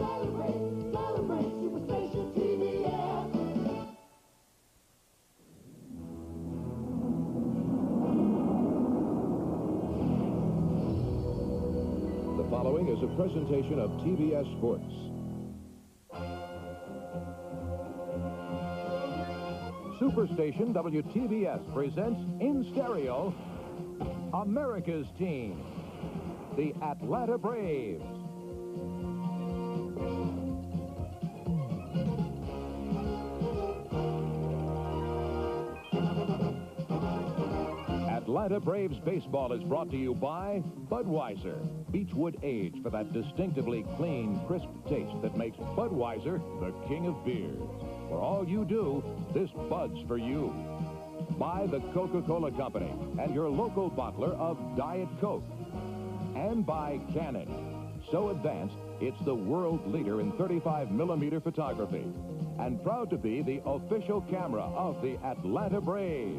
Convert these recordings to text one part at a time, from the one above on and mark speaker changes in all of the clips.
Speaker 1: Celebrate, celebrate, Superstation TBS.
Speaker 2: The following is a presentation of TBS Sports. Superstation WTBS presents in stereo America's team, the Atlanta Braves. Atlanta Braves baseball is brought to you by Budweiser. Beechwood Age for that distinctively clean, crisp taste that makes Budweiser the king of beers. For all you do, this Bud's for you. By the Coca-Cola Company and your local bottler of Diet Coke. And by Canon. So advanced, it's the world leader in 35mm photography. And proud to be the official camera of the Atlanta Braves.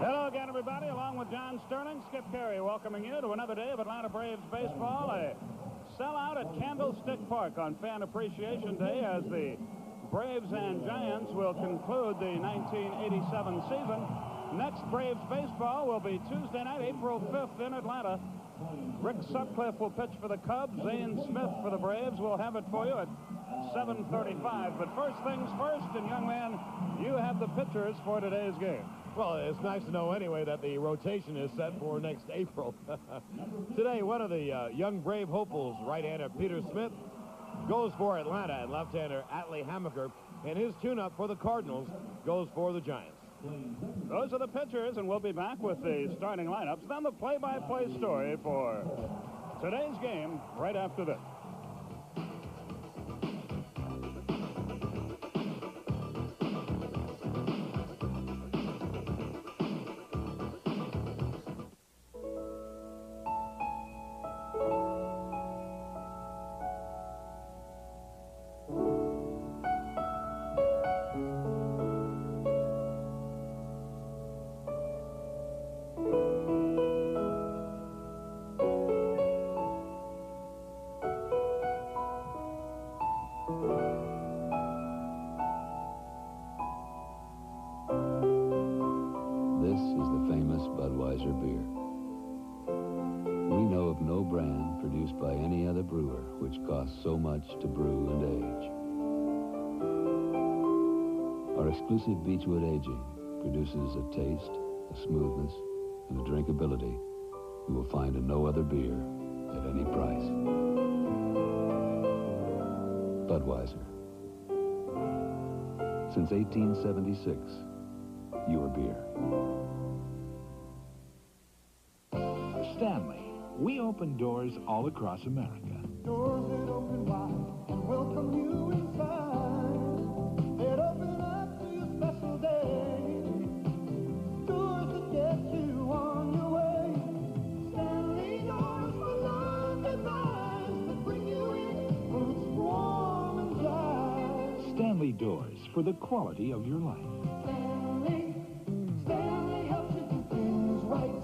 Speaker 3: Hello again, everybody. Along with John Sterling, Skip Carey welcoming you to another day of Atlanta Braves baseball. A sellout at Candlestick Park on Fan Appreciation Day as the Braves and Giants will conclude the 1987 season. Next Braves baseball will be Tuesday night, April 5th in Atlanta. Rick Sutcliffe will pitch for the Cubs. Zane Smith for the Braves. We'll have it for you at 7:35. But first things first, and young man, you have the pitchers for today's game.
Speaker 4: Well, it's nice to know anyway that the rotation is set for next April. Today, one of the young Brave hopefuls, right-hander Peter Smith, goes for Atlanta, and left-hander Atlee Hammaker, and his tune-up for the Cardinals goes for the Giants.
Speaker 3: Those are the pitchers, and we'll be back with the starting lineups. Then the play-by-play story for today's game right after this.
Speaker 5: This is the famous Budweiser beer. We know of no brand produced by any other brewer which costs so much to brew and age. Our exclusive Beechwood aging produces a taste, a smoothness, and a drinkability you will find in no other beer at any price. Budweiser. Since 1876, your beer.
Speaker 6: Stanley, we open doors all across America.
Speaker 1: Doors that open wide and welcome you inside. That open up to your special day. Doors that get you on your way. Stanley doors for long goodbyes that bring you in when it's warm and dry.
Speaker 6: Stanley doors for the quality of your life.
Speaker 1: Stanley helps you do things right.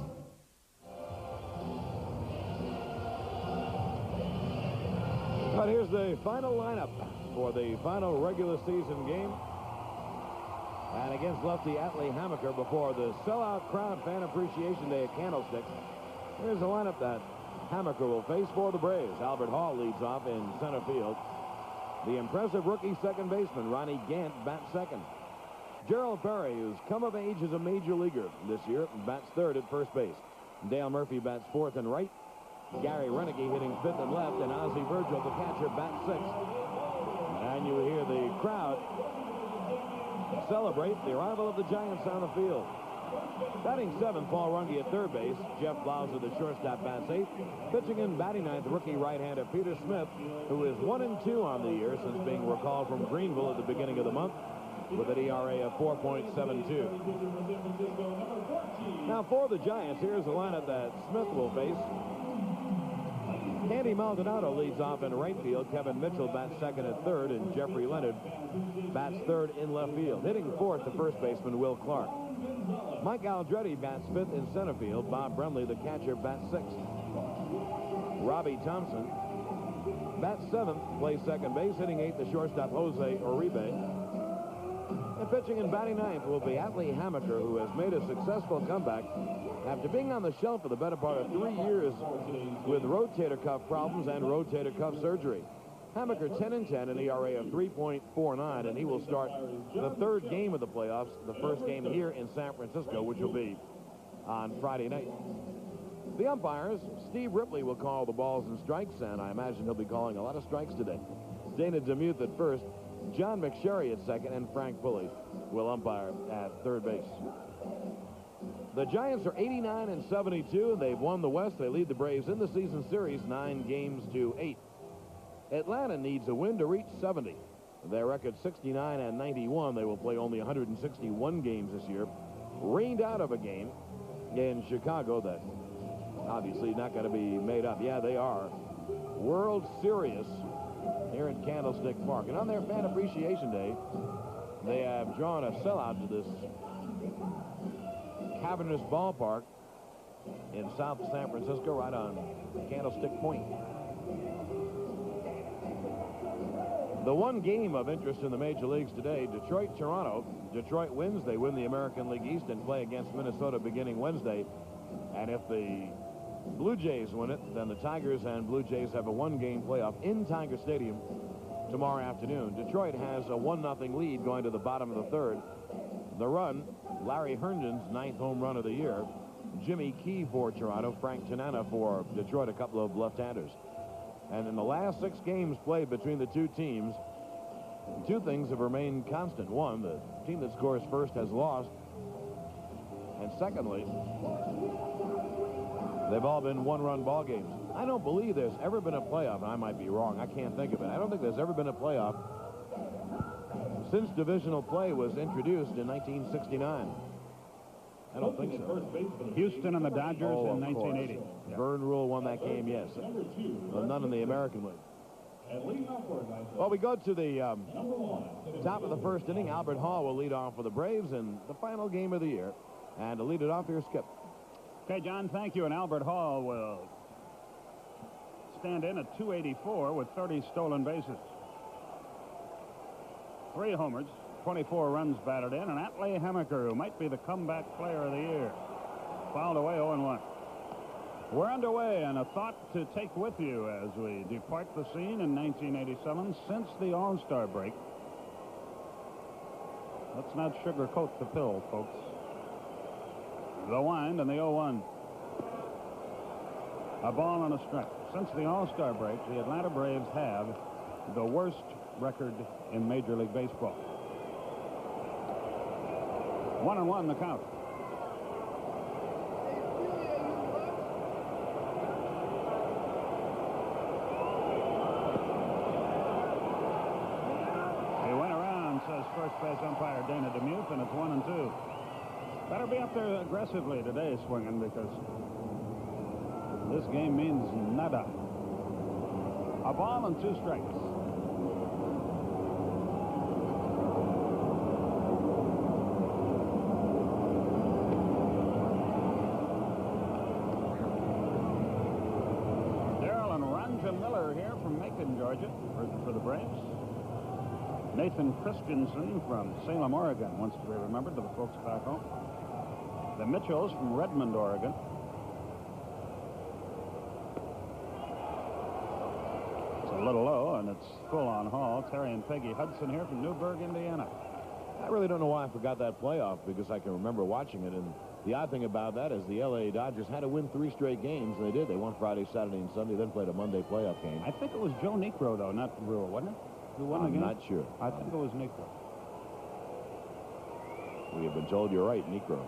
Speaker 4: But here's the final lineup for the final regular season game. And against lefty Atlee Hammaker before the sellout crowd Fan Appreciation Day at Candlestick. Here's the lineup that Hammaker will face for the Braves. Albert Hall leads off in center field. The impressive rookie second baseman Ronnie Gant bats second. Gerald Perry, who's come of age as a major leaguer this year, bats third at first base. Dale Murphy bats fourth and right. Gary Reneke hitting fifth and left, and Ozzie Virgil, the catcher, bats sixth. And you hear the crowd celebrate the arrival of the Giants on the field. Batting seventh, Paul Runge at third base. Jeff Blauser, the shortstop, bats eighth. Pitching in batting ninth, rookie right-hander Peter Smith, who is 1-2 on the year since being recalled from Greenville at the beginning of the month, with an ERA of 4.72. Now for the Giants, here's the lineup that Smith will face. Andy Maldonado leads off in right field. Kevin Mitchell bats second and third, and Jeffrey Leonard bats third in left field. Hitting fourth, the first baseman, Will Clark. Mike Aldretti bats fifth in center field. Bob Brenly, the catcher, bats sixth. Robbie Thompson bats seventh, plays second base. Hitting eighth, the shortstop, Jose Uribe. And pitching and batting ninth will be Atlee Hammaker, who has made a successful comeback after being on the shelf for the better part of 3 years with rotator cuff problems and rotator cuff surgery. Hammaker 10-10, an ERA of 3.49, and he will start the third game of the playoffs, the first game here in San Francisco, which will be on Friday night. The umpires, Steve Ripley will call the balls and strikes, and I imagine he'll be calling a lot of strikes today. Dana DeMuth at first, John McSherry at second, and Frank Pulley will umpire at third base. The Giants are 89-72, and they've won the West. They lead the Braves in the season series 9-8. Atlanta needs a win to reach 70. Their record 69-91. They will play only 161 games this year. Rained out of a game in Chicago that obviously not going to be made up. Yeah, they are. World Series here in Candlestick Park. And on their Fan Appreciation Day, they have drawn a sellout to this Cavernous Ballpark in South San Francisco, right on Candlestick Point. The one game of interest in the major leagues today, Detroit-Toronto. Detroit wins. They win the American League East and play against Minnesota beginning Wednesday. And if the Blue Jays win it, then the Tigers and Blue Jays have a one-game playoff in Tiger Stadium tomorrow afternoon. Detroit has a 1-0 lead going to the bottom of the third. The run, Larry Herndon's 9th home run of the year. Jimmy Key for Toronto, Frank Tanana for Detroit, a couple of left-handers. And in the last 6 games played between the two teams, two things have remained constant. One, the team that scores first has lost. And secondly, they've all been one-run ball games. I don't believe there's ever been a playoff, and I might be wrong. I can't think of it. I don't think there's ever been a playoff since divisional play was introduced in 1969. I don't think so.
Speaker 3: Houston and the Dodgers in 1980.
Speaker 4: Yeah. Vern Rule won that game, yes. But none in the American League. Well, we go to the top of the first inning. Albert Hall will lead off for the Braves in the final game of the year. And to lead it off, here's Skip.
Speaker 3: Okay, John, thank you. And Albert Hall will stand in at 284 with 30 stolen bases. 3 homers. 24 runs batted in, and Atlee Hammaker, who might be the comeback player of the year, fouled away 0-1. We're underway, and a thought to take with you as we depart the scene in 1987 since the All-Star break. Let's not sugarcoat the pill, folks. The wind and the 0-1. A ball and a strike. Since the All-Star break, the Atlanta Braves have the worst record in Major League Baseball. 1-1 the count. He went around, says first base umpire Dana DeMuth, and it's 1-2. Better be up there aggressively today, swinging, because this game means nada. A ball and 2 strikes. Miller here from Macon, Georgia, for the Braves. Nathan Christensen from Salem, Oregon, wants to be remembered to the folks back home. The Mitchells from Redmond, Oregon. It's a little low, and it's full on Hall. Terry and Peggy Hudson here from Newburgh, Indiana.
Speaker 4: I really don't know why I forgot that playoff, because I can remember watching it. And the odd thing about that is the L.A. Dodgers had to win 3 straight games, and they did. They won Friday, Saturday, and Sunday, then played a Monday playoff game.
Speaker 3: I think it was Joe Niekro, though, not Rule, wasn't it? Who won the game?
Speaker 4: I'm not sure.
Speaker 3: I think it was Niekro.
Speaker 4: We have been told you're right, Niekro.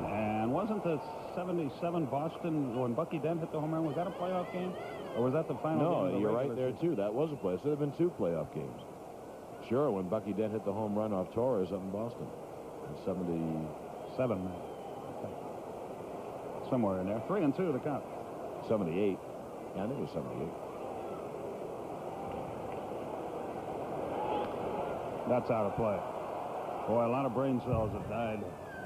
Speaker 3: And wasn't the 77 Boston, when Bucky Dent hit the home run, was that a playoff game? Or was that the final game?
Speaker 4: No, you're right there, too. That was a play. So there have been 2 playoff games. Sure, when Bucky Dent hit the home run off Torres up in Boston. 77.
Speaker 3: Okay. Somewhere in there. 3-2 to count.
Speaker 4: 78. Yeah, I think it was 78.
Speaker 3: That's out of play. Boy, a lot of brain cells have died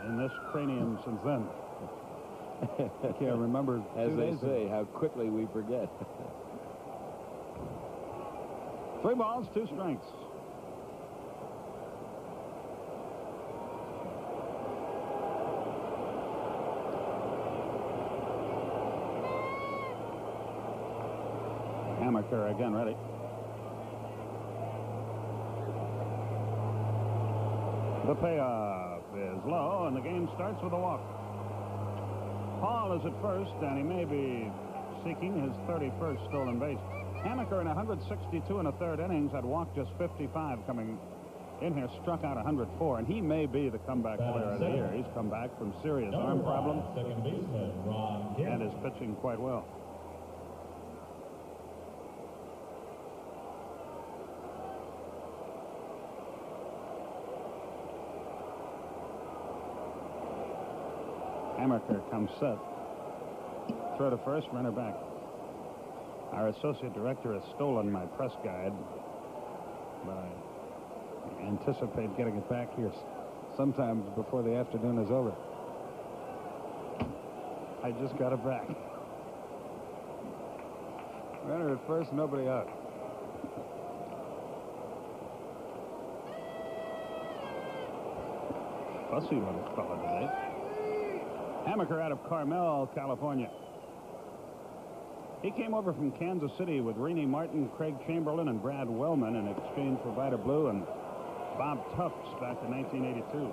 Speaker 3: in this cranium since then. I can't remember.
Speaker 4: As they say, how quickly we forget.
Speaker 3: 3 balls, 2 strikes. Hammaker again ready. The payoff is low, and the game starts with a walk. Hall is at first, and he may be seeking his 31st stolen base. Hammaker in 162 in the 3rd innings had walked just 55 coming in here, struck out 104, and he may be the comeback player of the year. He's come back from serious arm problems and is pitching quite well. Hammaker comes set. Throw to first, runner back. Our associate director has stolen my press guide, but I anticipate getting it back here sometimes before the afternoon is over. I just got it back. Runner at first, nobody out. Fussy little fella today. Hammaker out of Carmel, California. He came over from Kansas City with Rennie Martin, Craig Chamberlain, and Brad Wellman in exchange for Vida Blue and Bob Tufts back in 1982.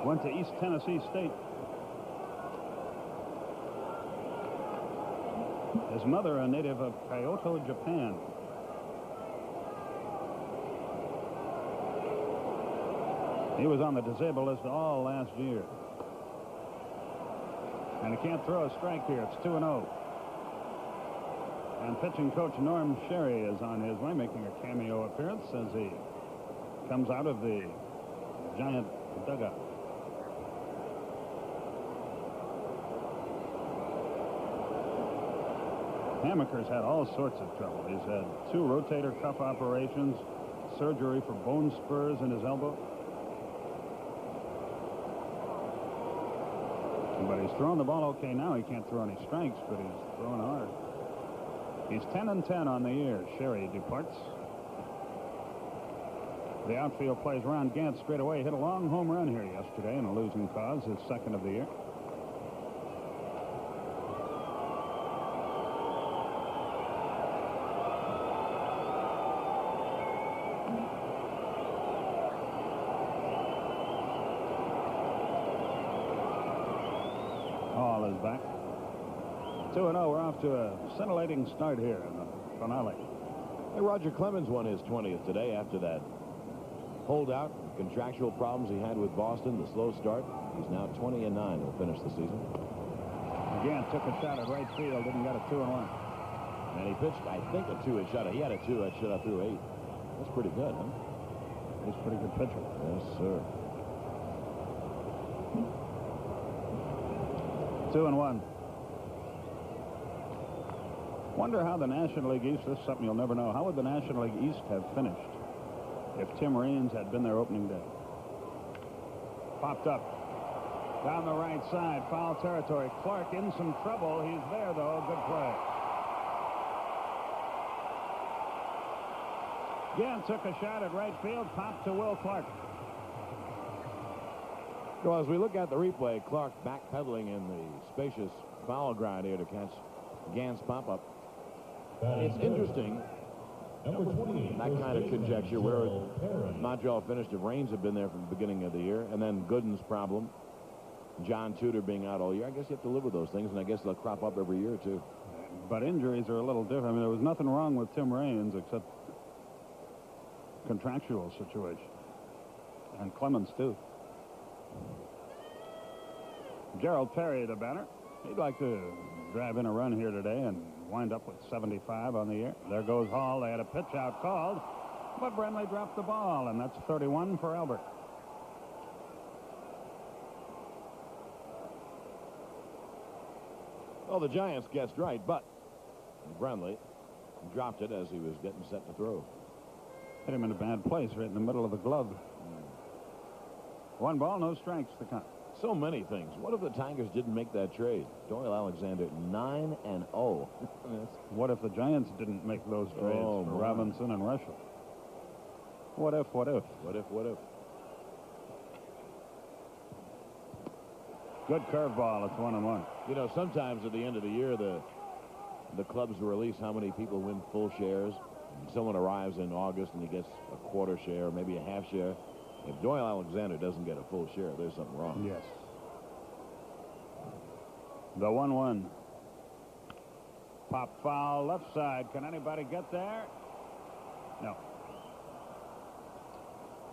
Speaker 3: Went to East Tennessee State. His mother, a native of Kyoto, Japan. He was on the disabled list all last year. And he can't throw a strike here. It's 2-0. And pitching coach Norm Sherry is on his way, making a cameo appearance as he comes out of the Giant dugout. Hammaker's had all sorts of trouble. He's had 2 rotator cuff operations, surgery for bone spurs in his elbow. But he's throwing the ball okay now. He can't throw any strikes, but he's throwing hard. He's 10-10 on the year. Sherry departs. The outfield plays Ron Gant straight away. Hit a long home run here yesterday in a losing cause, his 2nd of the year. Hall is back. 2-0. We're off to a scintillating start here in the finale.
Speaker 4: Hey, Roger Clemens won his 20th today after that holdout, contractual problems he had with Boston, the slow start. He's now 20-9. He'll finish the season.
Speaker 3: Again, took a shot at right field, didn't get a 2-1.
Speaker 4: And he pitched, I think, a 2-hit shutout. He had a 2-hit shutout through 8. That's pretty good, huh?
Speaker 3: He's a pretty good pitcher.
Speaker 4: Yes, sir.
Speaker 3: 2-1. Wonder how the National League East, this is something you'll never know, how would the National League East have finished if Tim Raines had been there opening day? Popped up down the right side, foul territory. Clark in some trouble. He's there, though. Good play. Again, took a shot at right field, popped to Will Clark.
Speaker 4: Well, as we look at the replay, Clark backpedaling in the spacious foul ground here to catch Gant's pop-up. It's interesting, that kind of conjecture, where Montreal finished if Raines had been there from the beginning of the year, and then Gooden's problem, John Tudor being out all year. I guess you have to live with those things, and I guess they'll crop up every year, too.
Speaker 3: But injuries are a little different. I mean, there was nothing wrong with Tim Raines except contractual situation. And Clemens, too. Gerald Perry, the batter. He'd like to drive in a run here today and wind up with 75 on the year. There goes Hall. They had a pitch out called, but Brenly dropped the ball, and that's 31 for Albert.
Speaker 4: Well, the Giants guessed right, but Brenly dropped it as he was getting set to throw.
Speaker 3: Hit him in a bad place, right in the middle of the glove. 1 ball, no strikes to count.
Speaker 4: So many things. What if the Tigers didn't make that trade? Doyle Alexander 9-0.
Speaker 3: What if the Giants didn't make those trades for Robinson and Russell? What if?
Speaker 4: What if?
Speaker 3: Good curveball. It's 1-1.
Speaker 4: You know, sometimes at the end of the year, the clubs release how many people win full shares. Someone arrives in August and he gets a quarter share, maybe a half share. If Doyle Alexander doesn't get a full share, there's something wrong.
Speaker 3: Yes. The 1-1. Pop foul left side. Can anybody get there? No.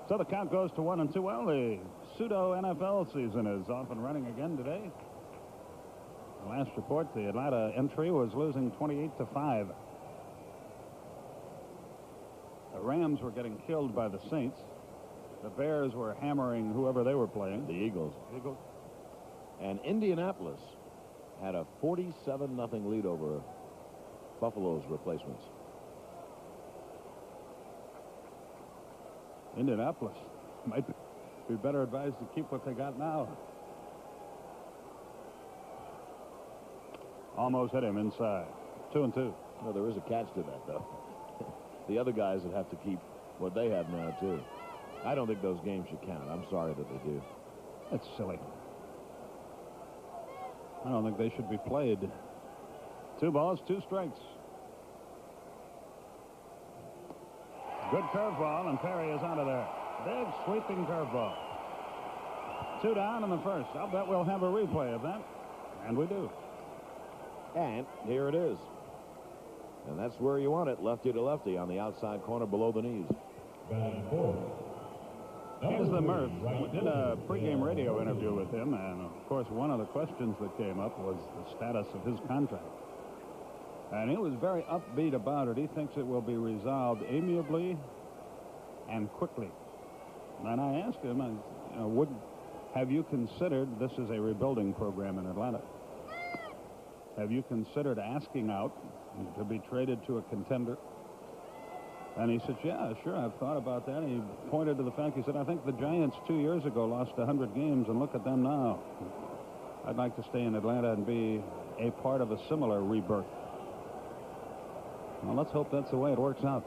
Speaker 3: So the count goes to 1-2. Well, the pseudo-NFL season is off and running again today. The last report, the Atlanta entry was losing 28-5. The Rams were getting killed by the Saints. The Bears were hammering whoever they were playing.
Speaker 4: The Eagles. And Indianapolis had a 47-0 lead over Buffalo's replacements.
Speaker 3: Indianapolis might be better advised to keep what they got now. Almost hit him inside. 2-2.
Speaker 4: No, there is a catch to that, though. The other guys would have to keep what they have now, too. I don't think those games should count. I'm sorry that they do.
Speaker 3: That's silly. I don't think they should be played. 2 balls, 2 strikes. Good curveball, and Perry is out of there. Big sweeping curveball. 2 down in the first. I'll bet we'll have a replay of that. And we do.
Speaker 4: And here it is. And that's where you want it, lefty to lefty on the outside corner below the knees.
Speaker 3: Here's the Murph. We did a pregame radio interview with him, and of course one of the questions that came up was the status of his contract. And he was very upbeat about it. He thinks it will be resolved amiably and quickly. And I asked him, have you considered, this is a rebuilding program in Atlanta, have you considered asking out to be traded to a contender? And he said, yeah, sure, I've thought about that. And he pointed to the fact, he said, I think the Giants 2 years ago lost 100 games, and look at them now. I'd like to stay in Atlanta and be a part of a similar rebirth. Well, let's hope that's the way it works out.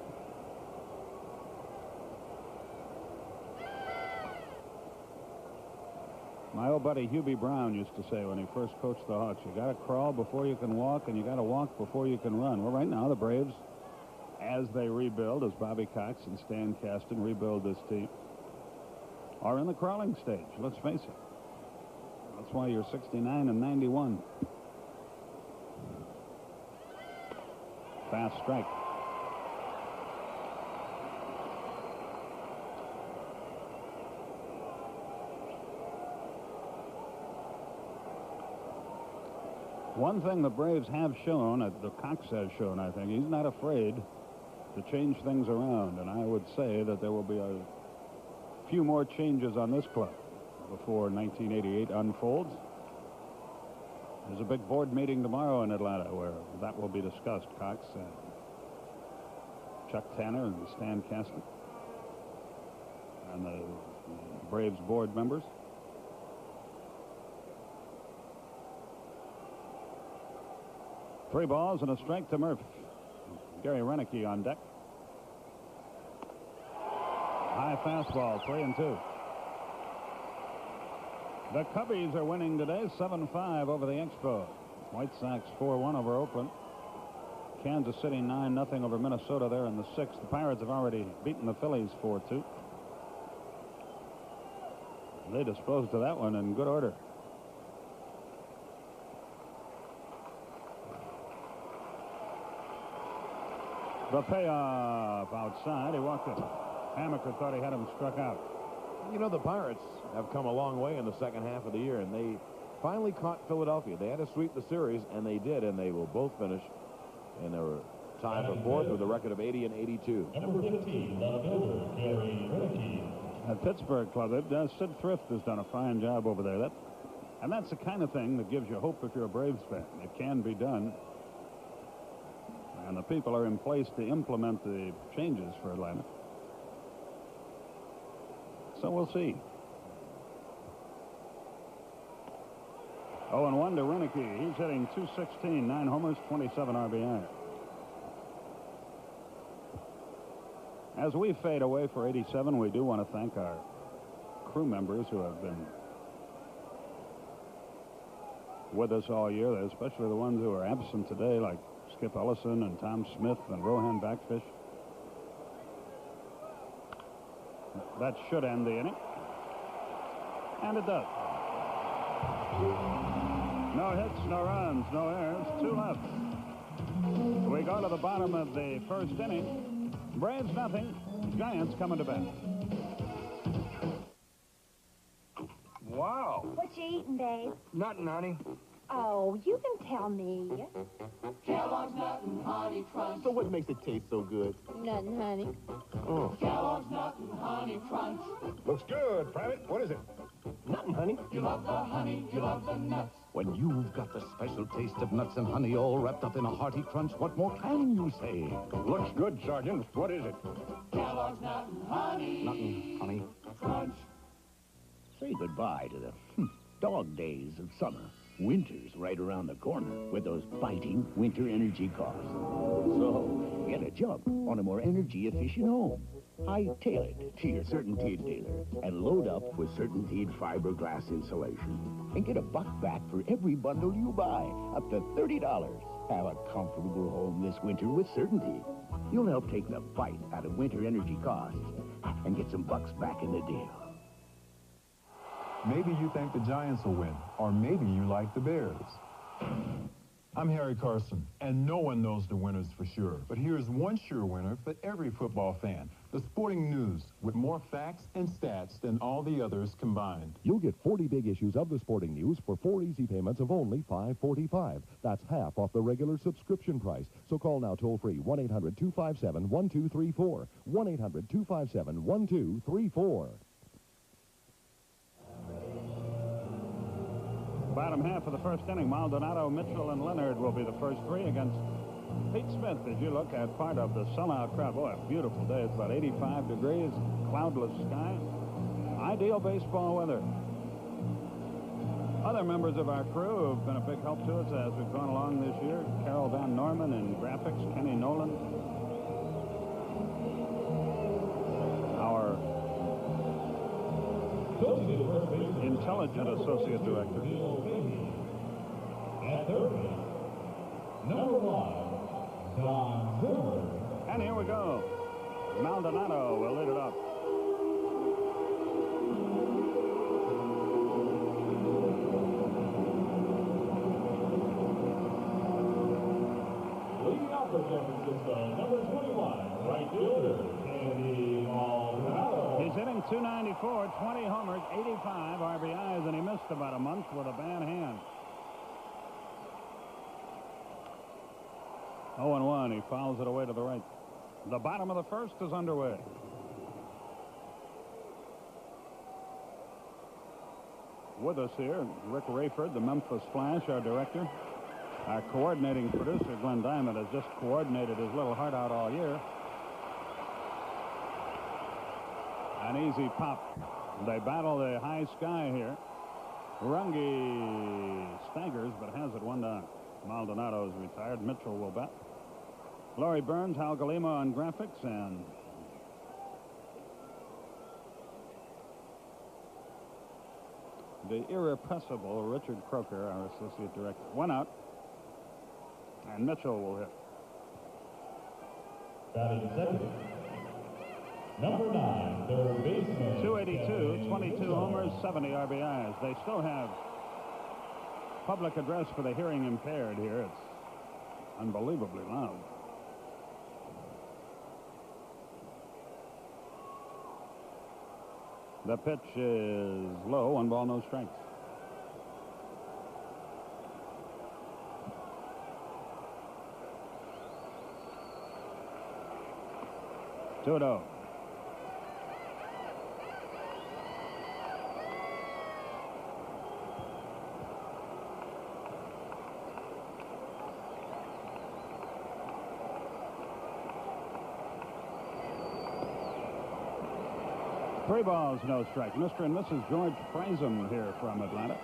Speaker 3: My old buddy Hubie Brown used to say when he first coached the Hawks, you got to crawl before you can walk, and you got to walk before you can run. Well, right now, the Braves, as they rebuild, as Bobby Cox and Stan Kasten rebuild this team, are in the crawling stage. Let's face it. That's why you're 69 and 91. Fast strike. One thing the Braves have shown, the Cox has shown, I think, he's not afraid to change things around. And I would say that there will be a few more changes on this club before 1988 unfolds. There's a big board meeting tomorrow in Atlanta where that will be discussed. Cox and Chuck Tanner and Stan Kasten and the Braves board members. Three balls and a strike to Murph. Gary Renicky on deck. High fastball, 3-2. The Cubbies are winning today, 7-5 over the Expos. White Sox 4-1 over Oakland. Kansas City 9-0 over Minnesota there in the sixth. The Pirates have already beaten the Phillies 4-2. They disposed of that one in good order. The payoff outside. He walked it. Hamaker thought he had him struck out.
Speaker 4: You know, the Pirates have come a long way in the second half of the year, and they finally caught Philadelphia. They had to sweep the series, and they did, and they will both finish in a tie for fourth with a record of 80 and 82.
Speaker 7: Number 15, Gary Renicky.
Speaker 3: At Pittsburgh club, Sid Thrift has done a fine job over there. That And that's the kind of thing that gives you hope if you're a Braves fan. It can be done. And the people are in place to implement the changes for Atlanta. So we'll see. 0-1 to Renicky. He's hitting .216, 9 homers, 27 RBI. As we fade away for 87, we do want to thank our crew members who have been with us all year, especially the ones who are absent today, like Skip Ellison and Tom Smith and Rohan Backfish. That should end the inning. And it does. No hits, no runs, no errors, 2 left. We go to the bottom of the first inning. Braves nothing. Giants coming to bat.
Speaker 7: Wow.
Speaker 8: What you eating, Dave?
Speaker 7: Nothing, honey.
Speaker 8: Oh, you can tell me.
Speaker 9: Kellogg's Nut and Honey Crunch.
Speaker 7: So what makes it taste so good?
Speaker 8: Nothing, honey.
Speaker 7: Oh.
Speaker 9: Kellogg's Nut and Honey Crunch.
Speaker 6: Looks good, Private. What is it?
Speaker 7: Nothing, honey.
Speaker 9: You love the honey, you love the nuts.
Speaker 10: When you've got the special taste of nuts and honey all wrapped up in a hearty crunch, what more can you say?
Speaker 6: Looks good, Sergeant. What is it?
Speaker 9: Kellogg's Nut and Honey.
Speaker 10: Nothing, honey.
Speaker 9: Crunch.
Speaker 11: Say goodbye to the dog days of summer. Winter's right around the corner with those biting winter energy cars. So, get a jump on a more energy-efficient home. Hightail it to your CertainTeed dealer and load up with CertainTeed fiberglass insulation. And get $1 back for every bundle you buy, up to $30. Have a comfortable home this winter with CertainTeed. You'll help take the bite out of winter energy costs and get some bucks back in the deal.
Speaker 12: Maybe you think the Giants will win, or maybe you like the Bears. I'm Harry Carson, and no one knows the winners for sure. But here's one sure winner for every football fan. The Sporting News, with more facts and stats than all the others combined.
Speaker 13: You'll get 40 big issues of the Sporting News for 4 easy payments of only $5.45. That's half off the regular subscription price. So call now toll-free, 1-800-257-1234. 1-800-257-1234.
Speaker 3: Bottom half of the first inning, Maldonado, Mitchell, and Leonard will be the first 3 against Pete Smith. As you look at part of the sellout crowd, boy, a beautiful day. It's about 85 degrees, cloudless sky. Ideal baseball weather. Other members of our crew have been a big help to us as we've gone along this year. Carol Van Norman in graphics, Kenny Nolan. Our intelligent associate director.
Speaker 1: At third base, number 1, Don Zimmer.
Speaker 3: And here we go. Maldonado will lead it up.
Speaker 1: Leading off for San Francisco, number 21, right fielder, Andy Maldonado.
Speaker 3: He's hitting .294, 20 homers, 85 RBIs, and he missed about a month with a bad hand. 0-1. He fouls it away to the right. The bottom of the first is underway. With us here, Rick Rayford, the Memphis Flash, our director. Our coordinating producer, Glenn Diamond, has just coordinated his little heart out all year. An easy pop. They battle the high sky here. Runge staggers, but has it 1 down. Maldonado is retired. Mitchell will bat. Laurie Burns, Hal Galima on graphics, and the irrepressible Richard Croker, our associate director. 1 out, and Mitchell will hit.
Speaker 1: Batting second, number 9, third baseman.
Speaker 3: 282, 22 homers, 70 RBIs. They still have public address for the hearing impaired here. It's unbelievably loud. The pitch is low, 1 ball, no strikes. Two-0. 3 balls, no strike. Mr. and Mrs. George Friesen here from Atlanta.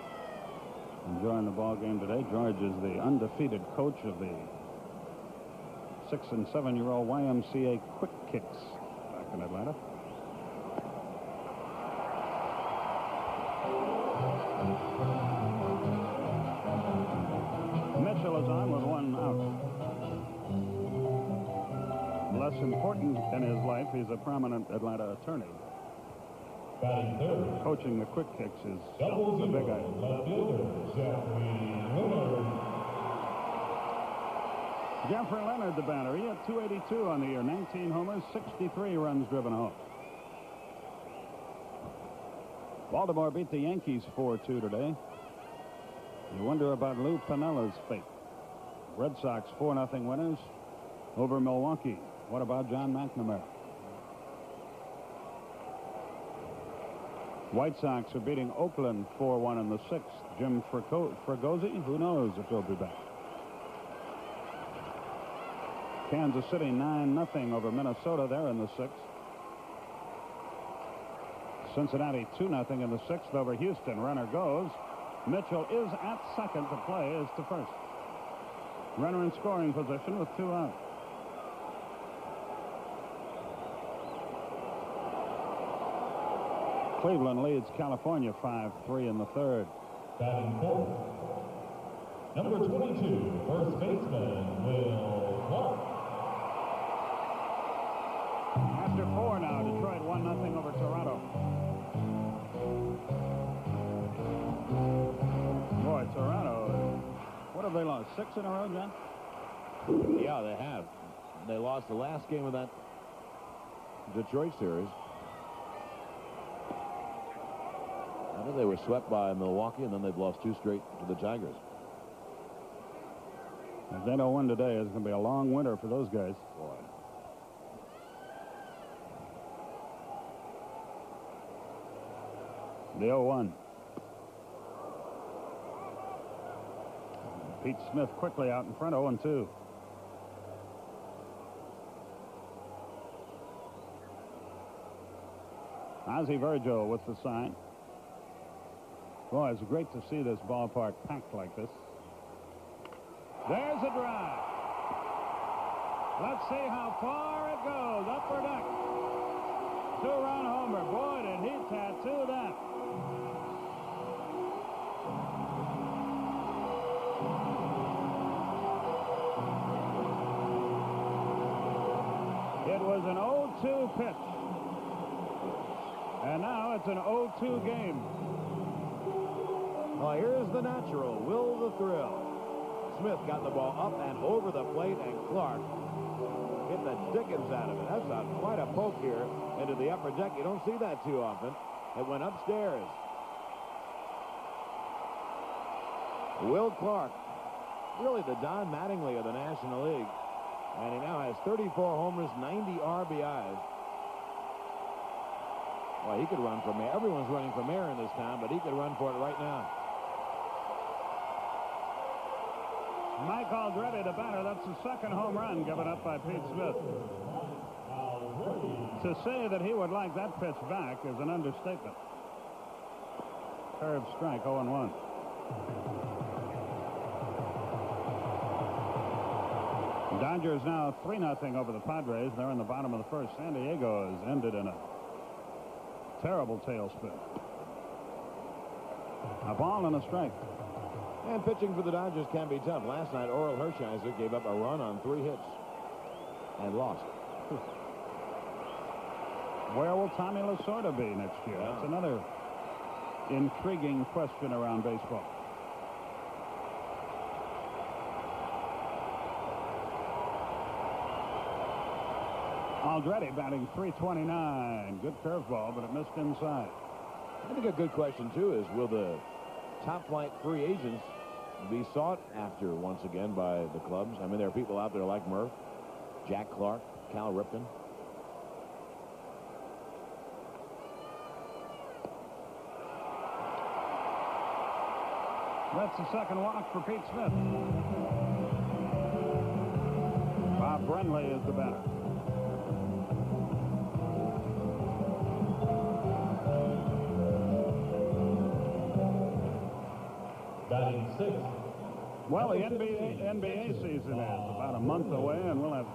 Speaker 3: Enjoying the ball game today. George is the undefeated coach of the 6- and 7-year-old YMCA Quick Kicks back in Atlanta. Mitchell is on with 1 out. Less important in his life, he's a prominent Atlanta attorney. Coaching the Quick Kicks is the big item. Jeffrey Leonard, the batter. He had 282 on the year, 19 homers, 63 runs driven home. Baltimore beat the Yankees 4-2 today. You wonder about Lou Piniella's fate. Red Sox 4-0 winners over Milwaukee. What about John McNamara? White Sox are beating Oakland 4-1 in the 6th. Jim Fregosi, who knows if he'll be back. Kansas City 9-0 over Minnesota there in the 6th. Cincinnati 2-0 in the 6th over Houston. Runner goes. Mitchell is at second. The play is to first. Runner in scoring position with 2 out. Cleveland leads California 5-3 in the 3rd.
Speaker 14: Batting fourth, number 22, first baseman, Will Clark.
Speaker 3: After 4 now, Detroit 1-0 over Toronto. Boy, Toronto, what have they lost? 6 in a row, John?
Speaker 4: Yeah, they have. They lost the last game of that Detroit series. I know they were swept by Milwaukee, and then they've lost 2 straight to the Tigers.
Speaker 3: If they don't win today, it's going to be a long winter for those guys.
Speaker 4: Boy.
Speaker 3: The 0-1. Pete Smith quickly out in front, 0-2. Ozzie Virgil with the sign. Boy, it's great to see this ballpark packed like this. There's a drive. Let's see how far it goes. Upper deck. 2-run homer. Boy, did he tattoo that. It was an 0-2 pitch. And now it's an 0-2 game.
Speaker 4: Well, here's the natural, Will the Thrill. Smith got the ball up and over the plate, and Clark hit the dickens out of it. That's quite a poke here into the upper deck. You don't see that too often. It went upstairs. Will Clark, really the Don Mattingly of the National League. And he now has 34 homers, 90 RBIs. Well, he could run for mayor. Everyone's running for mayor in this town, but he could run for it right now.
Speaker 3: Mike Aldrete, the batter. That's the 2nd home run given up by Pete Smith. To say that he would like that pitch back is an understatement. Curve strike, 0-1. Dodgers now 3-0 over the Padres. They're in the bottom of the 1st. San Diego has ended in a terrible tailspin. A ball and a strike.
Speaker 4: And pitching for the Dodgers can be tough. Last night, Orel Hershiser gave up a run on 3 hits and lost.
Speaker 3: Where will Tommy Lasorda be next year?
Speaker 4: Yeah.
Speaker 3: That's another intriguing question around baseball. Aldrete batting .329. Good curveball, but it missed inside.
Speaker 4: I think a good question, too, is will the top-flight free agents be sought after once again by the clubs? I mean, there are people out there like Murph, Jack Clark, Cal Ripken.
Speaker 3: That's the 2nd walk for Pete Smith. Bob Brenly is the batter. Well, the NBA season is about a month away, and we'll have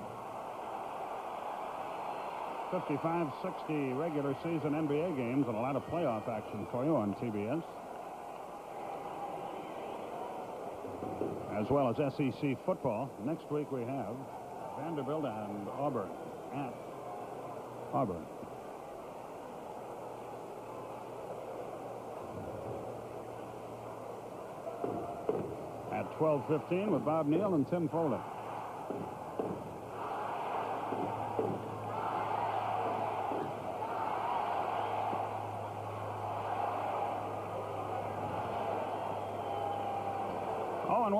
Speaker 3: 55, 60 regular season NBA games and a lot of playoff action for you on TBS. As well as SEC football. Next week we have Vanderbilt and Auburn at Auburn. At 12:15 with Bob Neal and Tim Foley.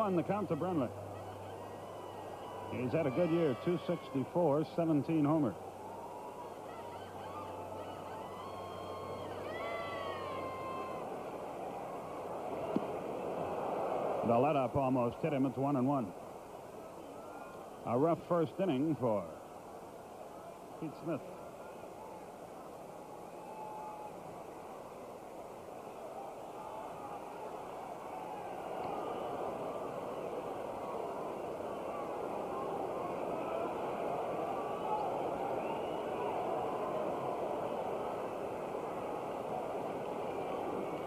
Speaker 3: The count to Brenly. He's had a good year. 264, 17 homers. The let-up almost hit him. It's 1-1. A rough first inning for Pete Smith.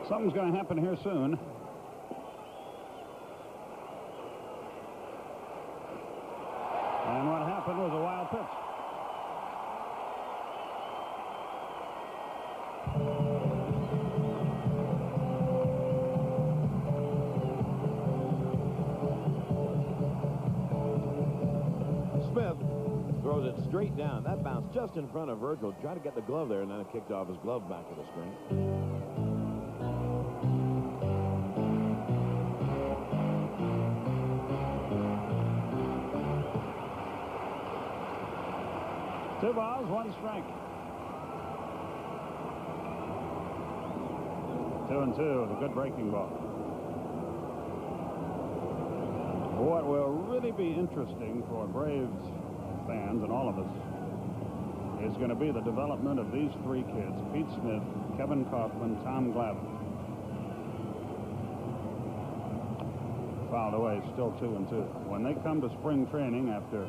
Speaker 3: Something's going to happen here soon. And what happened was a wild pitch.
Speaker 4: Smith throws it straight down. That bounced just in front of Virgil. Tried to get the glove there, and then it kicked off his glove back to the screen.
Speaker 3: Two balls, one strike. 2-2, the good breaking ball. What will really be interesting for Braves fans and all of us is going to be the development of these three kids: Pete Smith, Kevin Kaufman, Tom Glavine. Fouled away, still 2-2. When they come to spring training after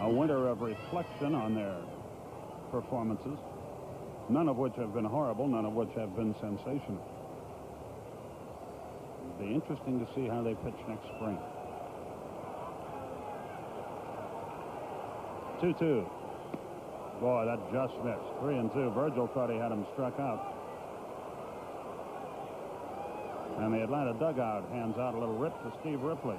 Speaker 3: a winter of reflection on their performances, none of which have been horrible, none of which have been sensational. It'll be interesting to see how they pitch next spring. 2-2. Boy, that just missed. 3-2. Virgil thought he had him struck out. And the Atlanta dugout hands out a little rip to Steve Ripley.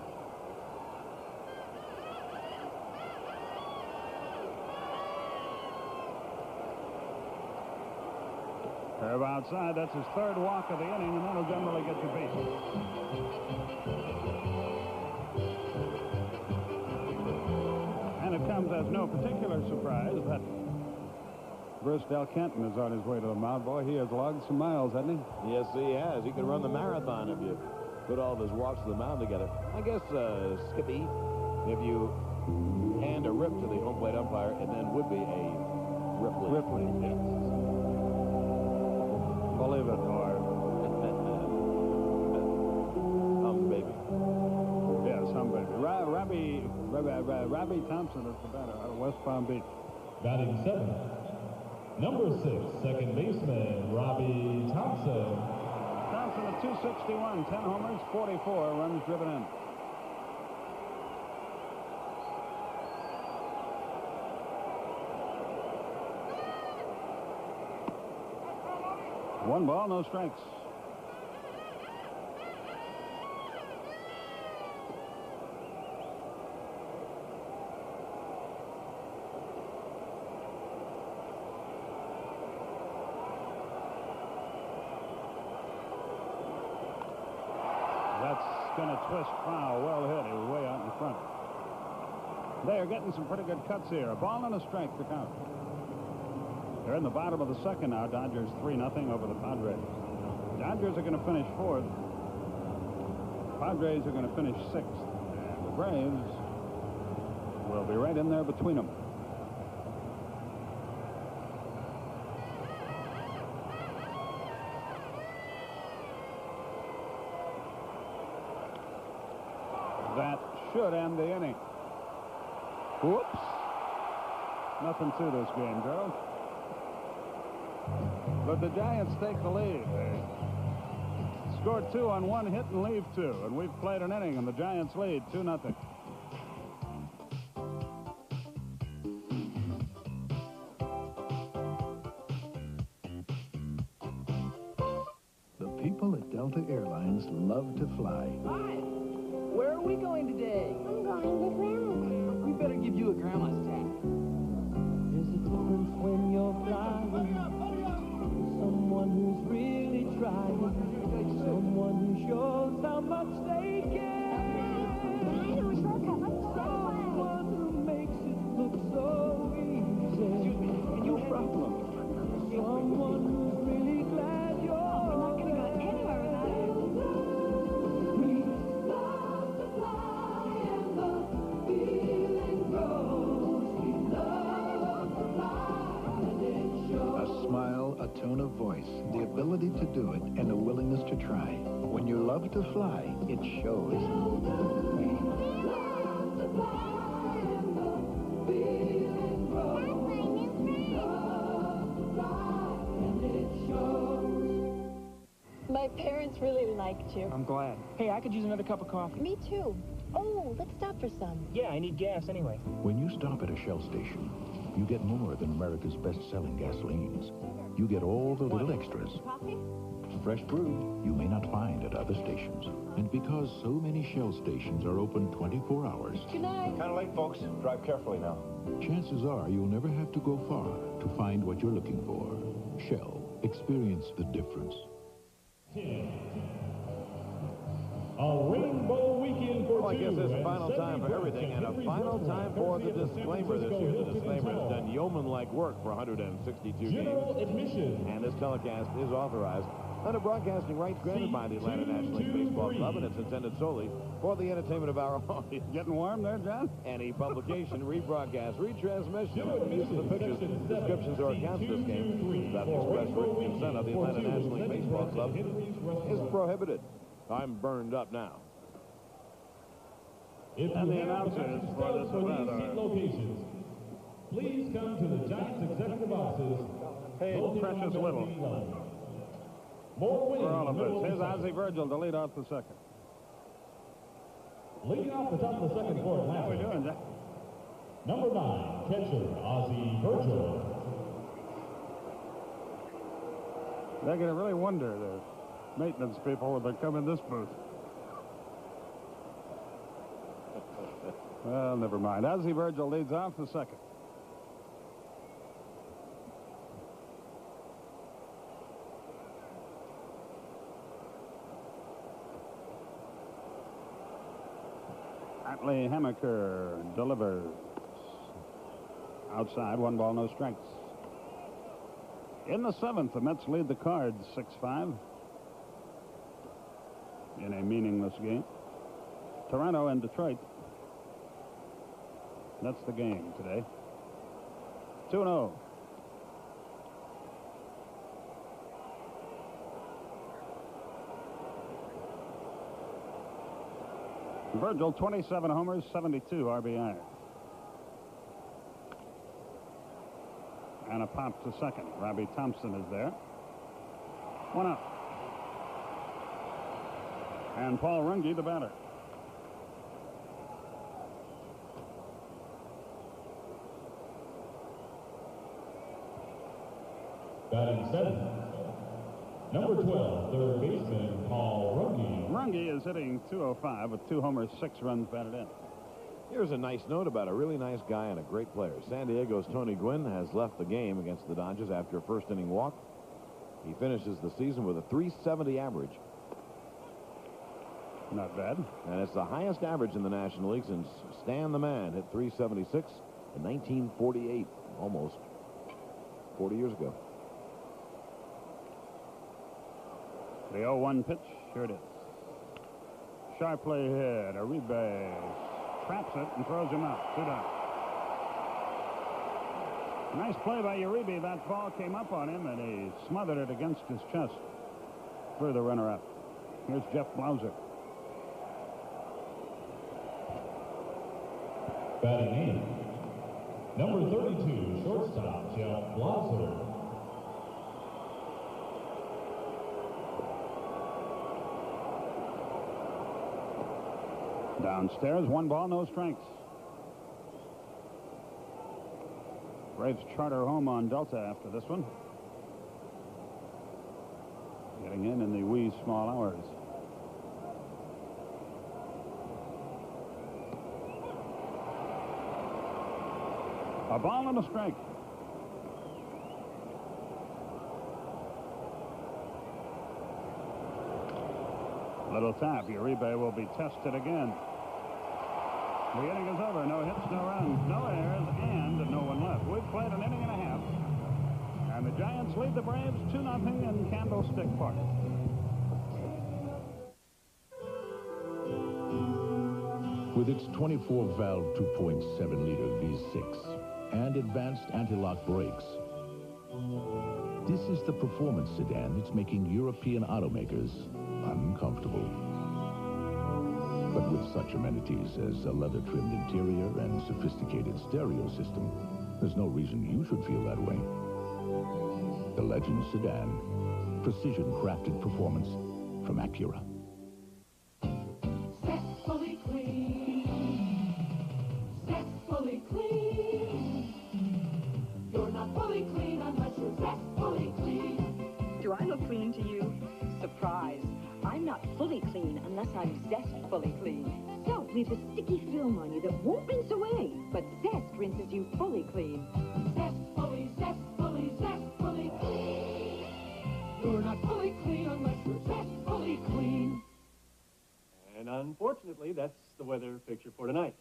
Speaker 3: Curve outside. That's his third walk of the inning, and that'll generally get you beat. And it comes as no particular surprise that Bruce Del Kenton is on his way to the mound. Boy, he has logged some miles, hasn't he?
Speaker 4: Yes, he has. He could run the marathon if you put all of his walks to the mound together. I guess, Skippy, if you hand a rip to the home plate umpire, it then would be a Ripley. Yes.
Speaker 3: Believe it or
Speaker 4: hum baby.
Speaker 3: Yes, hum baby. Robbie Thompson is the batter out of West Palm Beach.
Speaker 14: Batting seventh, number 6, second baseman Robbie Thompson.
Speaker 3: Thompson at 261, 10 homers, 44 runs driven in. One ball, no strikes. That's going to twist foul. Well hit. He was way out in front. They are getting some pretty good cuts here. A ball and a strike to count. They're in the bottom of the second now. Dodgers 3-0 over the Padres. Dodgers are going to finish 4th. Padres are going to finish 6th. And the Braves will be right in there between them. should end the inning. Whoops. Nothing to this game, Gerald. But the Giants take the lead. They scored 2 on 1 hit and leave 2. And we've played an inning, and the Giants lead 2-0.
Speaker 11: The people at Delta Airlines love to fly.
Speaker 15: Hi. Where are we going today?
Speaker 8: I'm going to Grandma's house.
Speaker 15: We better give you a grandma's tag.
Speaker 1: There's a difference when you're flying. Someone who's really trying. Someone who shows how much they care. Someone who makes it look so easy.
Speaker 15: Excuse me, and your problem?
Speaker 1: Someone who's really glad you're
Speaker 8: We're not going to go anywhere without it.
Speaker 11: A smile, a tone of voice, the ability to do it, and a willingness to try. When you love to fly, it shows.
Speaker 8: My parents really liked you.
Speaker 15: I'm glad. Hey, I could use another cup of coffee.
Speaker 8: Me too. Oh, let's stop for some.
Speaker 15: Yeah, I need gas anyway.
Speaker 11: When you stop at a Shell station, you get more than America's best-selling gasolines. You get all the little extras.
Speaker 8: Coffee?
Speaker 11: Fresh brew you may not find at other stations. And because so many Shell stations are open 24 hours,
Speaker 8: Good night.
Speaker 6: Kind of late, folks. Drive carefully now.
Speaker 11: chances are you'll never have to go far to find what you're looking for. Shell. Experience the difference.
Speaker 14: A rainbow weekend for
Speaker 4: Well, I guess
Speaker 14: two,
Speaker 4: it's
Speaker 14: and
Speaker 4: final time for
Speaker 14: 70
Speaker 4: everything, and a
Speaker 14: Henry's
Speaker 4: final
Speaker 14: Restaurant,
Speaker 4: time for the
Speaker 14: courtesy of the San
Speaker 4: disclaimer this
Speaker 14: Francisco
Speaker 4: year. The
Speaker 14: Hilton
Speaker 4: disclaimer has
Speaker 14: Hotel.
Speaker 4: done yeoman-like work for 162
Speaker 14: General
Speaker 4: games.
Speaker 14: admission.
Speaker 4: And this telecast is authorized under broadcasting rights granted by the Atlanta National League Baseball Club, and it's intended solely for the entertainment of our audience.
Speaker 3: Getting warm there, John?
Speaker 4: Any publication, rebroadcast, retransmission, use of the pictures, descriptions, or accounts of this game without the express written consent of the Atlanta National League Baseball Club is prohibited. I'm burned up now.
Speaker 14: If
Speaker 3: And
Speaker 14: you
Speaker 3: the
Speaker 14: have
Speaker 3: announcers
Speaker 14: extra
Speaker 3: for this
Speaker 14: for these
Speaker 3: event
Speaker 14: seat
Speaker 3: are-
Speaker 14: locations, please come to the Giants executive offices.
Speaker 3: Paid
Speaker 14: located
Speaker 3: precious
Speaker 14: on
Speaker 3: little.
Speaker 14: Mezzanine Line. More winning
Speaker 3: For all of
Speaker 14: in the middle
Speaker 3: this. Here's
Speaker 14: the
Speaker 3: Ozzie Virgil to lead off the second.
Speaker 14: Leading off the top of the second for Atlanta.
Speaker 3: How we doing, Jack?
Speaker 14: Number 9, catcher Ozzie Virgil.
Speaker 3: They're going to really wonder, the maintenance people, when they come in this booth. Well, never mind. Ozzie Virgil leads off the second. Atlee Hammaker delivers. Outside, 1 ball, no strikes. In the seventh, the Mets lead the Cards 6-5 in a meaningless game. Toronto and Detroit. That's the game today. 2-0. Virgil, 27 homers, 72 RBI. And a pop to second. Robbie Thompson is there. 1 out. And Paul Runge, the batter.
Speaker 14: Batting 7. Number 12, third baseman Paul Runge.
Speaker 3: Runge is hitting .205 with 2 homers, 6 runs batted in.
Speaker 4: Here's a nice note about a really nice guy and a great player. San Diego's Tony Gwynn has left the game against the Dodgers after a first-inning walk. He finishes the season with a .370 average.
Speaker 3: Not bad.
Speaker 4: And it's the highest average in the National League since Stan the Man hit .376 in 1948, almost 40 years ago.
Speaker 3: The 0-1 pitch. Here it is. Sharply hit. Uribe traps it and throws him out. 2 down. Nice play by Uribe. That ball came up on him, and he smothered it against his chest for the runner-up. Here's Jeff Blauser.
Speaker 14: Batting eighth, number 32, shortstop, Jeff Blauser.
Speaker 3: Downstairs, 1 ball, no strikes. Braves charter home on Delta after this one. Getting in the wee small hours. A ball and a strike. Little tap. Uribe will be tested again. The inning is over. No hits, no runs, no errors, and no one left. We've played an inning and a half. And the Giants lead the Braves 2-0 in Candlestick Park.
Speaker 10: With its 24-valve 2.7-liter V6 and advanced anti-lock brakes, this is the performance sedan that's making European automakers uncomfortable. But with such amenities as a leather-trimmed interior and sophisticated stereo system, there's no reason you should feel that way. The Legend sedan, precision-crafted performance from Acura.
Speaker 9: Zestfully clean. Zestfully clean. You're not fully clean unless you're zestfully clean.
Speaker 16: Do I look clean to you? Surprise. I'm not fully clean unless I'm zestfully clean. Soap leaves a sticky film on you that won't rinse away, but Zest rinses you fully clean.
Speaker 9: Zestfully, zestfully, zestfully clean. You're not fully clean unless you're zestfully clean.
Speaker 6: And unfortunately, that's the weather picture for tonight.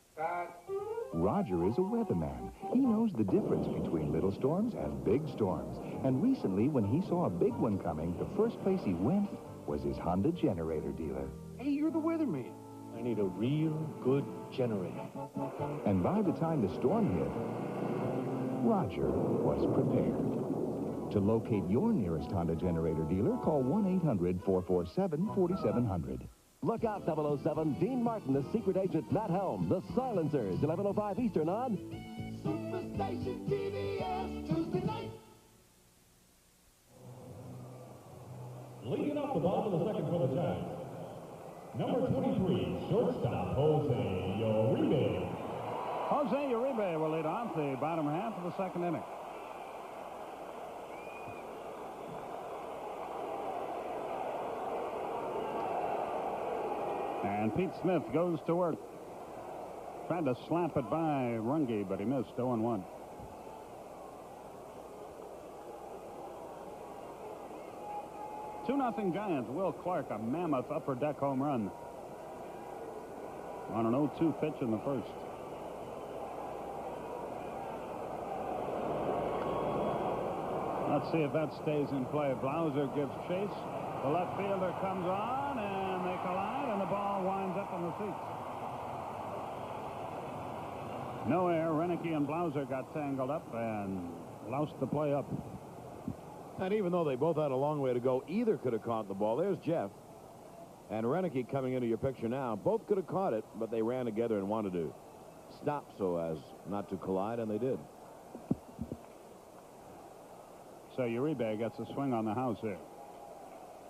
Speaker 17: Roger is a weatherman. He knows the difference between little storms and big storms. And recently, when he saw a big one coming, the first place he went was his Honda generator dealer.
Speaker 6: Hey, you're the weatherman. I need a real good generator.
Speaker 17: And by the time the storm hit, Roger was prepared. To locate your nearest Honda generator dealer, call 1-800-447-4700.
Speaker 18: Look out, 007. Dean Martin, the secret agent Matt Helm, the Silencers, 11:05 Eastern on
Speaker 9: Superstation TBS, Tuesday night.
Speaker 14: Leading off the bottom of the second for the Giants, number 23, shortstop, Jose Uribe.
Speaker 3: Jose Uribe will lead off the bottom half of the second inning. And Pete Smith goes to work. Tried to slap it by Runge, but he missed. 0-1. Two-0 Giants. Will Clark, a mammoth upper deck home run on an 0-2 pitch in the first. Let's see if that stays in play. Blauser gives chase. The left fielder comes on, and they collide, and the ball winds up in the seats. No air. Renicky and Blauser got tangled up and loused the play up.
Speaker 4: And even though they both had a long way to go, either could have caught the ball. There's Jeff. And Renicky coming into your picture now. Both could have caught it, but they ran together and wanted to stop so as not to collide, and they did.
Speaker 3: So Uribe gets a swing on the house here.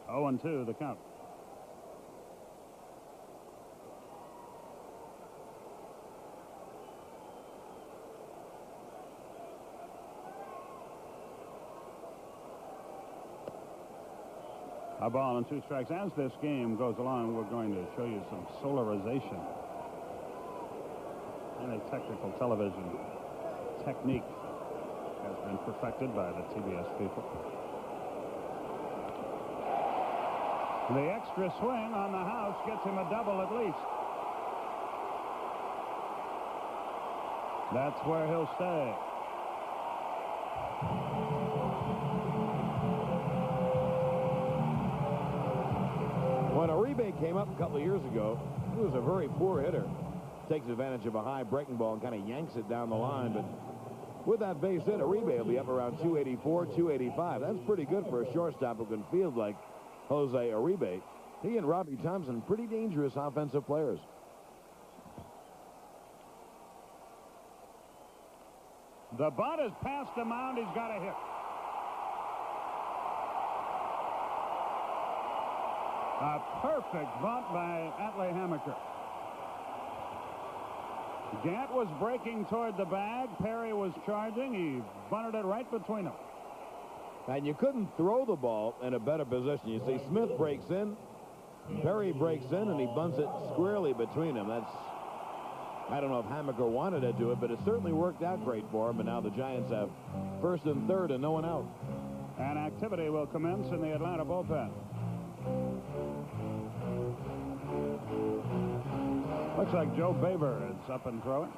Speaker 3: 0-2 the count. A ball and 2 strikes. As this game goes along, we're going to show you some solarization and a technical television technique has been perfected by the TBS people. The extra swing on the house gets him a double at least. That's where he'll stay.
Speaker 4: When Uribe came up a couple of years ago, he was a very poor hitter. Takes advantage of a high breaking ball and kind of yanks it down the line. But with that base hit, Uribe will be up around 284, 285. That's pretty good for a shortstop who can field like Jose Uribe. He and Robbie Thompson, pretty dangerous offensive players.
Speaker 3: The bunt is past the mound. He's got a hit. A perfect bunt by Atlee Hammaker. Gant was breaking toward the bag. Perry was charging. He bunted it right between them.
Speaker 4: And you couldn't throw the ball in a better position. You see Smith breaks in, Perry breaks in, and he bunts it squarely between them. That's, I don't know if Hammaker wanted to do it, but it certainly worked out great for him. And now the Giants have first and third and no one out.
Speaker 3: And activity will commence in the Atlanta bullpen. Looks like Joe Baber is up and throwing.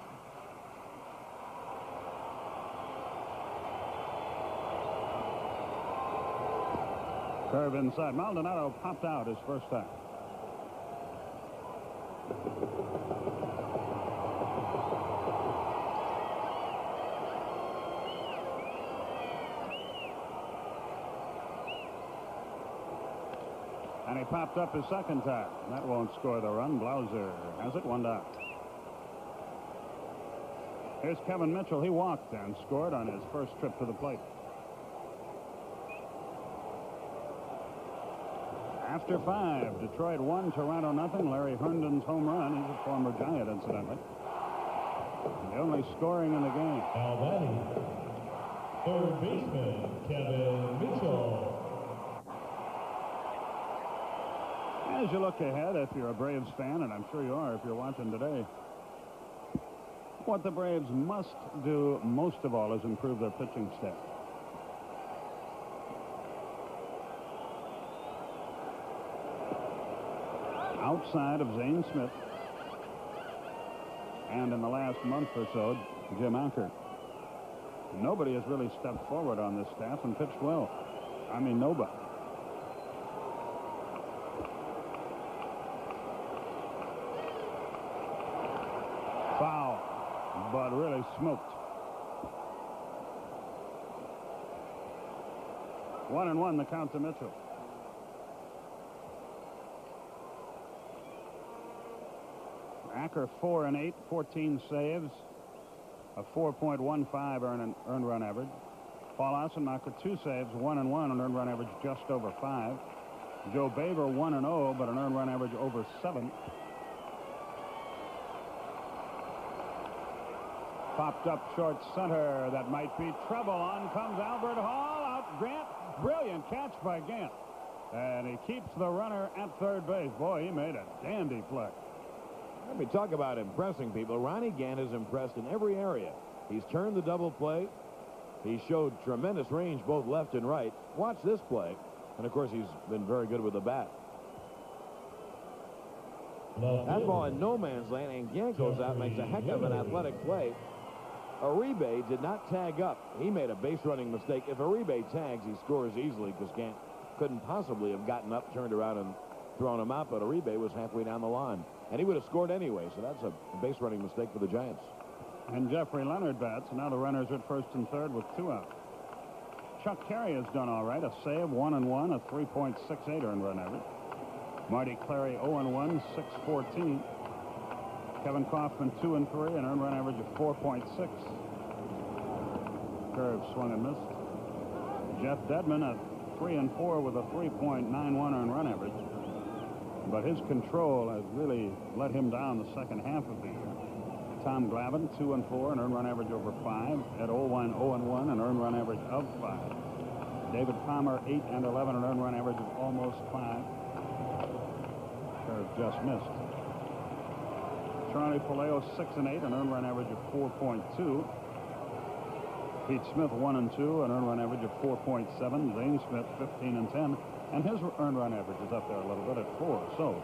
Speaker 3: Curve inside. Maldonado popped out his first time. And he popped up his second time. That won't score the run. Blauser has it, 1 down. Here's Kevin Mitchell. He walked and scored on his first trip to the plate. After 5, Detroit 1, Toronto nothing. Larry Herndon's home run. He's a former Giant, incidentally. The only scoring in the game.
Speaker 14: Now batting, third baseman Kevin Mitchell.
Speaker 3: As you look ahead, if you're a Braves fan, and I'm sure you are if you're watching today, what the Braves must do most of all is improve their pitching staff. Outside of Zane Smith and in the last month or so, Jim Acker, nobody has really stepped forward on this staff and pitched well. I mean, nobody. Foul, but really smoked. 1-1 the count to Mitchell. Acker 4 and 8, 14 saves, a 4.15 earned run average. Paul Assenmacher 2 saves, 1 and 1, an earned run average just over 5. Joe Baber 1 and 0, but an earned run average over 7. Popped up short center. That might be trouble. On comes Albert Hall. Out Grant. Brilliant catch by Gant. And he keeps the runner at third base. Boy, he made a dandy play.
Speaker 4: Let me talk about impressing people. Ronnie Gant is impressed in every area. He's turned the double play. He showed tremendous range both left and right. Watch this play. And, of course, he's been very good with the bat. That ball in no man's land, and Gant goes out and makes a heck of an athletic play. Uribe did not tag up. He made a base-running mistake. If Uribe tags, he scores easily because Gant couldn't possibly have gotten up, turned around, and thrown him out. But Uribe was halfway down the line. And he would have scored anyway, so that's a base-running mistake for the Giants.
Speaker 3: And Jeffrey Leonard bats. Now the runners at first and third with 2 out. Chuck Carey has done all right. A save, 1 and 1, a 3.68 earned run average. Marty Clary 0 and 1, 6.14. Kevin Kaufman 2 and 3, an earned run average of 4.6. Curve swung and missed. Jeff Dedman at 3 and 4 with a 3.91 earned run average. But his control has really let him down the second half of the year. Tom Glavine 2 and 4, an earned run average over 5. Ed Olwine 0 and 1, an earned run average of 5. David Palmer 8 and 11, an earned run average of almost 5. Curve just missed. Charlie Palaio 6 and 8, an earned run average of 4.2. Pete Smith 1 and 2, an earned run average of 4.7. Zane Smith 15 and 10, and his earned run average is up there a little bit at 4. So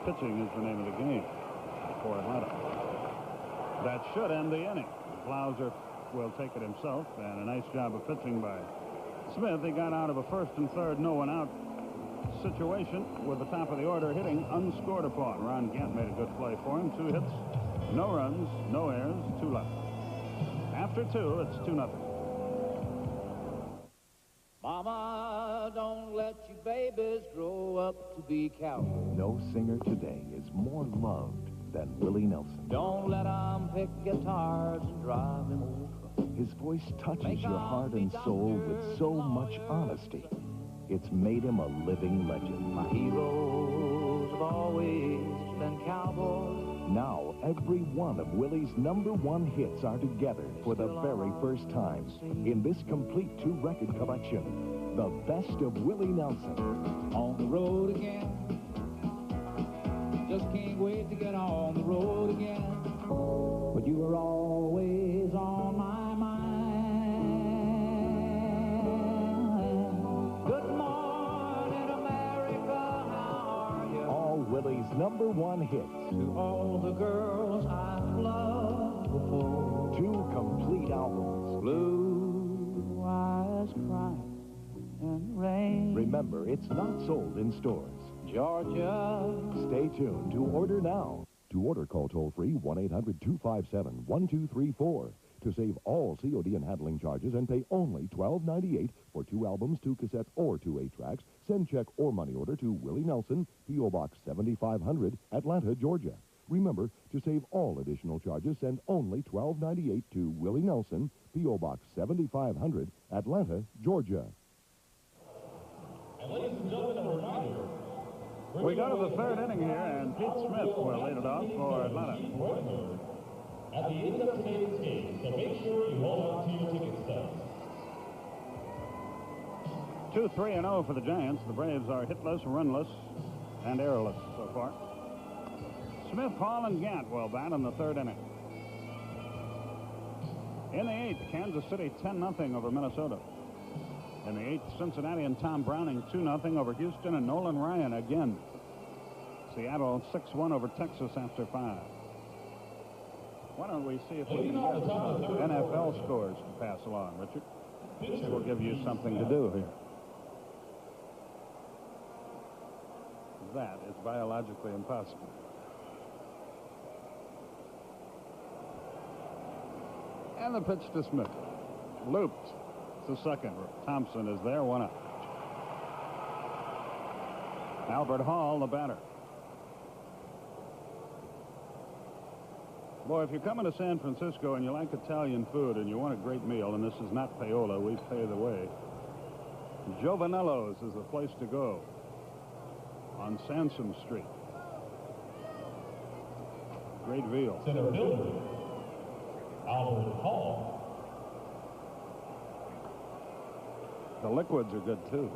Speaker 3: pitching is the name of the game for Atlanta. That should end the inning. Blauser will take it himself, and a nice job of pitching by Smith. He got out of a first and third, no one out situation with the top of the order hitting unscored upon. Ron Gant made a good play for him. 2 hits, no runs, no errors, 2 left. After 2, it's 2-0.
Speaker 19: Mama, don't let your babies grow up to be cowards.
Speaker 17: No singer today is more loved than Willie Nelson.
Speaker 19: Don't let them pick guitars and drive them old trucks.
Speaker 17: His voice touches your heart and soul with so much honesty. It's made him a living legend.
Speaker 19: My heroes have always been cowboys.
Speaker 17: Now, every one of Willie's #1 hits are together for the very first time in this complete 2-record collection, The Best of Willie Nelson.
Speaker 19: On the road again. Just can't wait to get on the road again. But you were always on my mind. Good morning, America, how are you?
Speaker 17: All Willie's #1 hits.
Speaker 19: To all the girls I've loved before.
Speaker 17: 2 complete albums.
Speaker 19: Blue eyes crying in the rain.
Speaker 17: Remember, it's not sold in stores.
Speaker 19: Georgia.
Speaker 17: Stay tuned to order now.
Speaker 13: To order, call toll-free 1-800-257-1234. To save all COD and handling charges and pay only $12.98 for 2 albums, 2 cassettes, or 2 8-tracks, send check or money order to Willie Nelson, P.O. Box 7500, Atlanta, Georgia. Remember, to save all additional charges, send only $12.98 to Willie Nelson, P.O. Box 7500, Atlanta, Georgia.
Speaker 14: And ladies and gentlemen, a reminder.
Speaker 3: We go to the 3rd inning here, and Pete Smith will lead it off for Atlanta.
Speaker 14: At the end of today's game, so make sure you hold on to your ticket stubs.
Speaker 3: 2-3-0 for the Giants. The Braves are hitless, runless, and errorless so far. Smith, Hall, and Gant will bat in the 3rd inning. In the 8th, Kansas City 10-0 over Minnesota. In the 8th, Cincinnati and Tom Browning 2-0 over Houston, and Nolan Ryan again. Seattle 6-1 over Texas after 5. Why don't we see if we can get some NFL scores to pass along, Richard? We'll give you something to do here. That is biologically impossible. And the pitch to Smith. Looped. It's the second. Thompson is there, 1 up. Albert Hall, the batter. Boy, if you're coming to San Francisco and you like Italian food and you want a great meal, and this is not payola, we pay the way, Giovanello's is the place to go on Sansom Street. Great veal.
Speaker 14: Center fielder, Albert Hall.
Speaker 3: The liquids are good, too.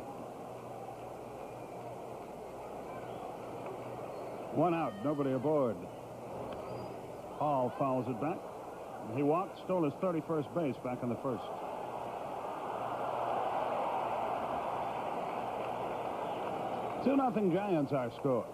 Speaker 3: 1 out, nobody aboard. Hall fouls it back. He walked, stole his 31st base back in the 1st. Two 2-0 Giants our score.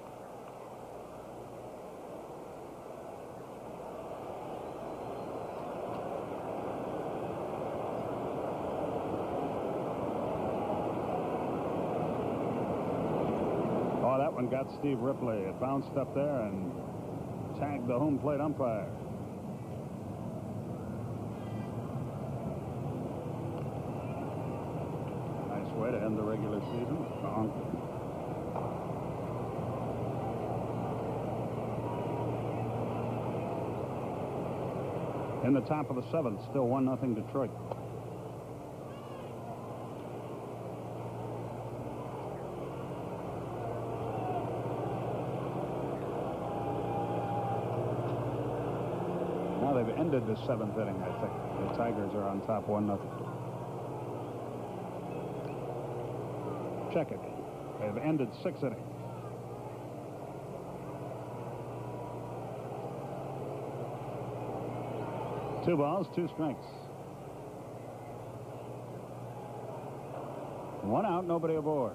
Speaker 3: Oh, that one got Steve Ripley. It bounced up there and tagged the home plate umpire. Nice way to end the regular season. In the top of the 7th, still 1-0 Detroit. Now they've ended the 7th inning, I think. The Tigers are on top 1-0. Check it. They've ended 6 innings. Two balls, 2 strikes. 1 out, nobody aboard.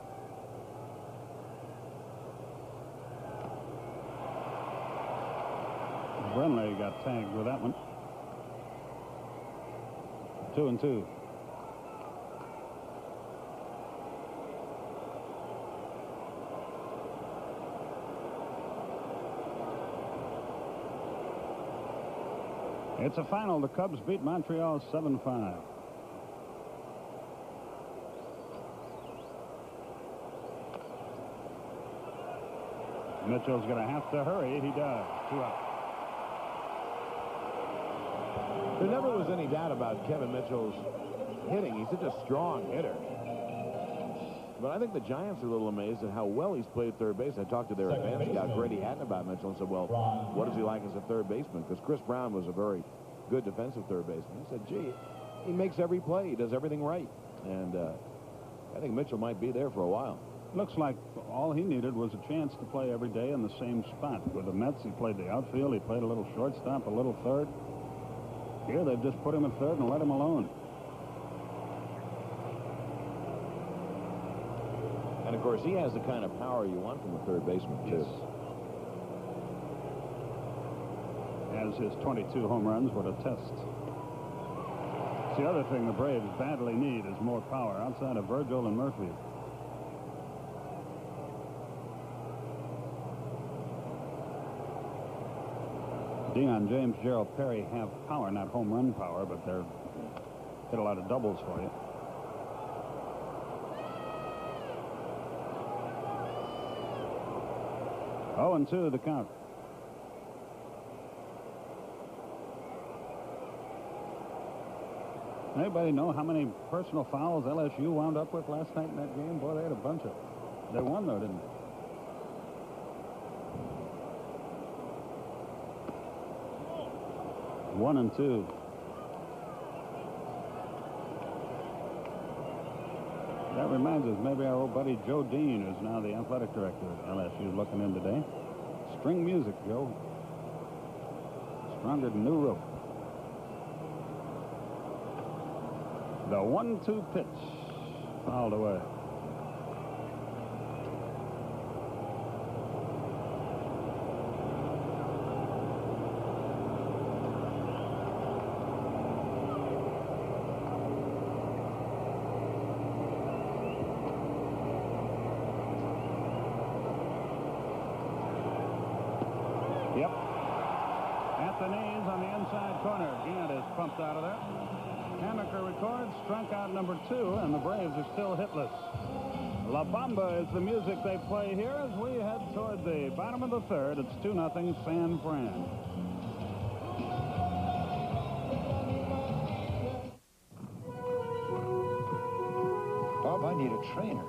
Speaker 3: Brenly got tagged with that one. 2-2. It's a final. The Cubs beat Montreal 7-5. Mitchell's going to have to hurry. He does. 2 out.
Speaker 4: There never was any doubt about Kevin Mitchell's hitting. He's such a strong hitter. But I think the Giants are a little amazed at how well he's played third base. I talked to their advance scout, Grady Hatton, about Mitchell and said, well, what is he like as a third baseman? Because Chris Brown was a very good defensive third baseman. He said, gee, he makes every play. He does everything right. And I think Mitchell might be there for a while.
Speaker 3: Looks like all he needed was a chance to play every day in the same spot. With the Mets, he played the outfield. He played a little shortstop, a little third. Here, they've just put him at third and let him alone.
Speaker 4: And, of course, he has the kind of power you want from a third baseman, too.
Speaker 3: As his 22 home runs would attest. It's the other thing the Braves badly need is more power outside of Virgil and Murphy. Deion James, Gerald Perry have power, not home run power, but they're hit a lot of doubles for you. Oh, and 2 the count. Anybody know how many personal fouls LSU wound up with last night in that game? Boy, they had a bunch of them. They won, though, didn't they? One and 2. That reminds us, maybe our old buddy Joe Dean, who's now the athletic director at LSU, is looking in today. String music, Joe. Stronger than new rope. The 1-2 pitch. Fouled away. Yep. At the knees on the inside corner. Gant is pumped out of there. Hamaker records strikeout number 2, and the Braves are still hitless. La Bamba is the music they play here as we head toward the bottom of the third. It's 2-0 San Fran.
Speaker 20: Bob, I need a trainer.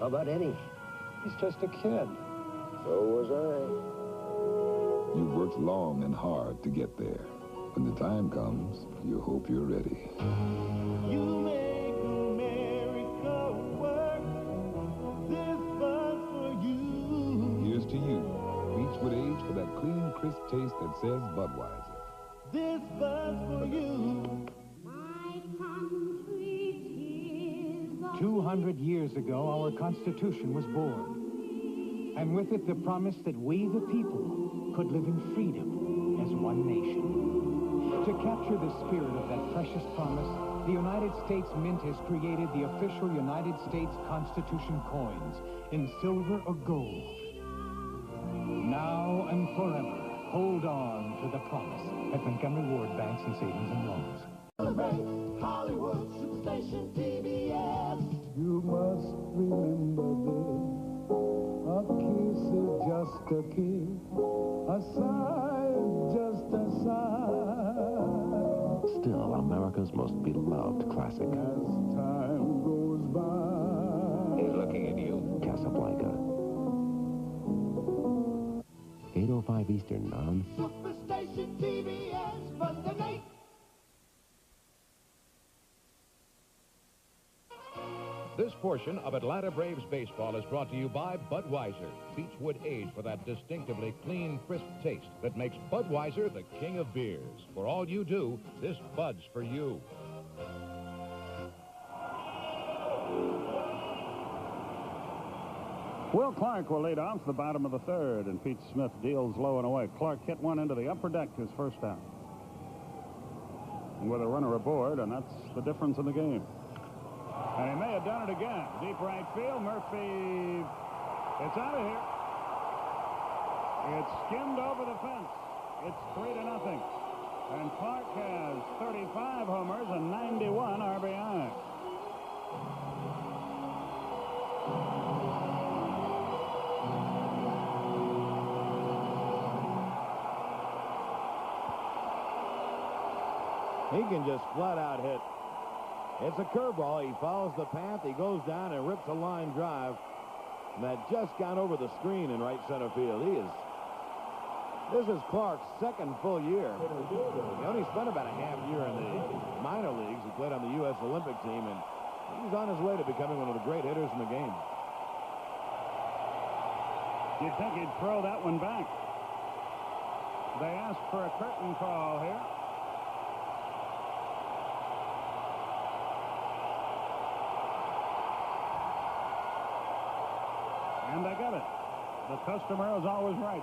Speaker 20: How about Eddie? He's just a kid.
Speaker 10: So was I. You've worked long and hard to get there. When the time comes, you hope you're ready.
Speaker 1: You make America work. This buzz for you.
Speaker 10: Here's to you. Beechwood Age for that clean, crisp taste that says Budweiser.
Speaker 1: This buzz for you.
Speaker 19: 200 years ago, our Constitution was born. And with it, the promise that we, the people, could live in freedom as one nation. To capture the spirit of that precious promise, the United States Mint has created the official United States Constitution coins in silver or gold. Now and forever, hold on to the promise at Montgomery Ward Banks and Savings and Loans.
Speaker 1: Hollywood Superstation TBS.
Speaker 19: You must remember this. A kiss is just a kiss. A sigh is just a sigh.
Speaker 18: Still America's most beloved classic.
Speaker 19: As time goes by.
Speaker 18: He's looking at you. Casablanca. 8:05 Eastern, non.
Speaker 1: Superstation TBS Monday night.
Speaker 2: This portion of Atlanta Braves baseball is brought to you by Budweiser. Beechwood Age for that distinctively clean, crisp taste that makes Budweiser the king of beers. For all you do, this Bud's for you.
Speaker 3: Will Clark will lead off the bottom of the third, and Pete Smith deals low and away. Clark hit one into the upper deck, his first out. And with a runner aboard, and that's the difference in the game. And he may have done it again. Deep right field. Murphy, it's out of here. It's skimmed over the fence. It's 3-0. And Clark has 35 homers and 91 RBI.
Speaker 4: He can just flat out hit. It's a curveball. He follows the path. He goes down and rips a line drive that just got over the screen in right center field. This is Clark's second full year. He only spent about a half year in the minor leagues. He played on the U.S. Olympic team, and he's on his way to becoming one of the great hitters in the game.
Speaker 3: You'd think he'd throw that one back. They asked for a curtain call here. And they got it. The customer is always right.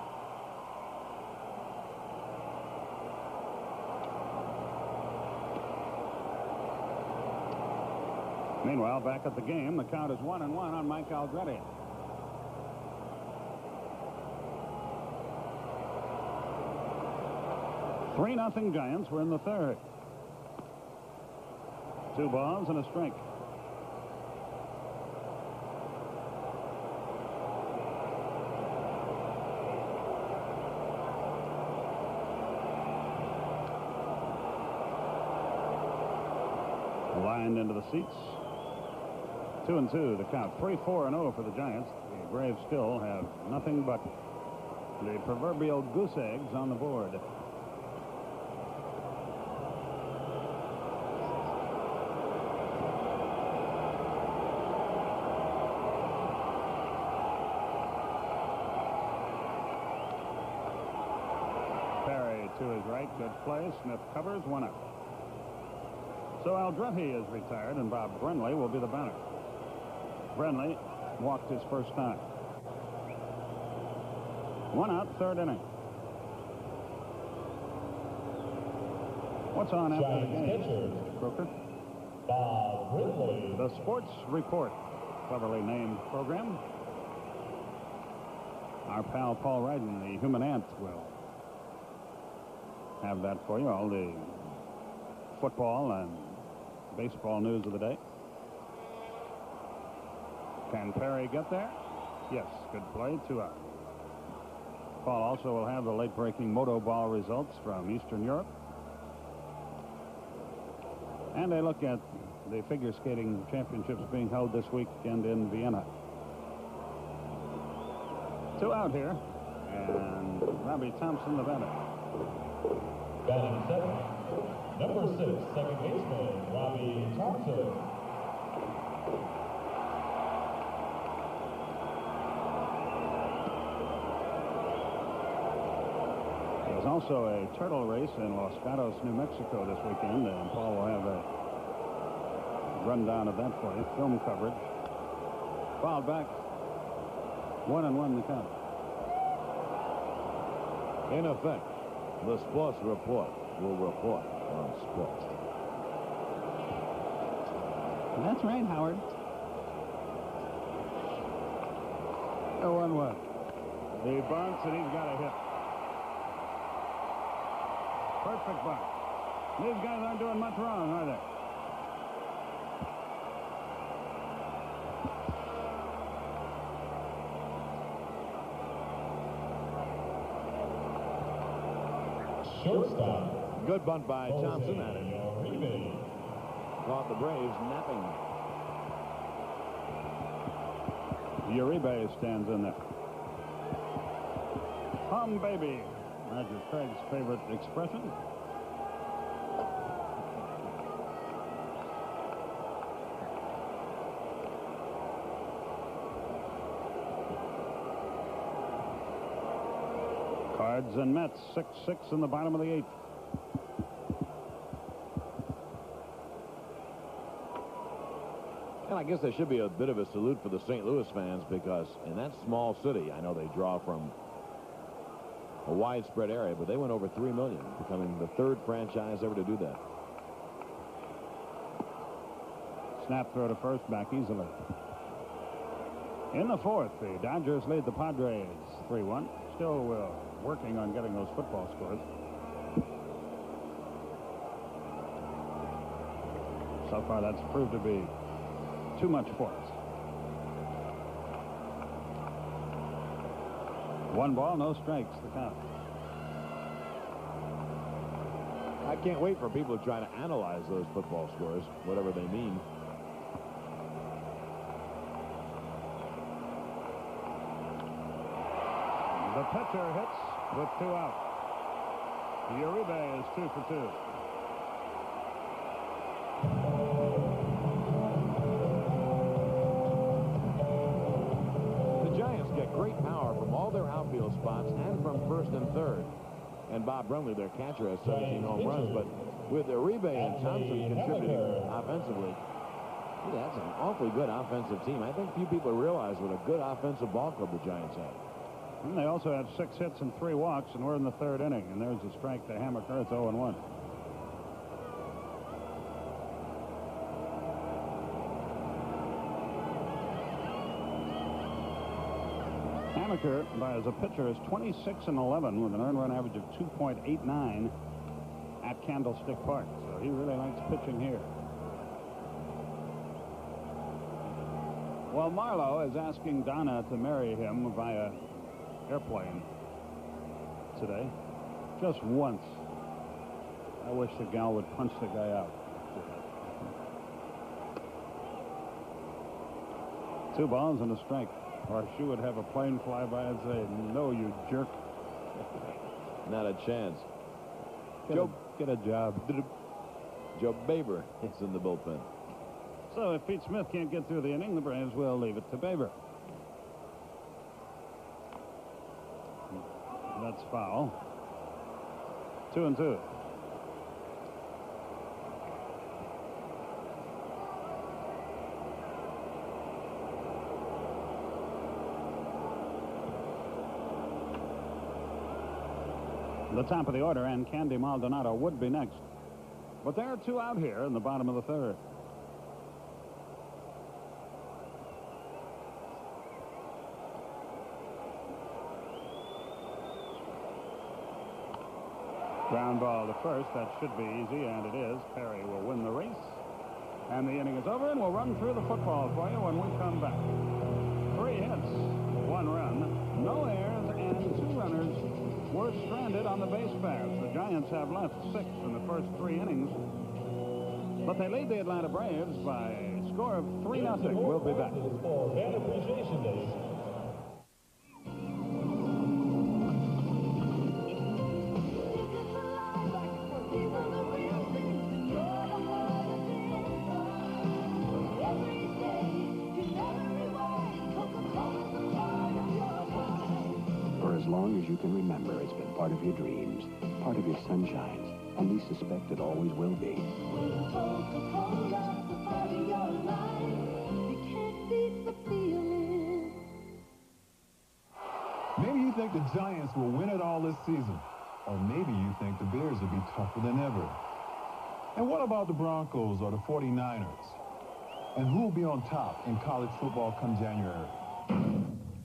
Speaker 3: Meanwhile, back at the game, the count is 1-1 on Mike Aldrete. Three 0 Giants. We're in the third. 2 balls and a strike. Lined into the seats. 2-2 the count. 3-4-0 for the Giants. The Braves still have nothing but the proverbial goose eggs on the board. Perry to his right. Good play. Smith covers. 1 up. So Aldrete is retired, and Bob Brenly will be the batter. Brenly walked his first time. 1 out, third inning. What's on after the game, Crooker?
Speaker 14: Bob Brenly.
Speaker 3: The Sports Report, cleverly named program. Our pal Paul Ryden, the human ant, will have that for you. All the football and baseball news of the day. Can Perry get there? Yes, good play, 2 out. Paul also will have the late-breaking moto ball results from Eastern Europe. And a look at the figure skating championships being held this weekend in Vienna. 2 out here, and Robbie Thompson, the batter.
Speaker 14: Batting second, number 6, second baseman, Robbie Thompson.
Speaker 3: There's also a turtle race in Los Gatos, New Mexico this weekend, and Paul will have a rundown of that for you. Film coverage. Fouled back. 1-1 the count.
Speaker 4: In effect, the Sports Report will report on sports.
Speaker 3: That's right, Howard. 0-1. He bunts, and he's got a hit. Perfect bunt. These guys aren't doing much wrong, are they?
Speaker 14: Shortstop.
Speaker 4: Good bunt by Thompson at it. Caught the Braves napping.
Speaker 3: Uribe stands in there. Hum baby. Roger Craig's favorite expression. Cards and Mets 6-6 in the bottom of the 8th.
Speaker 4: And I guess there should be a bit of a salute for the St. Louis fans, because in that small city, I know they draw from a widespread area, but they went over 3 million, becoming the 3rd franchise ever to do that.
Speaker 3: Snap throw to first, back easily. In the 4th, the Dodgers lead the Padres 3-1. Still working on getting those football scores. So far, that's proved to be too much for us. 1 ball, no strikes, the count.
Speaker 4: I can't wait for people to try to analyze those football scores, whatever they mean.
Speaker 3: The pitcher hits with 2 out. Uribe is 2 for 2.
Speaker 4: The Giants get great power from all their outfield spots and from first and third. And Bob Brumley, their catcher, has 17 home runs. But with Uribe and Thompson contributing offensively, that's an awfully good offensive team. I think few people realize what a good offensive ball club the Giants have.
Speaker 3: And they also had 6 hits and 3 walks, and we're in the 3rd inning. And there's a strike to Hammaker. It's 0-1. Hammaker, as a pitcher, is 26-11 with an earned run average of 2.89 at Candlestick Park. So he really likes pitching here. Well, Marlowe is asking Donna to marry him via airplane today. Just once. I wish the gal would punch the guy out. 2 balls and a strike. Or she would have a plane fly by and say, "No, you jerk."
Speaker 4: Not a chance.
Speaker 3: Get a job.
Speaker 4: Joe Baber is in the bullpen.
Speaker 3: So if Pete Smith can't get through the inning, the Braves will leave it to Baber. That's foul. 2-2. The top of the order, and Candy Maldonado would be next. But there are 2 out here in the bottom of the 3rd. Ground ball to first. That should be easy, and it is. Perry will win the race. And the inning is over, and we'll run through the football for you when we come back. 3 hits, 1 run, no errors, and 2 runners were stranded on the base paths. The Giants have left 6 in the first 3 innings. But they lead the Atlanta Braves by a score of 3-0. We'll be back.
Speaker 14: Fan Appreciation Day.
Speaker 5: For as long as you can remember, it's been part of your dreams, part of your sunshines, and we suspect it always will be.
Speaker 12: Maybe you think the Giants will win it all this season. Or maybe you think the Bears will be tougher than ever. And what about the Broncos or the 49ers? And who will be on top in college football come January?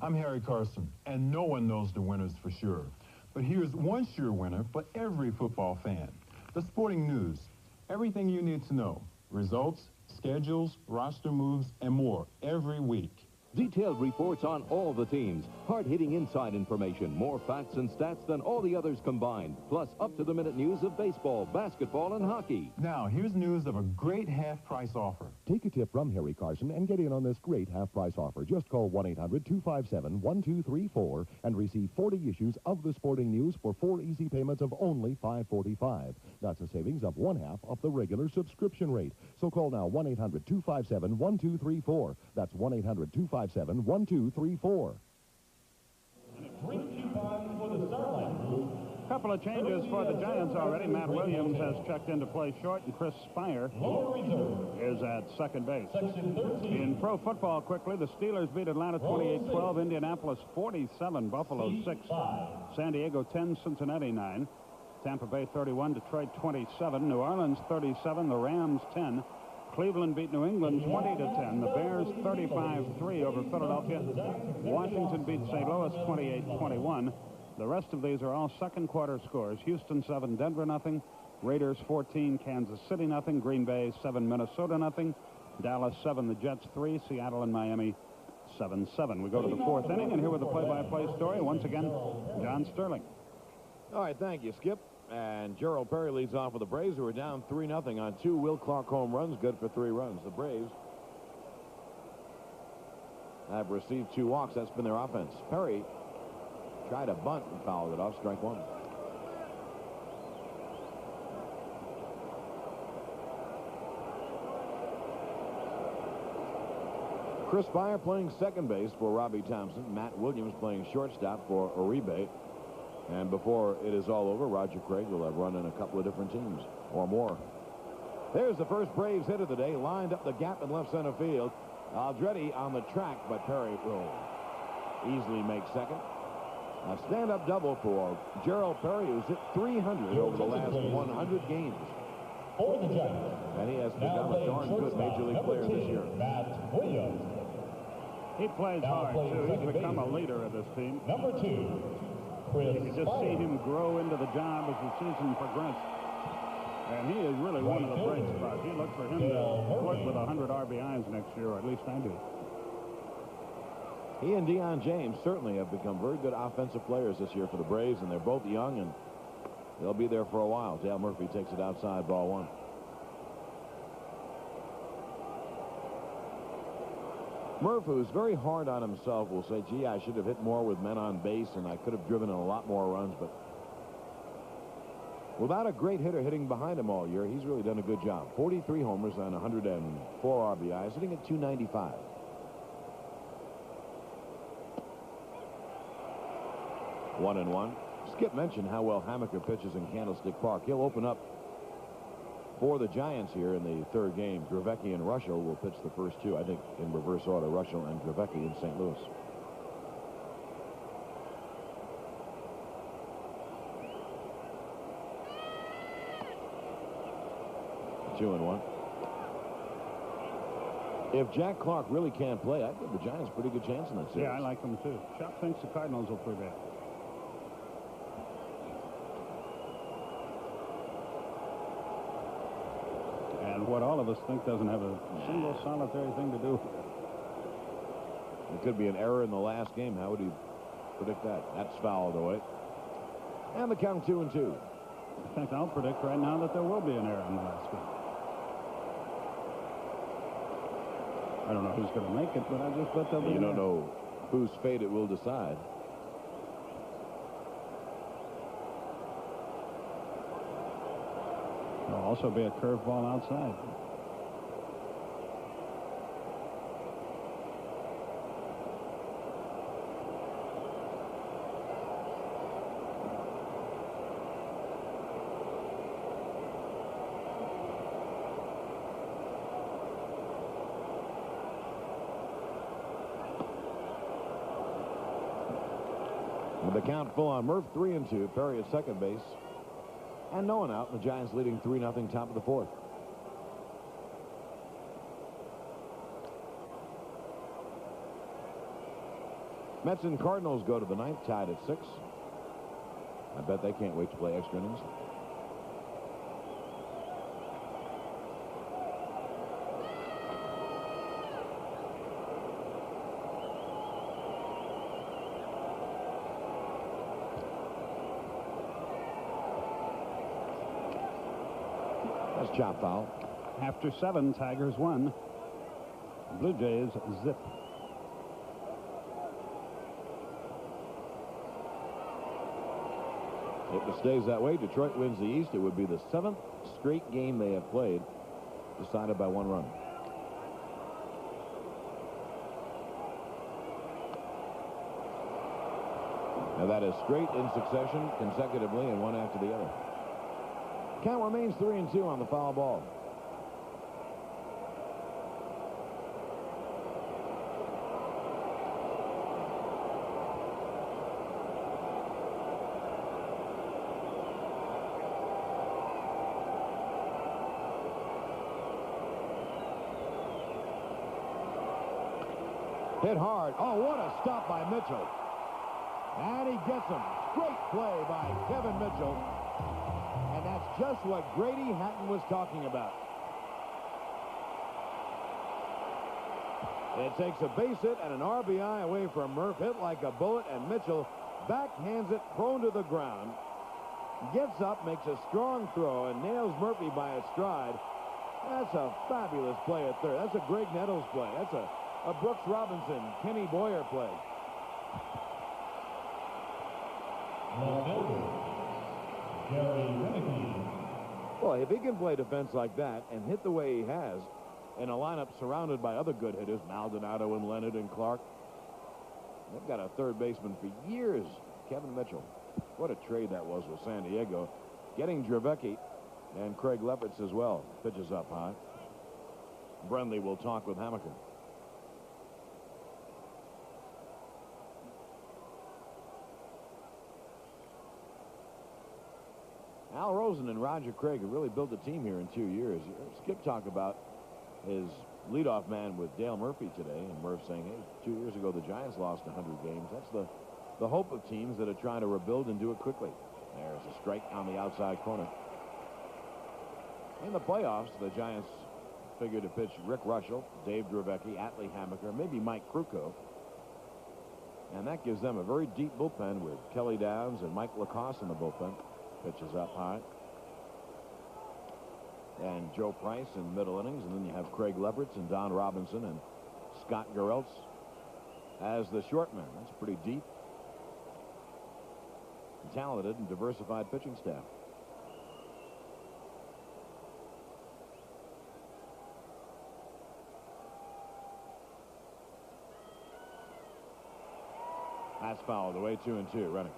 Speaker 12: I'm Harry Carson, and no one knows the winners for sure. But here's one sure winner for every football fan. The Sporting News. Everything you need to know. Results, schedules, roster moves, and more every week.
Speaker 2: Detailed reports on all the teams, hard-hitting inside information, more facts and stats than all the others combined, plus up-to-the-minute news of baseball, basketball, and hockey.
Speaker 12: Now, here's news of a great half-price offer.
Speaker 13: Take a tip from Harry Carson and get in on this great half-price offer. Just call 1-800-257-1234 and receive 40 issues of the Sporting News for 4 easy payments of only $5.45. That's a savings of 1/2 of the regular subscription rate. So call now 1-800-257-1234. That's 1-800-257-1234.
Speaker 3: Couple of changes for the Giants already. Matt Williams has checked in to play short, and Chris Spire is at second base. In pro football, quickly, the Steelers beat Atlanta 28-12, Indianapolis 47, Buffalo 6, San Diego 10, Cincinnati 9, Tampa Bay 31, Detroit 27, New Orleans 37, the Rams 10. Cleveland beat New England 20-10. The Bears 35-3 over Philadelphia. Washington beat St. Louis 28-21. The rest of these are all second quarter scores. Houston 7, Denver nothing. Raiders 14, Kansas City nothing. Green Bay 7, Minnesota nothing. Dallas 7, the Jets 3. Seattle and Miami 7-7. We go to the 4th inning, and here with the play-by-play story once again, John Sterling.
Speaker 4: All right, thank you, Skip. And Gerald Perry leads off with the Braves, who are down 3-0 on 2 Will Clark home runs, good for 3 runs. The Braves have received 2 walks. That's been their offense. Perry tried a bunt and fouled it off, strike 1. Chris Beyer playing second base for Robbie Thompson. Matt Williams playing shortstop for Uribe. And before it is all over, Roger Craig will have run in a couple of different teams or more. There's the first Braves hit of the day, lined up the gap in left center field. Aldretti on the track, but Perry will easily make second. A stand-up double for Gerald Perry, who's hit 300 over the last 100 games.
Speaker 14: For the Giants.
Speaker 4: And he has become a darn good major league player this year.
Speaker 14: Matt Williams.
Speaker 3: He plays hard, too. He's become a leader of this team.
Speaker 14: Number 2, Chris
Speaker 3: You can just see him grow into the job as the season progressed. And he is really one of the bright spots. You look for him to work with 100 RBIs next year, or at least I do.
Speaker 4: He and Deion James certainly have become very good offensive players this year for the Braves, and they're both young, and they'll be there for a while. Dale Murphy takes it outside, ball 1. Murph, who's very hard on himself, will say, gee, I should have hit more with men on base, and I could have driven in a lot more runs, but without a great hitter hitting behind him all year, he's really done a good job. 43 homers on 104 RBIs, hitting at .295. One and one. Skip mentioned how well Hamaker pitches in Candlestick Park. He'll open up for the Giants here in the third game. Dravecky and Rushell will pitch the first 2, I think, in reverse order. Rushell and Dravecky in St. Louis. Two and one. If Jack Clark really can't play, I'd give the Giants a pretty good chance in that series.
Speaker 3: Yeah, I like them, too. Chuck thinks the Cardinals will prevail. And what all of us think doesn't have a single solitary thing to do with it.
Speaker 4: It could be an error in the last game. How would he predict that? That's fouled away. And the count 2-2.
Speaker 3: In fact, I'll predict right now that there will be an error in the last game. I don't know who's going to make it, but I just bet there'll be
Speaker 4: You
Speaker 3: an
Speaker 4: don't
Speaker 3: error.
Speaker 4: know whose fate it will decide.
Speaker 3: There'll also be a curveball outside.
Speaker 4: With the count full on Murph, 3-2. Perry at second base. And no one out. The Giants leading 3-0 top of the 4th. Mets and Cardinals go to the 9th, tied at 6. I bet they can't wait to play extra innings. That's chop foul.
Speaker 3: After 7, Tigers won. Blue Jays zip.
Speaker 4: If it stays that way, Detroit wins the East. It would be the 7th straight game they have played decided by 1 run. Now that is straight in succession, consecutively, and one after the other. Count remains 3-2 on the foul ball. Hit hard. Oh, what a stop by Mitchell. And he gets him. Great play by Kevin Mitchell. And that's just what Grady Hatton was talking about. It takes a base hit and an RBI away from Murph. Hit like a bullet, and Mitchell backhands it prone to the ground. Gets up, makes a strong throw, and nails Murphy by a stride. That's a fabulous play at third. That's a Greg Nettles play. That's a Brooks Robinson, Kenny Boyer play. Well, if he can play defense like that and hit the way he has in a lineup surrounded by other good hitters, Maldonado and Leonard and Clark, they've got a third baseman for years, Kevin Mitchell. What a trade that was with San Diego. Getting Dravecky and Craig Lefferts as well. Pitches up high. Brenly will talk with Hamaker. Al Rosen and Roger Craig have really built a team here in 2 years. Skip talked about his leadoff man with Dale Murphy today, and Murph saying, hey, 2 years ago the Giants lost 100 games. That's the hope of teams that are trying to rebuild and do it quickly. There's a strike on the outside corner. In the playoffs, the Giants figure to pitch Rick Russell, Dave Dravecky, Atlee Hamaker, maybe Mike Krukow. And that gives them a very deep bullpen with Kelly Downs and Mike Lacoste in the bullpen. Pitches up high. And Joe Price in middle innings. And then you have Craig Lefferts and Don Robinson and Scott Garrelts as the short man. That's pretty deep. Talented and diversified pitching staff. That's fouled away 2-2. Renicky.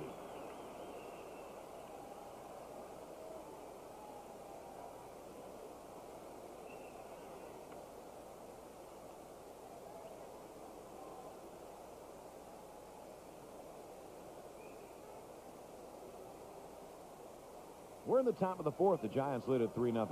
Speaker 4: We're in the top of the fourth. The Giants lead at 3-0.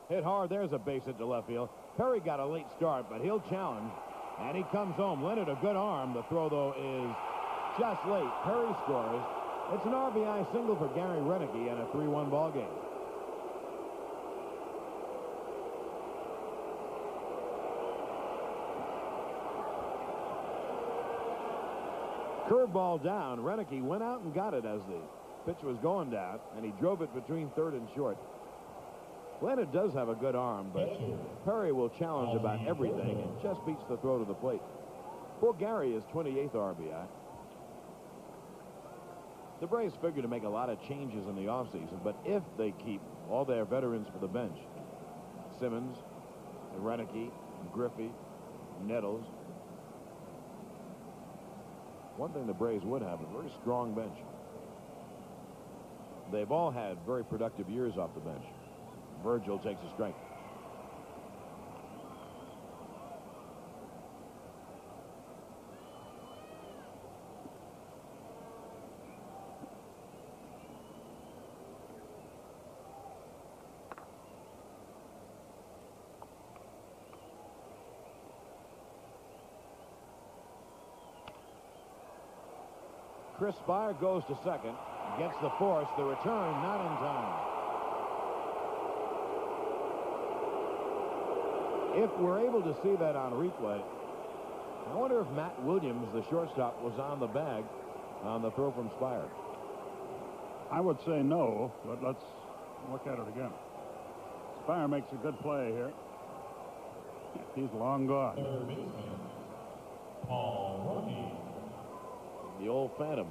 Speaker 4: Hit hard. There's a base hit to left field. Perry got a late start, but he'll challenge. And he comes home. Leonard, a good arm. The throw, though, is just late. Perry scores. It's an RBI single for Gary Renicky and a 3-1 ball game. Curveball down. Renicky went out and got it as the pitch was going down, and he drove it between third and short. Leonard does have a good arm, but Perry will challenge about everything and just beats the throw to the plate. Poor Gary is 28th RBI. The Braves figure to make a lot of changes in the offseason, but if they keep all their veterans for the bench, Simmons, and Renicky, and Griffey, and Nettles, one thing the Braves would have, a very strong bench. They've all had very productive years off the bench. Virgil takes a strike. Chris Spire goes to second, gets the force, the return not in time. If we're able to see that on replay, I wonder if Matt Williams, the shortstop, was on the bag on the throw from Spire.
Speaker 3: I would say no, but let's look at it again. Spire makes a good play here. He's long gone.
Speaker 14: Third baseman, Paul Rooney.
Speaker 4: The old Phantom.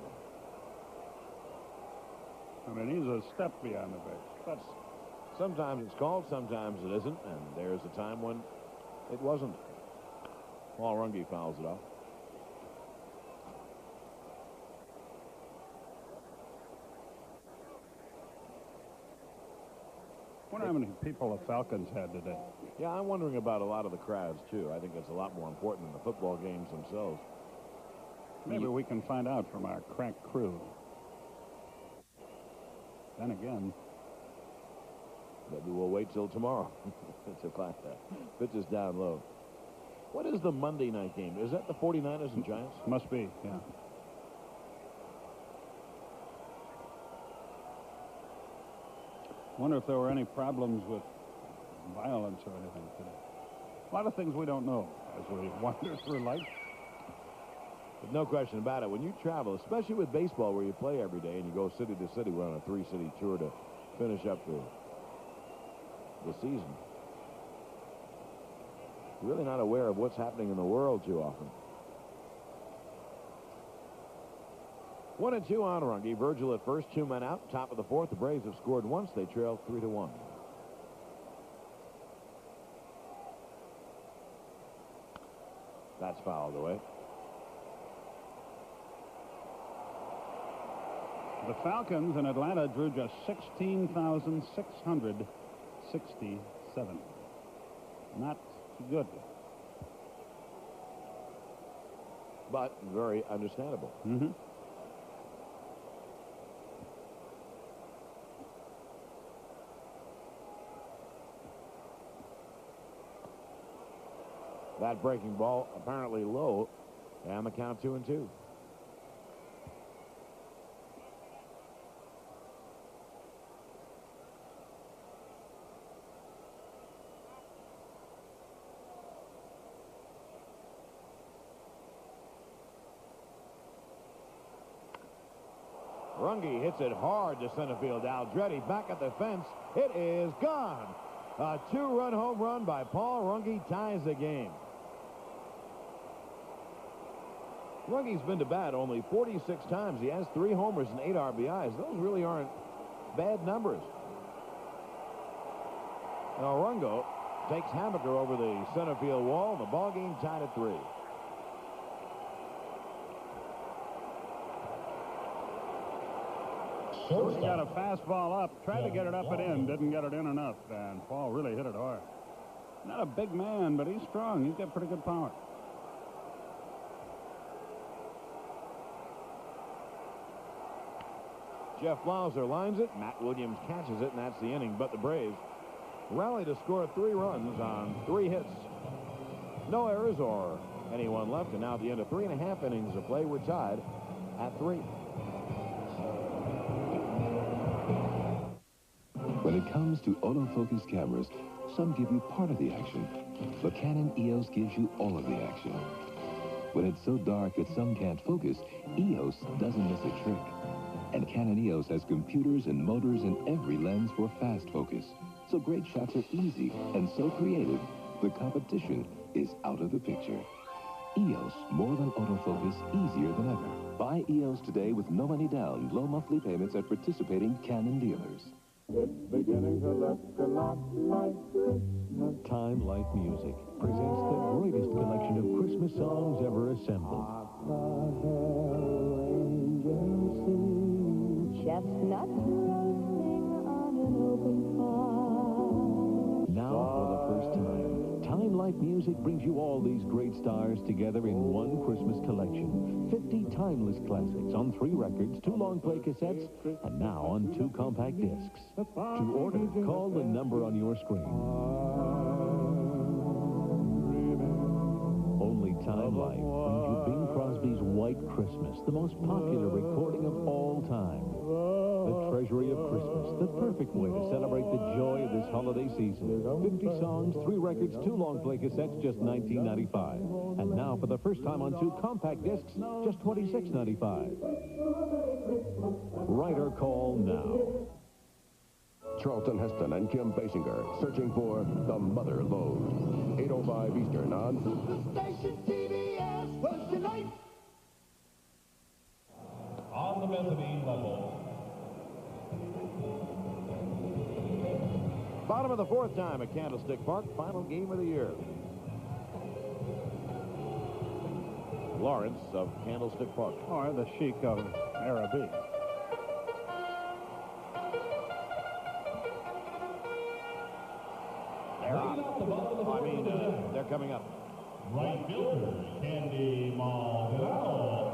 Speaker 3: I mean, he's a step beyond the base. That's
Speaker 4: sometimes it's called, sometimes it isn't, and there's a time when it wasn't. Paul Runge fouls it off.
Speaker 3: I wonder how many people the Falcons had today.
Speaker 4: Yeah, I'm wondering about a lot of the crowds, too. I think it's a lot more important than the football games themselves.
Speaker 3: Maybe we can find out from our crack crew. Then again,
Speaker 4: maybe we'll wait till tomorrow to find that. Pitch is down low. What is the Monday night game? Is that the 49ers and Giants?
Speaker 3: Must be, yeah. Wonder if there were any problems with violence or anything today. A lot of things we don't know as we wander through life.
Speaker 4: But no question about it. When you travel, especially with baseball where you play every day and you go city to city, we're on a 3-city tour to finish up the season. You're really not aware of what's happening in the world too often. 1-2 on Runge. Virgil at first, 2 men out. Top of the fourth. The Braves have scored once. They trail 3-1. That's fouled away.
Speaker 3: The Falcons in Atlanta drew just 16,667. Not good.
Speaker 4: But very understandable.
Speaker 3: Mm-hmm.
Speaker 4: That breaking ball apparently low, and the count 2-2. Runge hits it hard to center field. Aldretti back at the fence. It is gone. A 2-run home run by Paul Runge ties the game. Runge's been to bat only 46 times. He has 3 homers and 8 RBIs. Those really aren't bad numbers. Now Runge takes Hamaker over the center field wall. The ball game tied at 3.
Speaker 3: He got a fastball up, tried to get it up and in, didn't get it in enough, and Paul really hit it hard. Not a big man, but he's strong. He's got pretty good power.
Speaker 4: Jeff Blauser lines it. Matt Williams catches it, and that's the inning. But the Braves rally to score 3 runs on 3 hits. No errors or anyone left, and now at the end of 3.5 innings of play, we're tied at 3.
Speaker 5: When it comes to autofocus cameras, some give you part of the action, but Canon EOS gives you all of the action. When it's so dark that some can't focus, EOS doesn't miss a trick. And Canon EOS has computers and motors in every lens for fast focus. So great shots are easy and so creative, the competition is out of the picture. EOS, more than autofocus, easier than ever. Buy EOS today with no money down, low monthly payments at participating Canon dealers.
Speaker 1: It's beginning to look a lot like Christmas.
Speaker 21: Time Life Music presents the greatest collection of Christmas songs ever assembled.
Speaker 9: Chestnuts roasting on an open fire.
Speaker 21: Now, for the first time, Time Life Music brings you all these great stars together in one Christmas collection. 50 timeless classics on 3 records, 2 long play cassettes, and now on 2 compact discs. To order, call the number on your screen. Only Time Life brings you Bing Crosby's White Christmas, the most popular recording of all time. The treasury of Christmas, the perfect way to celebrate the joy of this holiday season. 50 songs, 3 records, 2 long play cassettes, just $19.95. And now, for the first time on 2 compact discs, just $26.95. Write or call now.
Speaker 13: Charlton Heston and Kim Basinger searching for the Mother Lode. 8:05 Eastern on
Speaker 1: Station CBS was tonight.
Speaker 14: On the mezzanine level.
Speaker 4: Bottom of the 4th time at Candlestick Park, final game of the year. Lawrence of Candlestick Park.
Speaker 3: Or the Sheik of Arabi.
Speaker 4: They're coming up.
Speaker 14: Right fielder, Candy Maldonado.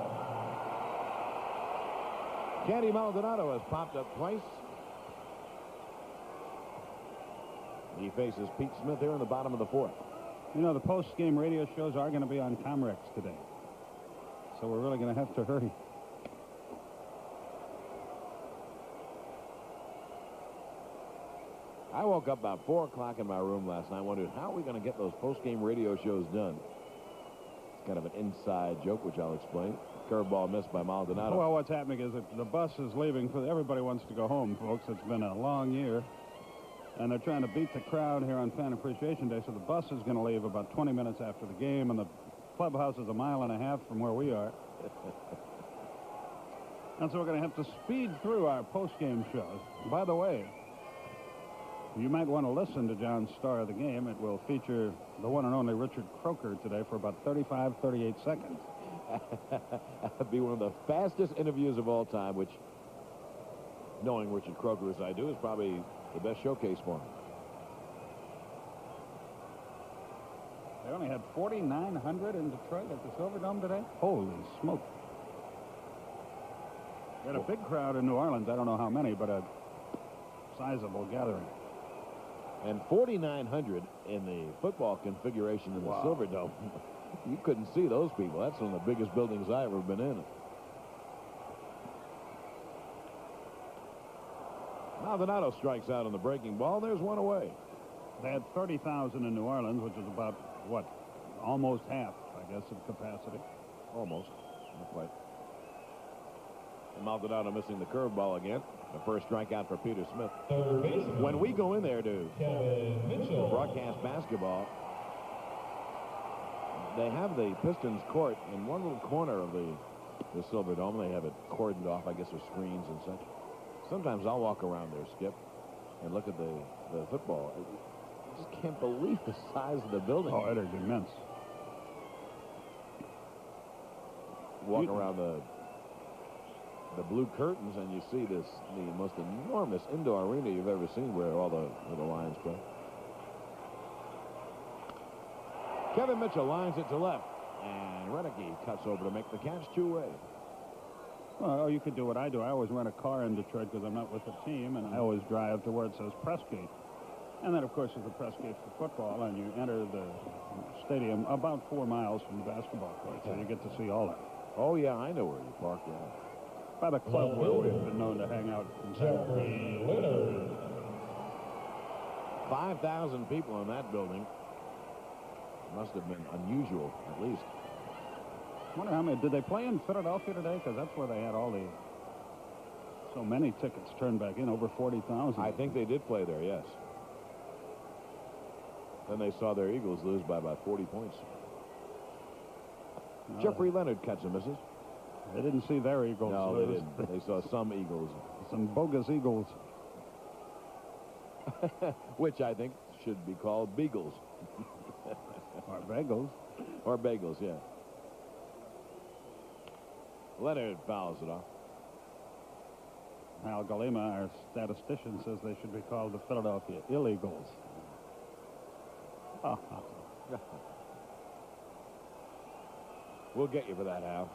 Speaker 4: Candy Maldonado has popped up twice. He faces Pete Smith here in the bottom of the 4th.
Speaker 3: You know, the post-game radio shows are going to be on Comrex today. So we're really going to have to hurry.
Speaker 4: I woke up about 4 o'clock in my room last night, wondered how are we going to get those post-game radio shows done. It's kind of an inside joke, which I'll explain. Curveball missed by Maldonado.
Speaker 3: Well, what's happening is that the bus is leaving. Everybody wants to go home, folks. It's been a long year. And they're trying to beat the crowd here on Fan Appreciation Day, so the bus is going to leave about 20 minutes after the game, and the clubhouse is a mile and a half from where we are. And so we're going to have to speed through our post-game shows. By the way, you might want to listen to John's Star of the Game. It will feature the one and only Richard Croker today for about 35, 38 seconds.
Speaker 4: That'd be one of the fastest interviews of all time, which, knowing Richard Croker as I do, is probably the best showcase for him.
Speaker 3: They only had 4,900 in Detroit at the Silverdome today. Holy smoke. They had a big crowd in New Orleans. I don't know how many, but a sizable gathering.
Speaker 4: And 4,900 in the football configuration in the Silverdome. You couldn't see those people. That's one of the biggest buildings I've ever been in. Maldonado strikes out on the breaking ball. There's one away.
Speaker 3: They had 30,000 in New Orleans, which is about, what, almost half, I guess, of capacity.
Speaker 4: Almost. Not quite. And Maldonado missing the curveball again. The first strikeout for Peter Smith. When we go in there to broadcast basketball, they have the Pistons court in one little corner of the Silverdome. They have it cordoned off, I guess, with screens and such. Sometimes I'll walk around there, Skip, and look at the football. I just can't believe the size of the building.
Speaker 3: Oh, it is immense.
Speaker 4: Walk around the blue curtains, and you see the most enormous indoor arena you've ever seen, where all the Lions play. Kevin Mitchell lines it to left, and Redicky cuts over to make the catch two-way.
Speaker 3: Well, you could do what I do. I always rent a car in Detroit because I'm not with the team, and I always drive to where it says press gate. And then, of course, there's the press gate for football, and you enter the stadium about 4 miles from the basketball court, so you get to see all that.
Speaker 4: Oh, yeah, I know where you park, yeah.
Speaker 3: By the club where we've been known to hang out.
Speaker 14: Jeffrey Leonard.
Speaker 4: 5,000 people in that building. Must have been unusual, at least.
Speaker 3: I wonder how many. Did they play in Philadelphia today? Because that's where they had so many tickets turned back in, over 40,000.
Speaker 4: I think they did play there, yes. Then they saw their Eagles lose by about 40 points. Jeffrey Leonard cuts and misses.
Speaker 3: They didn't see their Eagles.
Speaker 4: No, they didn't. They saw some Eagles.
Speaker 3: Some bogus Eagles.
Speaker 4: Which I think should be called Beagles.
Speaker 3: Or bagels.
Speaker 4: Or bagels, yeah. Leonard fouls it off.
Speaker 3: Al Galima, our statistician, says they should be called the Philadelphia Illegals.
Speaker 4: We'll get you for that, Al.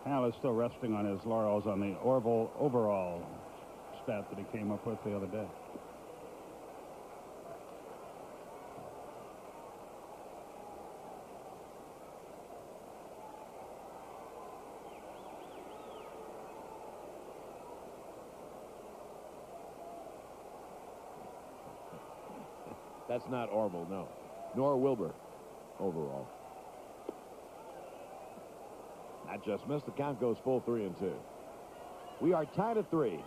Speaker 3: Al is still resting on his laurels on the Orville overall stat that he came up with the other day.
Speaker 4: That's not Orville, no. Nor Wilbur, overall. That just missed. The count goes full 3-2. We are tied at 3.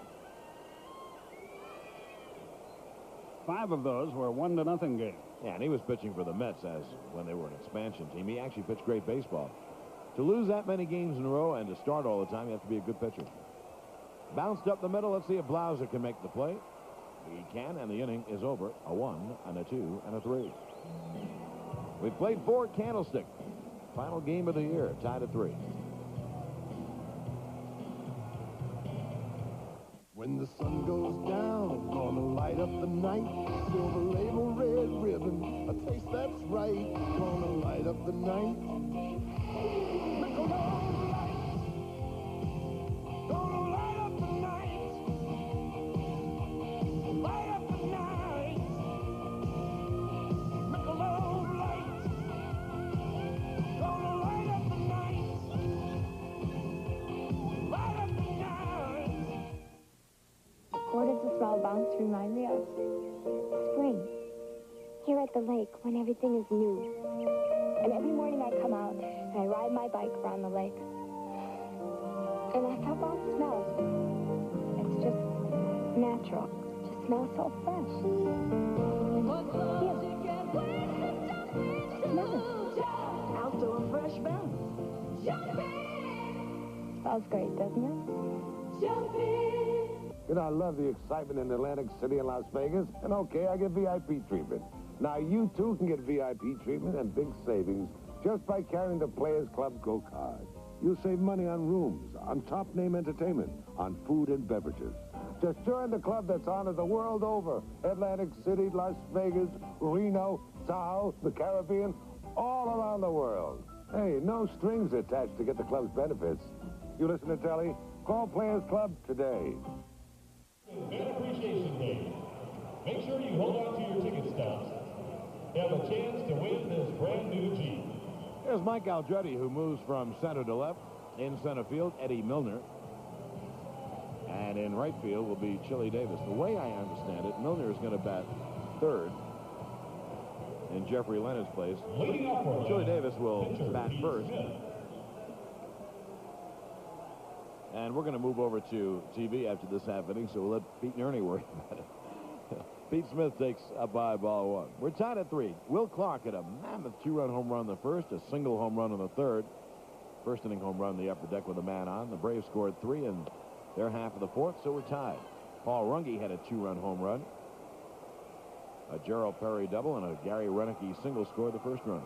Speaker 3: 5 of those were 1-0 games.
Speaker 4: Yeah, and he was pitching for the Mets as when they were an expansion team. He actually pitched great baseball. To lose that many games in a row and to start all the time, you have to be a good pitcher. Bounced up the middle. Let's see if Blauser can make the play. He can, and the inning is over. A 1, and a 2, and a 3. We've played 4 Candlestick. Final game of the year, tied at 3.
Speaker 1: When the sun goes down, gonna light up the night. Silver label, red ribbon, a taste that's right. Gonna light up the night. Michelob Light. Gonna light up the night. Light up the night. Michelob Light. Gonna light up the night. Light up the night.
Speaker 8: What is this, Raleigh?
Speaker 7: bounce remind me of?
Speaker 22: Spring. Here at the lake when everything is new. And every morning I come out and I ride my bike around the lake. And I thought about the smell. It's just natural. It just smells so fresh. Here. Smell it.
Speaker 9: Outdoor fresh balance.
Speaker 22: Smells great, doesn't it?
Speaker 4: You know, I love the excitement in Atlantic City and Las Vegas. And okay, I get VIP treatment. Now, you too can get VIP treatment and big savings just by carrying the Players Club Go card. You'll save money on rooms, on top-name entertainment, on food and beverages. Just join the club that's honored the world over. Atlantic City, Las Vegas, Reno, Tahoe, the Caribbean, all around the world. Hey, no strings attached to get the club's benefits. You listen to Telly? Call Players Club today.
Speaker 14: Fan Appreciation Day. Make sure you hold on to your ticket stubs. Have a chance to win this brand new Jeep.
Speaker 4: Here's Mike Aldretti, who moves from center to left. In center field, Eddie Milner. And in right field will be Chili Davis. The way I understand it, Milner is going to bat third in Jeffrey Leonard's place. Chili Davis will bat first. And we're going to move over to TV after this half inning, so we'll let Pete and Ernie worry about it. Pete Smith takes up by ball one. We're tied at 3. Will Clark hit a mammoth 2-run home run in the first, a single home run in the third. First inning home run in the upper deck with a man on. The Braves scored 3 in their half of the fourth, so we're tied. Paul Runge had a 2-run home run. A Gerald Perry double and a Gary Renicky single scored the first run.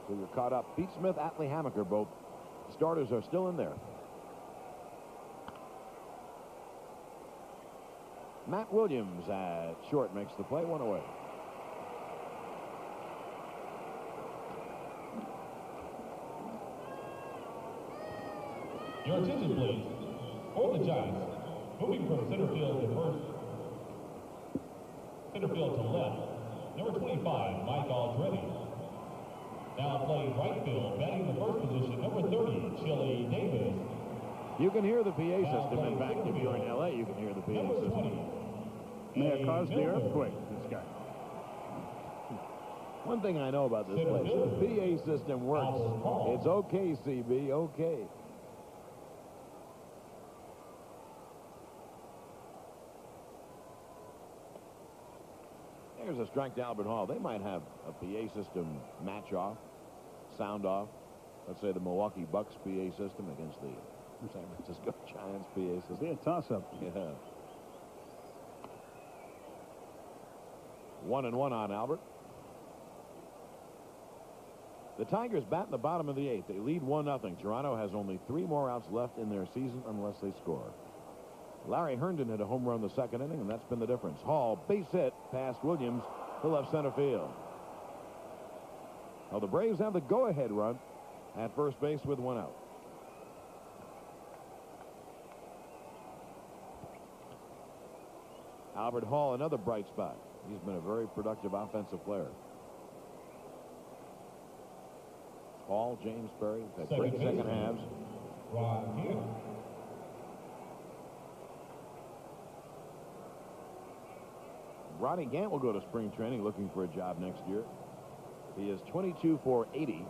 Speaker 4: So you're caught up. Pete Smith, Atlee Hammaker, both starters are still in there. Matt Williams at short makes the play, 1 away.
Speaker 14: Your attention, please. For the Giants, moving from center field to first, center field to left, number 25, Mike Aldretti. Now playing right field, batting the first position, number 30, Chili Davis.
Speaker 4: You can hear the PA system. In fact, if you're in L.A., you can hear the PA system.
Speaker 3: May have caused the earthquake, this guy.
Speaker 4: One thing I know about this place, the PA system works. It's okay, CB, okay. There's a strike to Albert Hall. They might have a PA system match off, sound off. Let's say the Milwaukee Bucks PA system against the San Francisco Giants PA system.
Speaker 3: Be a toss-up.
Speaker 4: Yeah. 1-1 on Albert. The Tigers bat in the bottom of the 8th. They lead 1-0. Toronto has only 3 more outs left in their season unless they score. Larry Herndon hit a home run in the second inning, and that's been the difference. Hall, base hit past Williams to left center field. Well, the Braves have the go-ahead run at first base with 1 out. Albert Hall, another bright spot. He's been a very productive offensive player. Hall, James Perry, had great second halves. Ronnie Gant will go to spring training looking for a job next year. He is 22 for 80.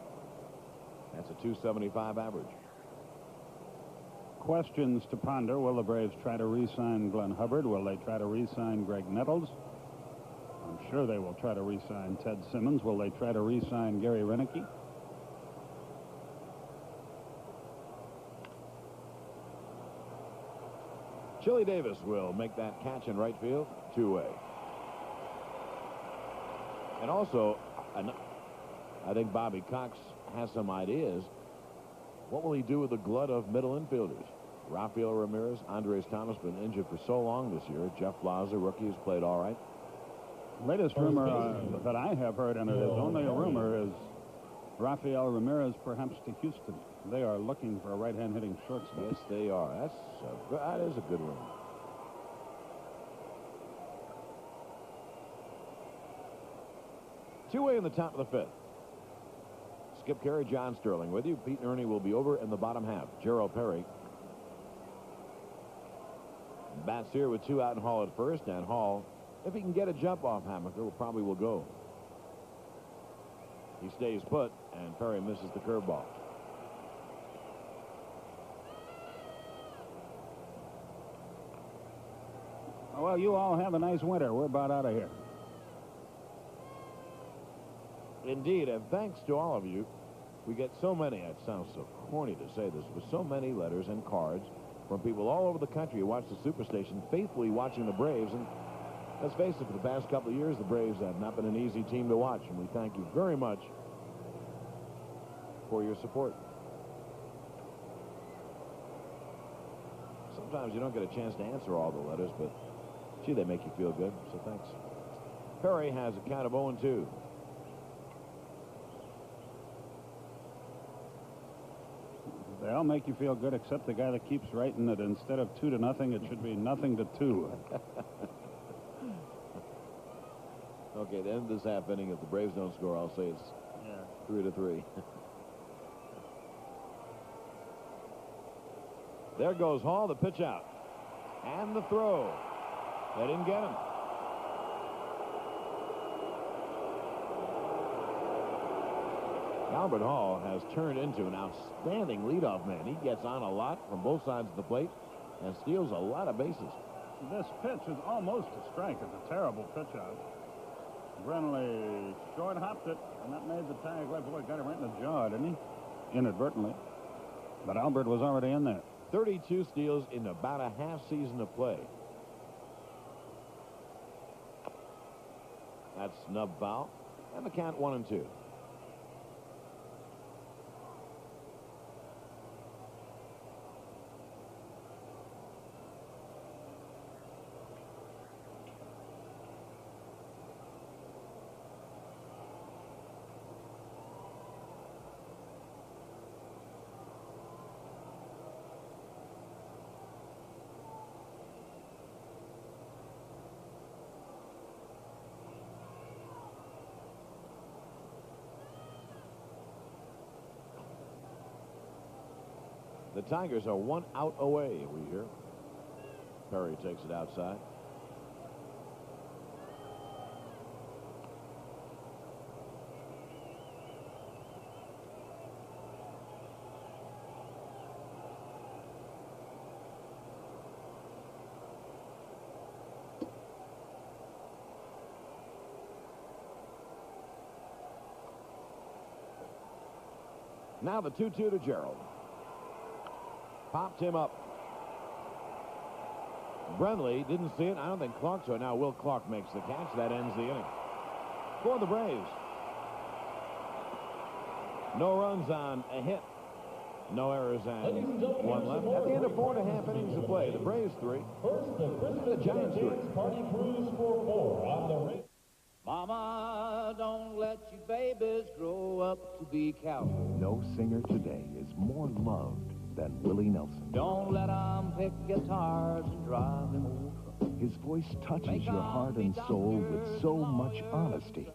Speaker 4: That's a 275 average.
Speaker 3: Questions to ponder. Will the Braves try to re-sign Glenn Hubbard? Will they try to re-sign Greg Nettles? I'm sure they will try to re-sign Ted Simmons. Will they try to re-sign Gary Renicky?
Speaker 4: Chili Davis will make that catch in right field, 2-away. And also, I think Bobby Cox has some ideas. What will he do with the glut of middle infielders? Rafael Ramirez, Andres Thomas been injured for so long this year. Jeff Blaza, rookie, has played all right.
Speaker 3: Latest rumor that I have heard, and it is only a rumor, is Rafael Ramirez perhaps to Houston. They are looking for a right-hand hitting shortstop.
Speaker 4: Yes, they are. That is a good rumor. Two-way in the top of the 5th. Skip Carey, John Sterling with you. Pete and Ernie will be over in the bottom half. Gerald Perry Bats here with 2 out and Hall at first, and Hall, if he can get a jump off Hamaker, probably will go. He stays put, and Perry misses the curveball.
Speaker 3: Well, you all have a nice winter. We're about out of here.
Speaker 4: Indeed, and thanks to all of you. We get so many, it sounds so corny to say this, but so many letters and cards from people all over the country who watch the Superstation, faithfully watching the Braves. And let's face it, for the past couple of years, the Braves have not been an easy team to watch, and we thank you very much for your support. Sometimes you don't get a chance to answer all the letters, but gee, they make you feel good, so thanks. Perry has a count of 0-2.
Speaker 3: They all make you feel good except the guy that keeps writing that instead of 2-0, it should be 0-2.
Speaker 4: Okay, the end of this half inning, if the Braves don't score, I'll say it's 3-3. There goes Hall, the pitch out. And the throw. They didn't get him. Albert Hall has turned into an outstanding leadoff man. He gets on a lot from both sides of the plate and steals a lot of bases.
Speaker 3: This pitch is almost a strike. It's a terrible pitch out. Brenly short hopped it, and that made the tag. Boy, got it right in the jaw, didn't he? Inadvertently. But Albert was already in there.
Speaker 4: 32 steals in about a half season of play. That's snub foul. And the count 1-2. The Tigers are 1 out away, we hear. Perry takes it outside. Now the 2-2 to Gerald. Popped him up. Brenly didn't see it. I don't think Clark saw it. Now Will Clark makes the catch. That ends the inning. For the Braves. No runs on a hit. No errors and 1 left. At the end of 4.5 innings of play, the Braves 3. The Giants 3.
Speaker 14: Party Cruise for 4 on the ring.
Speaker 1: Mama, don't let your babies grow up to be cowboys.
Speaker 17: No singer today is more loved than Willie Nelson.
Speaker 1: Don't let them pick guitars and drive them old trucks.
Speaker 17: His voice touches your heart and soul with so much honesty.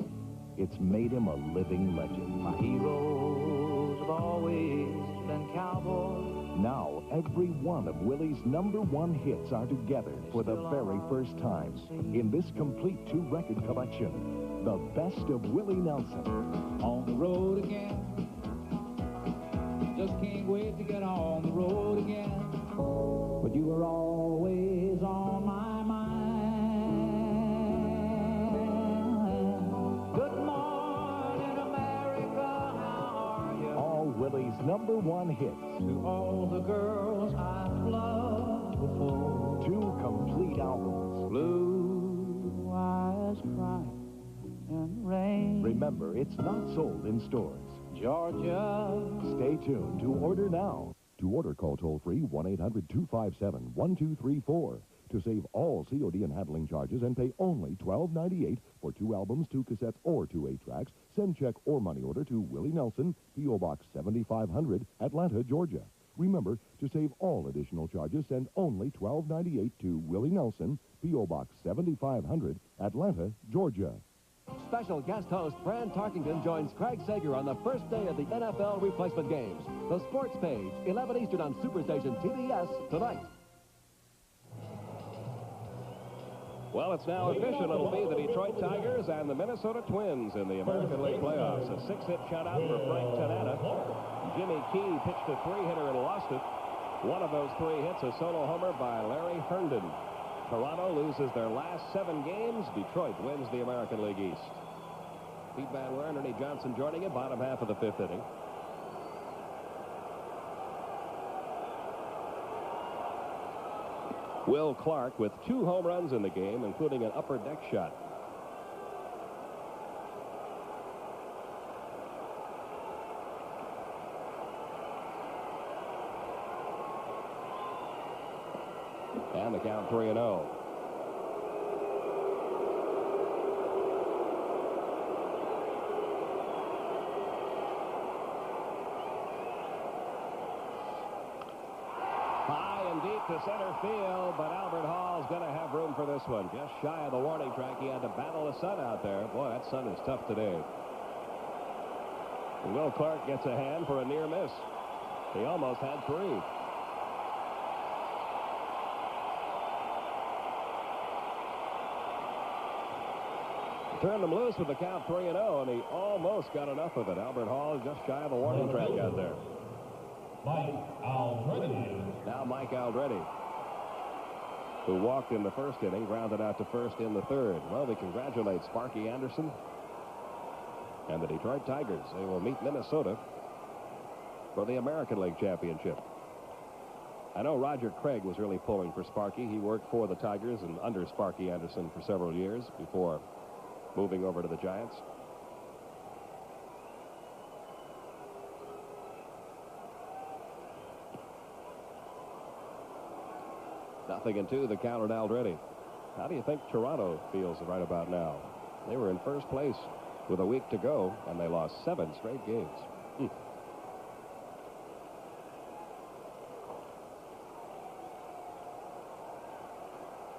Speaker 17: It's made him a living legend.
Speaker 1: My heroes have always been cowboys.
Speaker 17: Now, every one of Willie's #1 hits are together for the very first time in this complete 2-record collection, The Best of Willie Nelson.
Speaker 1: On the road again. Just can't wait to get on the road again. But you were always on my mind. Good morning, America, how are you?
Speaker 17: All Willie's #1 hits.
Speaker 1: To all the girls I've loved before.
Speaker 17: 2 complete albums.
Speaker 1: Blue eyes cry in rain.
Speaker 17: Remember, it's not sold in stores.
Speaker 1: Georgia.
Speaker 17: Stay tuned to order now.
Speaker 13: To order, call toll-free 1-800-257-1234 to save all COD and handling charges and pay only $12.98 for 2 albums, 2 cassettes, or 2 8-tracks. Send check or money order to Willie Nelson, P.O. Box 7500, Atlanta, Georgia. Remember, to save all additional charges, send only $12.98 to Willie Nelson, P.O. Box 7500, Atlanta, Georgia.
Speaker 18: Special guest host Fran Tarkington joins Craig Sager on the first day of the NFL replacement games. The Sports Page, 11 Eastern on Superstation TBS tonight.
Speaker 7: Well, it's now official. It'll be the Detroit Tigers and the Minnesota Twins in the American League playoffs. A 6-hit shutout for Frank Tanana. Jimmy Key pitched a 3-hitter and lost it. One of those 3 hits, a solo homer by Larry Herndon. Toronto loses their last 7 games. Detroit wins the American League East. Pete Van Leeuwen, Ernie Johnson joining you, bottom half of the 5th inning. Will Clark with 2 home runs in the game, including an upper deck shot. And the count 3-0. Deep to center field, but Albert Hall's going to have room for this one. Just shy of the warning track. He had to battle the sun out there. Boy, that sun is tough today. And Will Clark gets a hand for a near miss. He almost had 3. Turned him loose with the count 3-0, and he almost got enough of it. Albert Hall is just shy of the warning track out there.
Speaker 14: Mike Aldrete.
Speaker 7: Now Mike Aldrete, who walked in the 1st inning, grounded out to first in the 3rd. Well, we congratulate Sparky Anderson and the Detroit Tigers. They will meet Minnesota for the American League Championship. I know Roger Craig was really pulling for Sparky. He worked for the Tigers and under Sparky Anderson for several years before moving over to the Giants. Nothing in 2, the count at Aldrete. How do you think Toronto feels right about now? They were in 1st place with a week to go, and they lost 7 straight games.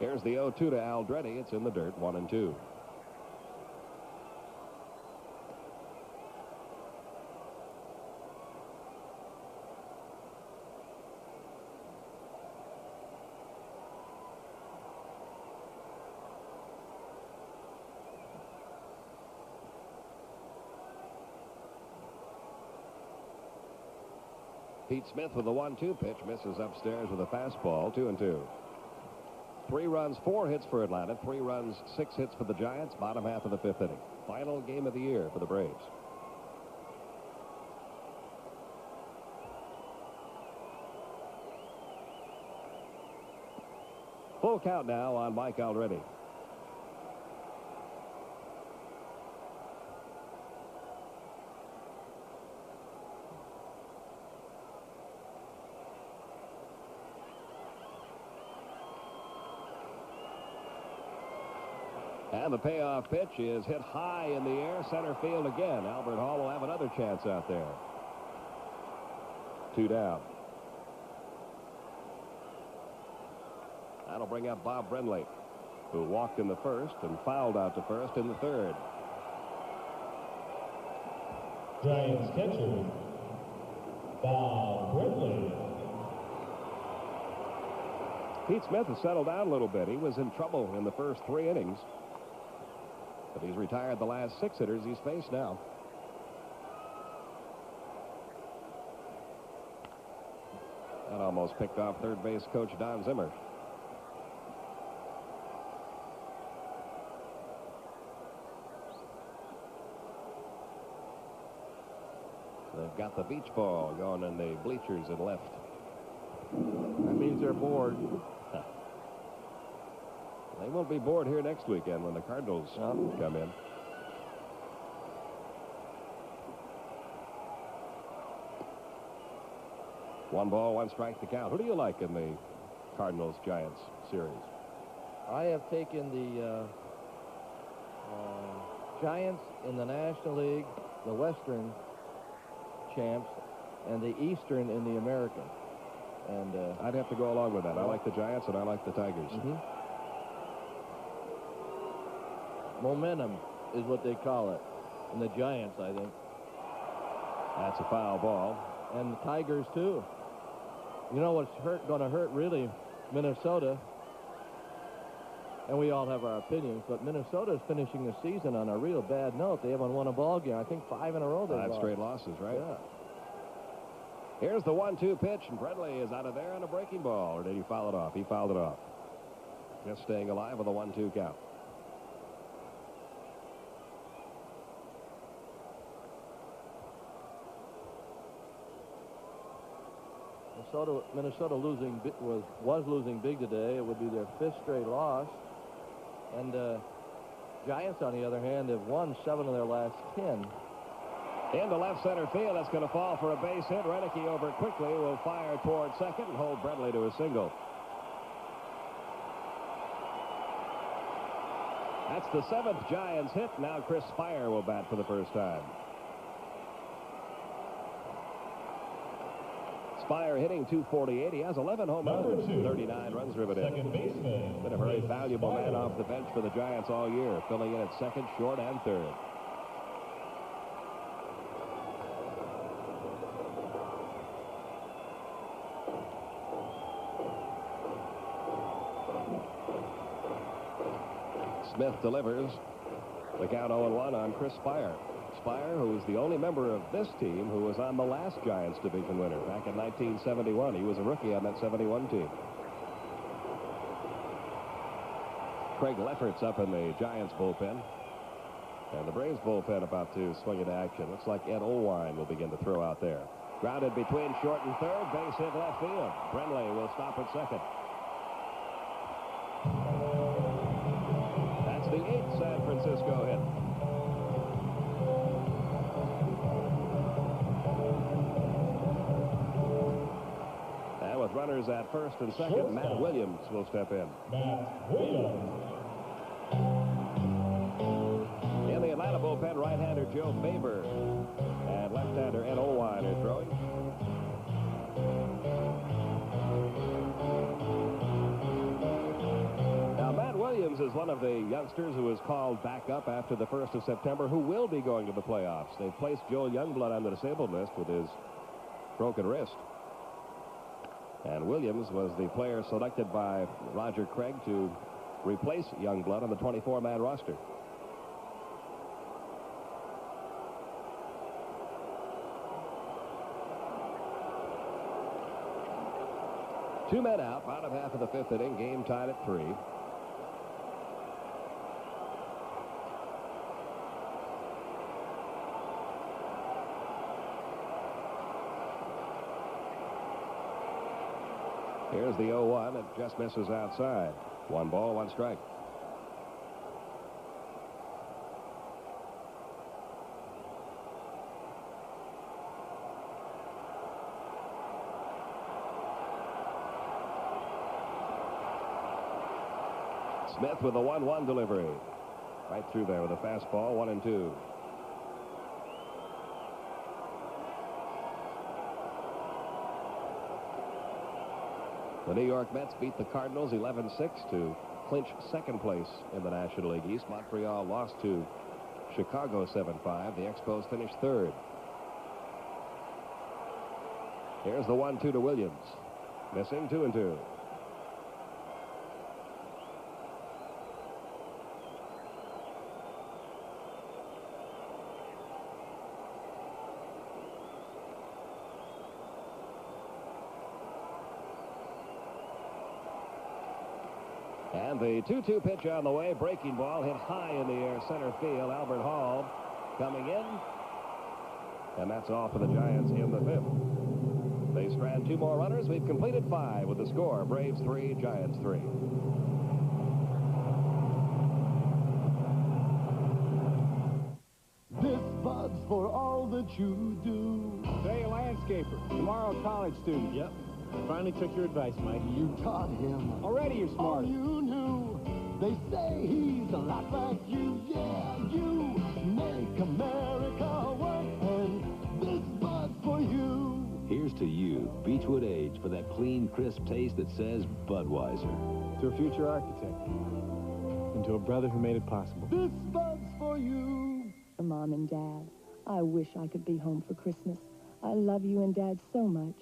Speaker 7: Here's the 0-2 to Aldrete. It's in the dirt, 1-2. Pete Smith with a 1-2 pitch, misses upstairs with a fastball, 2-2. 3 runs, 4 hits for Atlanta, 3 runs, 6 hits for the Giants, bottom half of the 5th inning. Final game of the year for the Braves. Full count now on Mike Aldrete. And the payoff pitch is hit high in the air, center field again. Albert Hall will have another chance out there. 2 down. That'll bring up Bob Brenly, who walked in the 1st and fouled out to first in the 3rd.
Speaker 14: Giants catcher, Bob Brenly.
Speaker 7: Pete Smith has settled down a little bit. He was in trouble in the first 3 innings. But he's retired the last 6 hitters he's faced now. That almost picked off third base coach Don Zimmer. They've got the beach ball going in the bleachers and left.
Speaker 4: That means they're bored.
Speaker 7: They won't be bored here next weekend when the Cardinals come in. One ball, 1 strike to count. Who do you like in the Cardinals-Giants series?
Speaker 15: I have taken the Giants in the National League, the Western champs, and the Eastern in the American. And
Speaker 7: I'd have to go along with that. I like the Giants and I like the Tigers.
Speaker 15: Momentum is what they call it. And the Giants, I think.
Speaker 7: That's a foul ball.
Speaker 15: And the Tigers, too. You know what's going to hurt, really? Minnesota. And we all have our opinions, but Minnesota's finishing the season on a real bad note. They haven't won a ball game. I think 5 in a row they've lost.
Speaker 7: 5 straight losses, right?
Speaker 15: Yeah.
Speaker 7: Here's the 1-2 pitch, and Bredley is out of there on a breaking ball. Or did he foul it off? He fouled it off. Just staying alive with a 1-2 count.
Speaker 15: Minnesota was losing big today. It would be their 5th straight loss. And Giants, on the other hand, have won 7 of their last 10.
Speaker 7: Into left center field. That's going to fall for a base hit. Renicky over quickly will fire toward second and hold Bredley to a single. That's the 7th Giants hit. Now Chris Spire will bat for the first time. Spire hitting .248. He has 11 home runs, 39 runs driven in.
Speaker 14: Second baseman.
Speaker 7: Been a very valuable man off the bench for the Giants all year, filling in at second, short, and third. Smith delivers. The count 0-1 on Chris Spire. Spire, who is the only member of this team who was on the last Giants division winner back in 1971. He was a rookie on that 71 team. Craig Lefferts up in the Giants bullpen. And the Braves bullpen about to swing into action. Looks like Ed Olwine will begin to throw out there. Grounded between short and third. Base hit left field. Brenly will stop at second. That's the 8th San Francisco hit. And with runners at first and second, Matt Williams will step in.
Speaker 14: Matt Williams.
Speaker 7: In the Atlanta bullpen, right-hander Joe Baber and left-hander Ed Olwine are throwing. Now, Matt Williams is one of the youngsters who was called back up after the 1st of September who will be going to the playoffs. They've placed Joel Youngblood on the disabled list with his broken wrist. And Williams was the player selected by Roger Craig to replace Youngblood on the 24-man roster. Two men out, bottom half of the 5th inning, game tied at 3. Here's the 0-1. It just misses outside. 1 ball, 1 strike. Smith with a 1-1 delivery. Right through there with a fastball, 1-2. The New York Mets beat the Cardinals 11-6 to clinch second place in the National League East. Montreal lost to Chicago 7-5. The Expos finished third. Here's the 1-2 to Williams. Missing 2-2. And the 2-2 pitch on the way. Breaking ball hit high in the air center field. Albert Hall coming in. And that's all for the Giants in the 5th. They strand 2 more runners. We've completed 5 with the score. Braves 3, Giants 3.
Speaker 1: This Bud's for all that you do.
Speaker 6: Today a landscaper, tomorrow a college student. Yep. Finally took your advice, Mike.
Speaker 1: You taught him.
Speaker 6: Already you're smart.
Speaker 1: Oh, you knew. They say he's a lot like you. Yeah, you make America work, and this Bud's for you.
Speaker 5: Here's to you, Beechwood Age, for that clean, crisp taste that says Budweiser.
Speaker 6: To a future architect. And to a brother who made it possible.
Speaker 1: This Bud's for you.
Speaker 11: Mom and Dad, I wish I could be home for Christmas. I love you and Dad so much.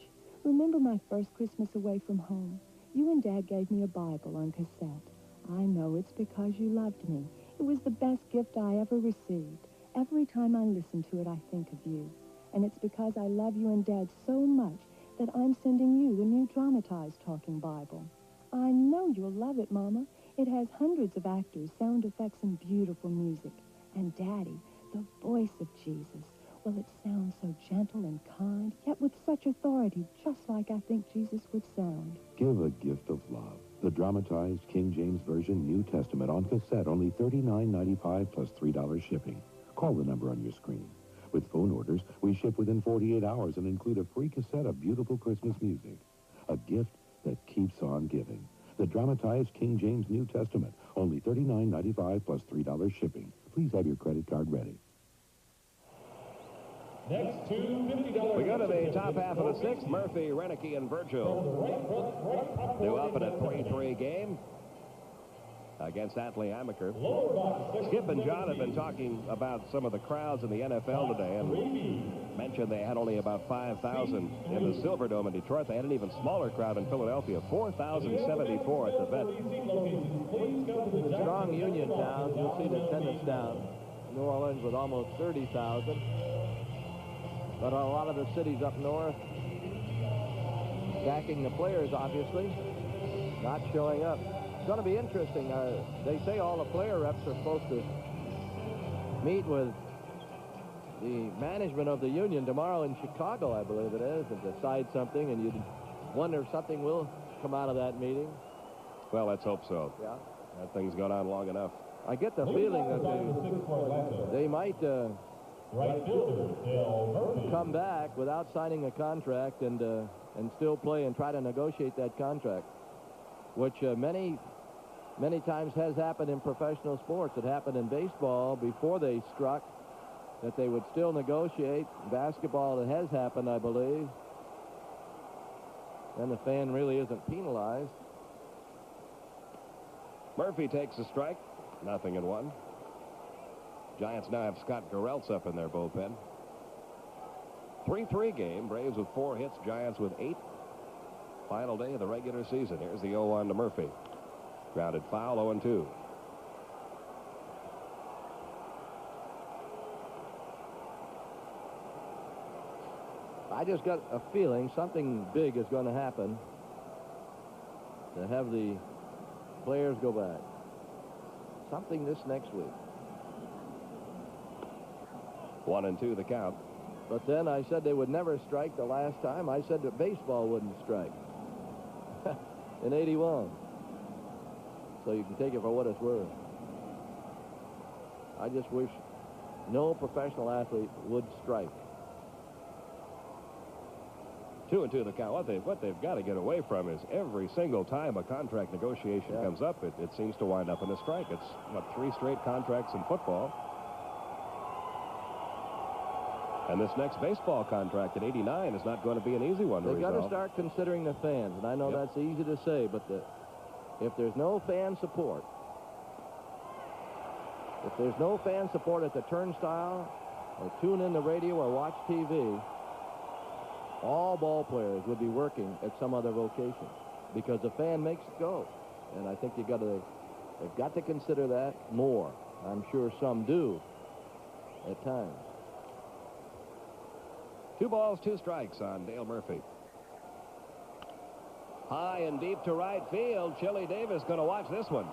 Speaker 11: Remember my first Christmas away from home? You and Dad gave me a Bible on cassette. I know it's because you loved me. It was the best gift I ever received. Every time I listen to it, I think of you. And it's because I love you and Dad so much that I'm sending you the new dramatized Talking Bible. I know you'll love it, Mama. It has hundreds of actors, sound effects, and beautiful music. And Daddy, the voice of Jesus. Well, it sounds so gentle and kind, yet with such authority, just like I think Jesus would sound.
Speaker 5: Give a gift of love. The dramatized King James Version New Testament on cassette, only $39.95 plus $3 shipping. Call the number on your screen. With phone orders, we ship within 48 hours and include a free cassette of beautiful Christmas music. A gift that keeps on giving. The dramatized King James New Testament, only $39.95 plus $3 shipping. Please have your credit card ready.
Speaker 14: Next to $50.
Speaker 7: We go to the top half of the sixth. Murphy, Renicky, and Virgil. They're up in a 3-3 game against Atlee Amaker. Skip and John have been talking about some of the crowds in the NFL today and mentioned they had only about 5,000 in the Silverdome in Detroit. They had an even smaller crowd in Philadelphia, 4,074 at the vet.
Speaker 15: Strong Union town. You'll see the attendance down. New Orleans with almost 30,000. But a lot of the cities up north backing the players, obviously, not showing up. It's going to be interesting. They say all the player reps are supposed to meet with the management of the Union tomorrow in Chicago, I believe it is, and decide something, and you'd wonder if something will come out of that meeting.
Speaker 7: Well, let's hope so.
Speaker 15: Yeah.
Speaker 7: That thing's gone on long enough.
Speaker 15: I get the feeling that they might come back without signing a contract and still play and try to negotiate that contract, which many times has happened in professional sports. It happened in baseball before they struck, that they would still negotiate. Basketball, it has happened, I believe. Then the fan really isn't penalized.
Speaker 7: Murphy takes a strike. 0-1. Giants now have Scott Gereltz up in their bullpen. 3-3 game. Braves with 4 hits. Giants with 8. Final day of the regular season. Here's the 0-1 to Murphy. Grounded foul, 0-2.
Speaker 15: I just got a feeling something big is going to happen to have the players go back. Something this next week.
Speaker 7: 1-2 the count.
Speaker 15: But then I said they would never strike the last time. I said that baseball wouldn't strike in 81. So you can take it for what it's worth. I just wish no professional athlete would strike.
Speaker 7: 2-2 the count. What they've got to get away from is every single time a contract negotiation comes up, it seems to wind up in a strike. It's, 3 straight contracts in football. And this next baseball contract at 89 is not going to be an easy one to resolve.
Speaker 15: They've got to start considering the fans, and I know that's easy to say, but if there's no fan support, at the turnstile, or tune in the radio or watch TV, all ball players would be working at some other vocation because the fan makes it go. And I think they've got to consider that more. I'm sure some do at times.
Speaker 7: 2 balls, 2 strikes on Dale Murphy. High and deep to right field. Chili Davis going to watch this one.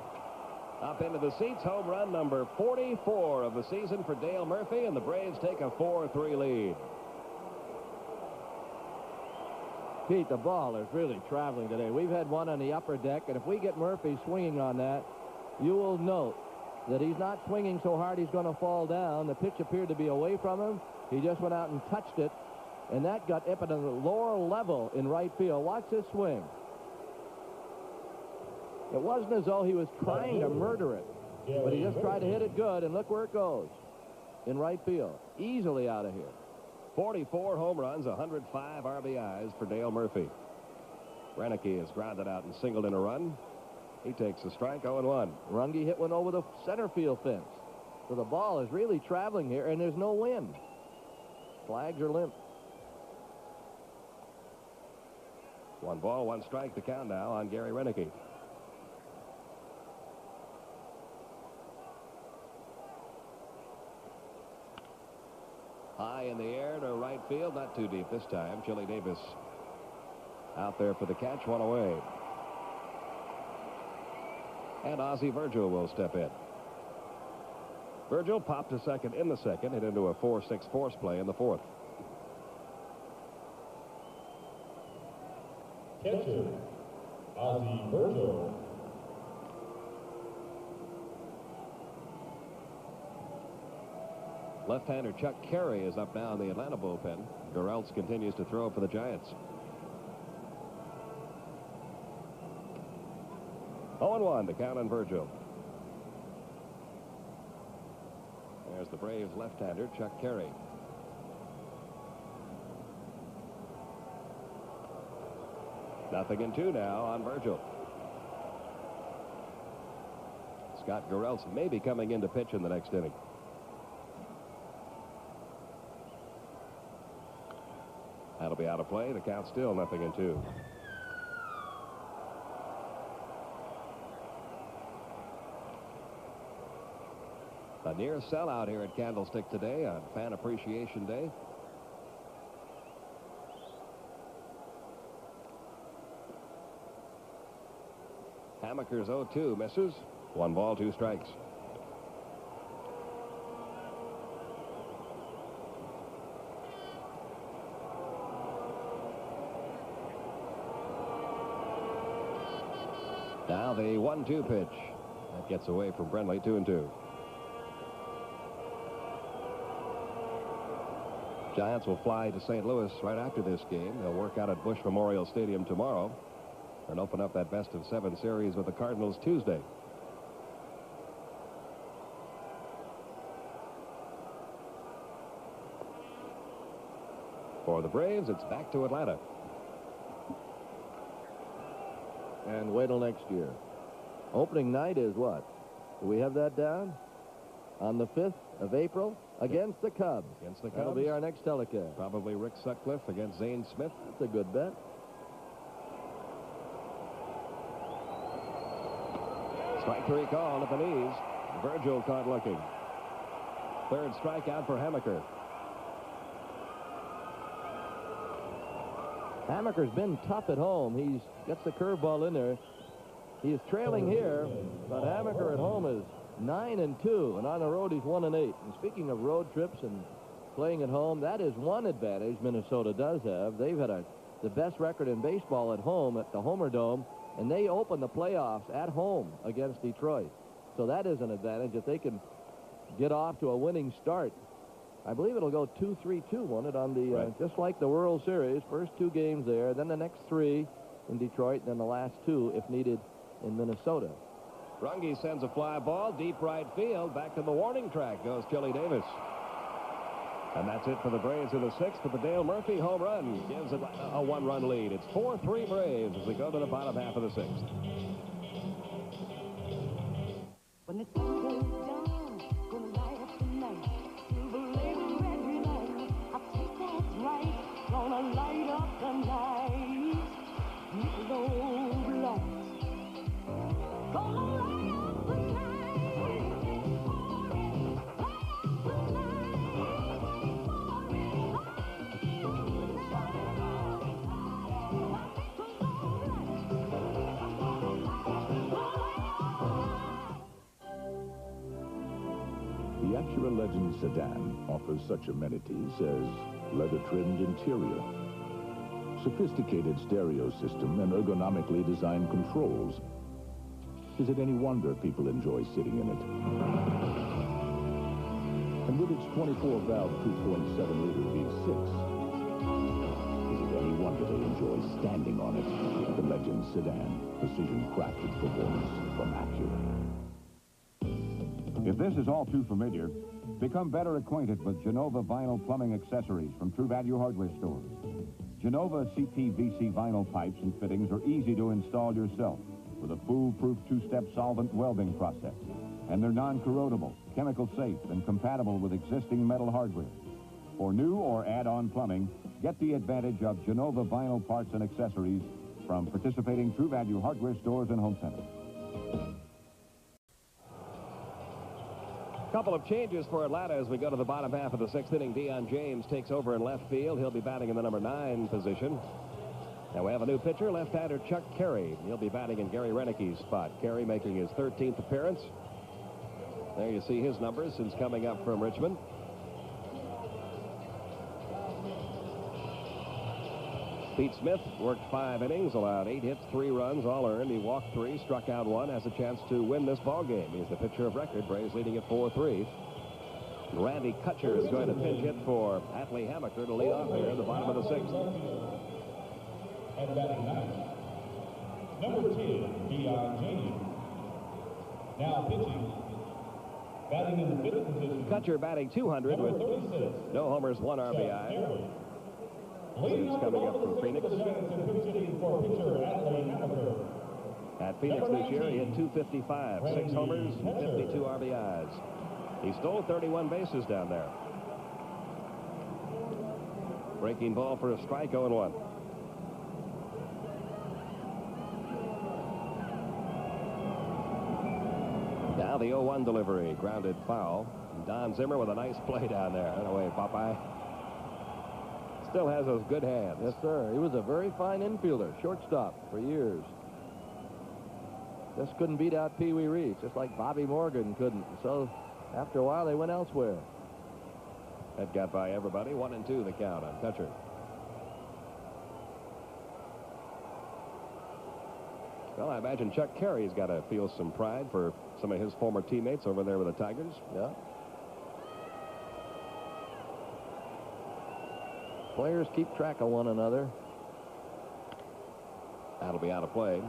Speaker 7: Up into the seats, home run number 44 of the season for Dale Murphy, and the Braves take a 4-3 lead.
Speaker 15: Pete, the ball is really traveling today. We've had one on the upper deck, and if we get Murphy swinging on that, you will note that he's not swinging so hard he's going to fall down. The pitch appeared to be away from him. He just went out and touched it, and that got up at the lower level in right field. Watch this swing. It wasn't as though he was trying to murder it, but he just tried to hit it good, and look where it goes in right field. Easily out of here.
Speaker 7: 44 home runs, 105 RBIs for Dale Murphy. Renicky has grounded out and singled in a run. He takes a strike, 0-1.
Speaker 15: Runge hit one over the center field fence. So the ball is really traveling here, and there's no wind. Flags are limp.
Speaker 7: 1 ball, 1 strike, the count now on Gary Renicky. High in the air to right field. Not too deep this time. Chili Davis out there for the catch. One away. And Ozzie Virgil will step in. Virgil popped to second in the second. Hit into a 4-6 force play in the fourth.
Speaker 14: Catcher, Ozzie Virgil.
Speaker 7: Left-hander Chuck Carey is up now in the Atlanta bullpen. Gureltz continues to throw for the Giants. 0-1 to count on Virgil. There's the Braves left-hander Chuck Carey. Nothing in 2 now on Virgil. Scott Gureltz may be coming in to pitch in the next inning. That'll be out of play. The count still 0-2. A near sellout here at Candlestick today on Fan Appreciation Day. Hamaker's 0-2 misses. 1 ball, 2 strikes. Now the 1-2 pitch. That gets away from Brenly. 2-2. Giants will fly to St. Louis right after this game. They'll work out at Busch Memorial Stadium tomorrow and open up that best-of-7 series with the Cardinals Tuesday. For the Braves, it's back to Atlanta.
Speaker 15: And wait till next year. Opening night is what? Do we have that down? On the 5th of April against the Cubs.
Speaker 7: Against the Cubs.
Speaker 15: That'll be our next telecast.
Speaker 7: Probably Rick Sutcliffe against Zane Smith.
Speaker 15: That's a good bet.
Speaker 7: Strike 3 called at the knees. Virgil caught looking. 3rd strikeout for Hamaker.
Speaker 15: Hamaker's been tough at home. He gets the curveball in there. He is trailing here, but Hamaker at home is 9-2, and on the road he's 1-8. And speaking of road trips and playing at home, that is one advantage Minnesota does have. They've had the best record in baseball at home at the Homer Dome, and they open the playoffs at home against Detroit. So that is an advantage if they can get off to a winning start. I believe it'll go 2-3-2, won't it, on the
Speaker 7: right.
Speaker 15: Just like the World Series. First 2 games there, then the next 3 in Detroit, and then the last 2, if needed, in Minnesota.
Speaker 7: Runge sends a fly ball deep right field. Back to the warning track goes Chili Davis. And that's it for the Braves in the 6th. But the Dale Murphy home run gives it a 1-run lead. It's 4-3 Braves as we go to the bottom half of the 6th.
Speaker 9: When the sun goes down, gonna light up the night. Silver label, red light. I think that's right. Gonna light up the night. Nickel lights. Gonna light up the night.
Speaker 10: The Acura Legend sedan offers such amenities as leather-trimmed interior, sophisticated stereo system, and ergonomically designed controls. Is it any wonder people enjoy sitting in it? And with its 24-valve 2.7-liter V6, is it any wonder they enjoy standing on it? The Legend sedan, precision-crafted performance from Acura.
Speaker 16: If this is all too familiar, become better acquainted with Genova vinyl plumbing accessories from True Value Hardware stores. Genova CPVC vinyl pipes and fittings are easy to install yourself with a foolproof 2-step solvent welding process. And they're non-corrodable, chemical safe, and compatible with existing metal hardware. For new or add-on plumbing, get the advantage of Genova vinyl parts and accessories from participating True Value Hardware stores and home centers.
Speaker 7: Couple of changes for Atlanta as we go to the bottom half of the sixth inning. Deion James takes over in left field. He'll be batting in the number 9 position. And we have a new pitcher, left-hander Chuck Carey. He'll be batting in Gary Renicke's spot. Carey making his 13th appearance. There you see his numbers since coming up from Richmond. Pete Smith worked 5 innings, allowed 8 hits, 3 runs, all earned. He walked 3, struck out 1, has a chance to win this ball game. He's the pitcher of record. Braves leading at 4-3. Randy Kutcher is going to pinch hit for Atlee Hammaker to lead off here in the bottom of the 6th.
Speaker 14: And batting 9th, number 10, Deion James. Now pitching, batting in the 5th position.
Speaker 7: Kutcher batting 200 with
Speaker 14: 36.
Speaker 7: no homers, 1 RBI. He's coming up from Phoenix. At Phoenix this year, he hit 255, 6 homers, 52 RBIs. He stole 31 bases down there. Breaking ball for a strike, 0-1. Now the 0-1 delivery, grounded foul. Don Zimmer with a nice play down there. That away, Popeye. Still has those good hands.
Speaker 15: Yes, sir. He was a very fine infielder, shortstop for years. Just couldn't beat out Pee Wee Reese, just like Bobby Morgan couldn't. So after a while, they went elsewhere.
Speaker 7: That got by everybody. 1-2 the count on Kutcher. Well, I imagine Chuck Carey's got to feel some pride for some of his former teammates over there with the Tigers.
Speaker 15: Yeah. Players keep track of one another.
Speaker 7: That'll be out of play.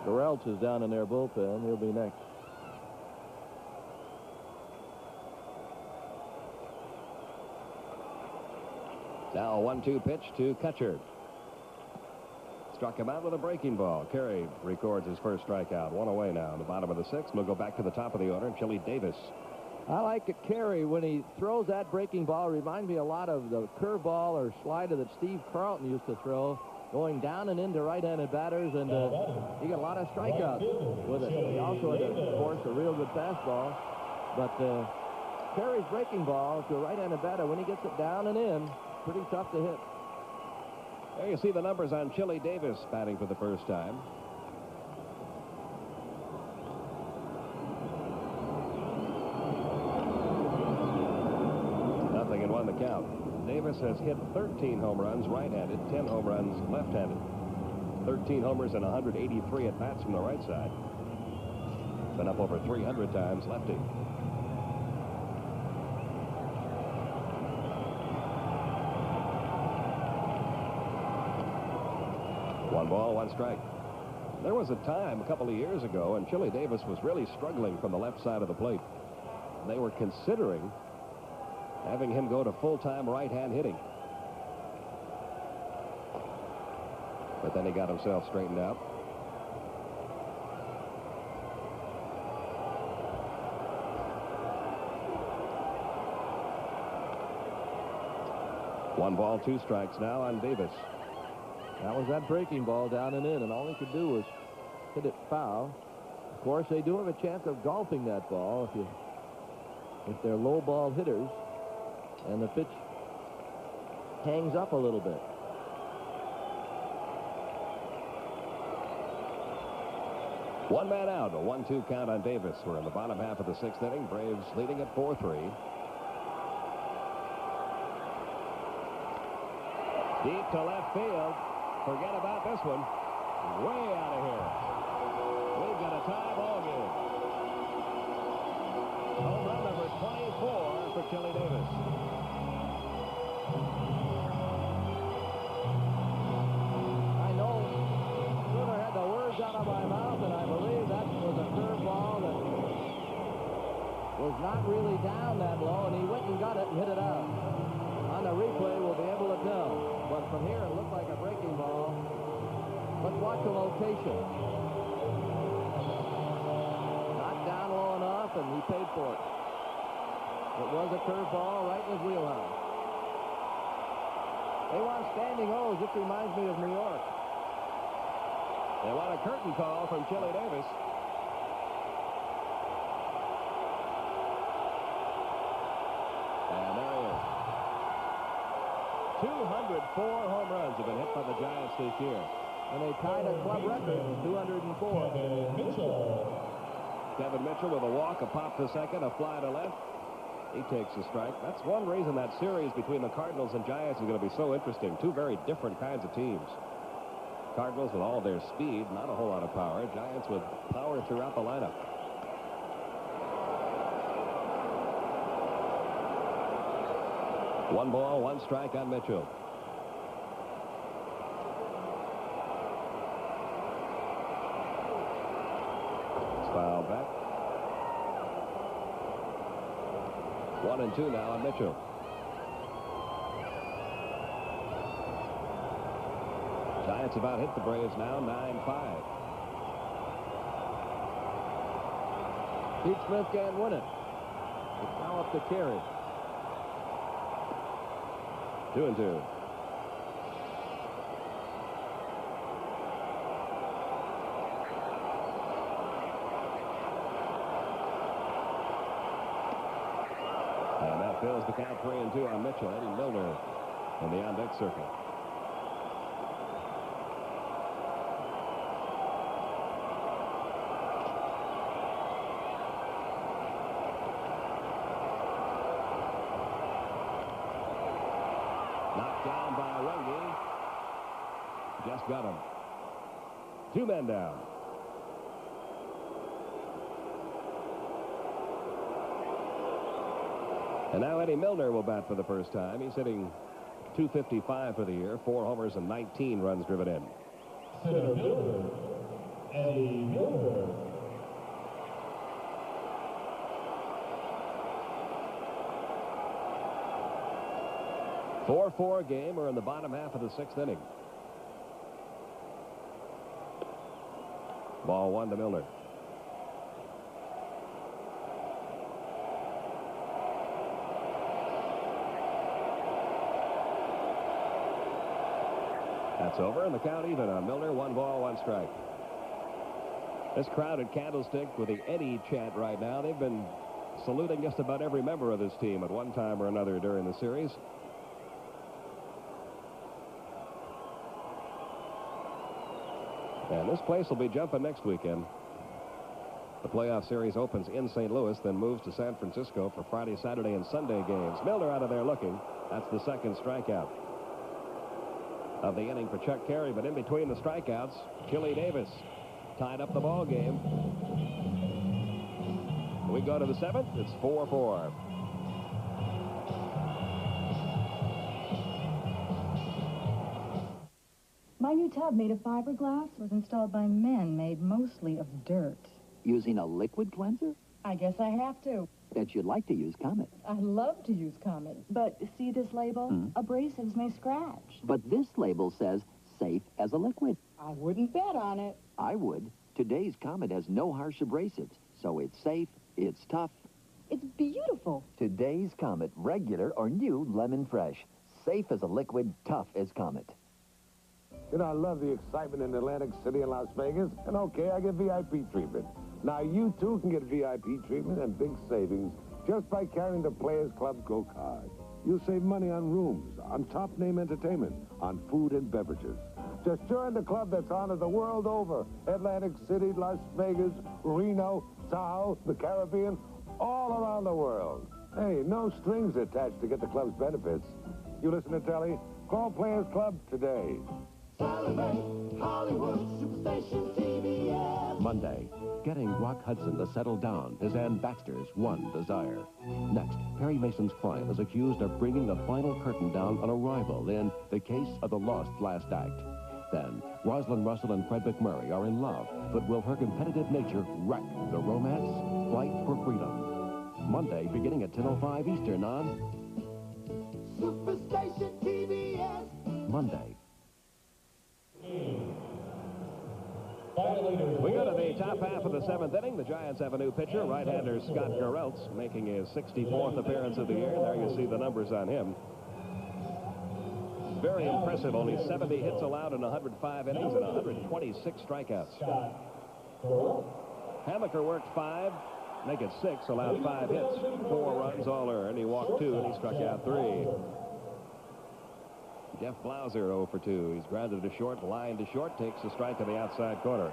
Speaker 15: Gerelts is down in their bullpen. He'll be next.
Speaker 7: Now a 1-2 pitch to Kutcher. Struck him out with a breaking ball. Carey records his first strikeout. 1 away now in the bottom of the 6th. We'll go back to the top of the order. Chili Davis.
Speaker 15: I like it. Carey, when he throws that breaking ball, reminds me a lot of the curveball or slider that Steve Carlton used to throw, going down and into right-handed batters, and he got a lot of strikeouts with it. He also had, of course, a real good fastball. But Carey's breaking ball to a right-handed batter, when he gets it down and in, pretty tough to hit.
Speaker 7: There you see the numbers on Chili Davis batting for the first time. Nothing and 1 the count. Davis has hit 13 home runs right-handed, 10 home runs left-handed. 13 homers and 183 at-bats from the right side. Been up over 300 times lefty. One ball, 1 strike. There was a time a couple of years ago when Chili Davis was really struggling from the left side of the plate. They were considering having him go to full-time right-hand hitting. But then he got himself straightened out. One ball, 2 strikes now on Davis.
Speaker 15: That was that breaking ball down and in, and all he could do was hit it foul. Of course, they do have a chance of golfing that ball if they're low ball hitters, and the pitch hangs up a little bit.
Speaker 7: One man out, a 1-2 count on Davis. We're in the bottom half of the 6th inning. Braves leading at 4-3. Deep to left field. Forget about this one. Way out of here. We've got a tie ball game. Home run number 24 for Chili Davis.
Speaker 15: I know Spooner had the words out of my mouth, and I believe that was a curveball that was not really down that low, and he went and got it and hit it out. On the replay, we'll be able to tell. But from here, it looked like a breaking ball. Let's watch the location. Not down low enough, and he paid for it. It was a curveball right in his wheelhouse. They want standing O's. This reminds me of New York.
Speaker 7: They want a curtain call from Chili Davis. And there he is. 204 home runs have been hit by the Giants this year.
Speaker 15: And they tied a club record, 204.
Speaker 7: Kevin Mitchell with a walk, a pop to second, a fly to left. He takes a strike. That's one reason that series between the Cardinals and Giants is going to be so interesting. Two very different kinds of teams. Cardinals with all their speed, not a whole lot of power. Giants with power throughout the lineup. One ball, one strike on Mitchell. Foul back. 1-2 now on Mitchell. Giants about hit the Braves now, 9-5.
Speaker 15: Pete Smith can't win it. It's now up to Carey.
Speaker 7: 2-2. And that fills the count 3-2 on Mitchell. Eddie Milner in the on-deck circle. Knocked down by Runge. Just got him. 2 men down. And now Eddie Milner will bat for the first time. He's hitting .255 for the year, 4 homers and 19 runs driven in.
Speaker 14: Center fielder, Eddie Milner.
Speaker 7: A 4-4 game. We're in the bottom half of the 6th inning. Ball 1 to Milner. That's over, and the count even on Milner. 1 ball, 1 strike. This crowd at Candlestick with the Eddie chant right now. They've been saluting just about every member of this team at one time or another during the series. And this place will be jumping next weekend. The playoff series opens in St. Louis, then moves to San Francisco for Friday, Saturday, and Sunday games. Milner out of there looking. That's the second strikeout of the inning for Chuck Carey, but in between the strikeouts, Chili Davis tied up the ball game. We go to the 7th. It's 4-4.
Speaker 19: My new tub made of fiberglass was installed by men made mostly of dirt.
Speaker 20: Using a liquid cleanser?
Speaker 19: I guess I have to.
Speaker 20: Bet you'd like to use Comet.
Speaker 19: I love to use Comet. But see this label? Abrasives may scratch.
Speaker 20: But this label says safe as a liquid.
Speaker 19: I wouldn't bet on it.
Speaker 20: I would. Today's Comet has no harsh abrasives, so it's safe, it's tough.
Speaker 19: It's beautiful.
Speaker 20: Today's Comet, regular or new lemon fresh. Safe as a liquid, tough as Comet.
Speaker 4: You know, I love the excitement in Atlantic City and Las Vegas, and okay, I get VIP treatment. Now, you too can get VIP treatment and big savings just by carrying the Players Club Go card. You'll save money on rooms, on top-name entertainment, on food and beverages. Just join the club that's honored the world over. Atlantic City, Las Vegas, Reno, Tahoe, the Caribbean, all around the world. Hey, no strings attached to get the club's benefits. You listen to Telly? Call Players Club today.
Speaker 1: Celebrate Hollywood Superstation TBS.
Speaker 18: Monday, getting Rock Hudson to settle down is Ann Baxter's one desire. Next, Perry Mason's client is accused of bringing the final curtain down on a rival in The Case of the Lost Last Act. Then, Rosalind Russell and Fred McMurray are in love, but will her competitive nature wreck the romance? Flight for Freedom. Monday, beginning at 10:05 Eastern on
Speaker 1: Superstation TBS.
Speaker 18: Monday.
Speaker 7: We go to the top half of the 7th inning. The Giants have a new pitcher, right-hander Scott Gereltz, making his 64th appearance of the year. There you see the numbers on him. very impressive. Only 70 hits allowed in 105 innings and 126 strikeouts. Hamaker worked 5, make it 6, allowed 5 hits, 4 runs all earned. He walked 2 and he struck out 3. Jeff Blauser 0 for 2. He's grounded to short, line to short, takes a strike to the outside corner.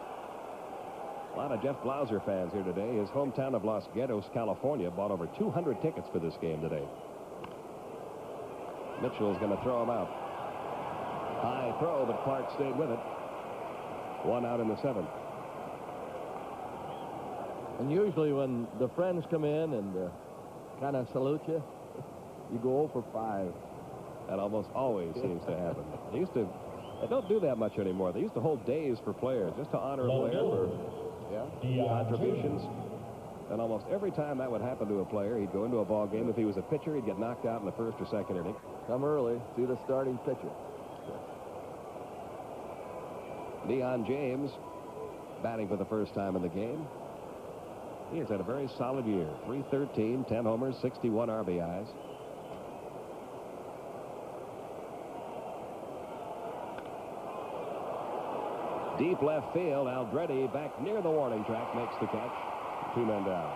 Speaker 7: A lot of Jeff Blauser fans here today. His hometown of Los Gatos, California, bought over 200 tickets for this game today. Mitchell's going to throw him out. High throw, but Clark stayed with it. 1 out in the 7th.
Speaker 15: And usually when the friends come in and kind of salute you, you go 0 for 5.
Speaker 7: That almost always seems to happen. They don't do that much anymore. They used to hold days for players just to honor a player for contributions. And almost every time that would happen to a player, he'd go into a ball game. If he was a pitcher, he'd get knocked out in the 1st or 2nd inning.
Speaker 15: Come early, see the starting pitcher.
Speaker 7: Leon James batting for the first time in the game. He has had a very solid year. 313, 10 homers, 61 RBIs. Deep left field, Aldretti back near the warning track makes the catch. 2 men down.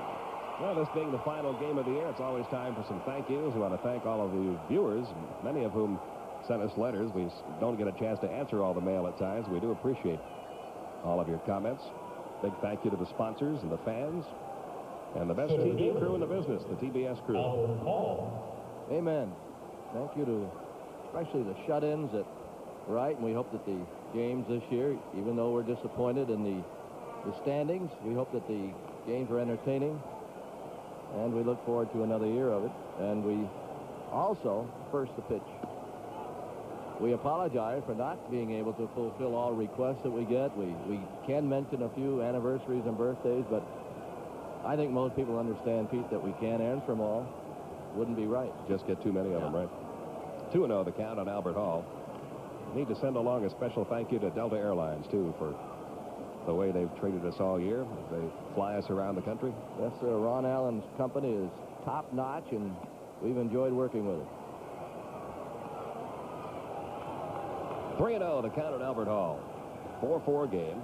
Speaker 7: Well, this being the final game of the year, it's always time for some thank yous. We want to thank all of the viewers, many of whom sent us letters. We don't get a chance to answer all the mail at times. We do appreciate all of your comments. Big thank you to the sponsors and the fans and the best TV crew in the business, the TBS crew.
Speaker 15: Amen. Thank you to especially the shut-ins at Wright, and we hope that the games this year, even though we're disappointed in the standings, we hope that the games are entertaining, and we look forward to another year of it. And we also, first the pitch. We apologize for not being able to fulfill all requests that we get. We can mention a few anniversaries and birthdays, but I think most people understand, Pete, that we can't answer them all. Wouldn't be right.
Speaker 7: Just get too many of them, right? 2-0 the count on Albert Hall. Need to send along a special thank you to Delta Airlines, too, for the way they've treated us all year. They fly us around the country.
Speaker 15: Yes, sir. Ron Allen's company is top-notch, and we've enjoyed working with it.
Speaker 7: 3-0 the count at Albert Hall. 4-4 game.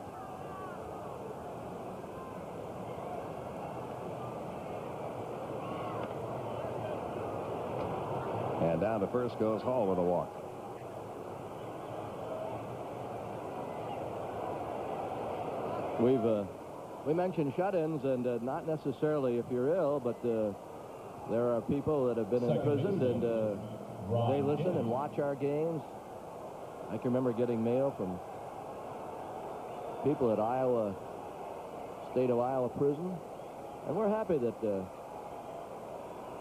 Speaker 7: And down to first goes Hall with a walk.
Speaker 15: We mentioned shut-ins, and not necessarily if you're ill, but there are people that have been imprisoned, and they listen and watch our games. I can remember getting mail from people at State of Iowa prison, and we're happy that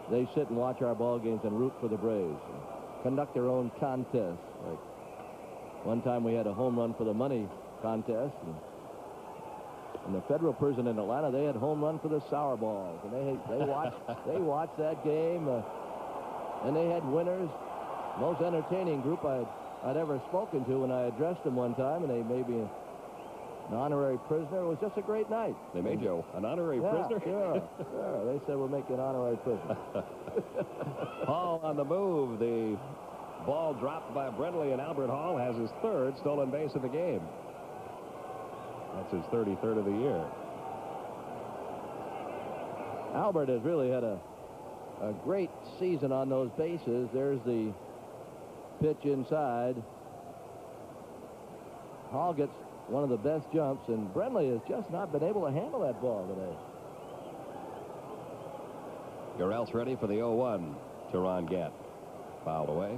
Speaker 15: they sit and watch our ball games and root for the Braves, and conduct their own contests. Like one time we had a home run for the money contest, and in the federal prison in Atlanta, they had home run for the sour balls, and they watched that game, and they had winners. Most entertaining group I'd ever spoken to when I addressed them one time, and they made me an honorary prisoner. It was just a great night.
Speaker 7: They made you an honorary prisoner?
Speaker 15: Sure. They said we'll make you an honorary prisoner.
Speaker 7: Hall on the move. The ball dropped by Brentley, and Albert Hall has his 3rd stolen base of the game. That's his 33rd of the year.
Speaker 15: Albert has really had a great season on those bases. There's the pitch inside. Hall gets one of the best jumps, and Brentley has just not been able to handle that ball today.
Speaker 7: Gurelt's ready for the 0-1 to Ron Gant. Fouled away.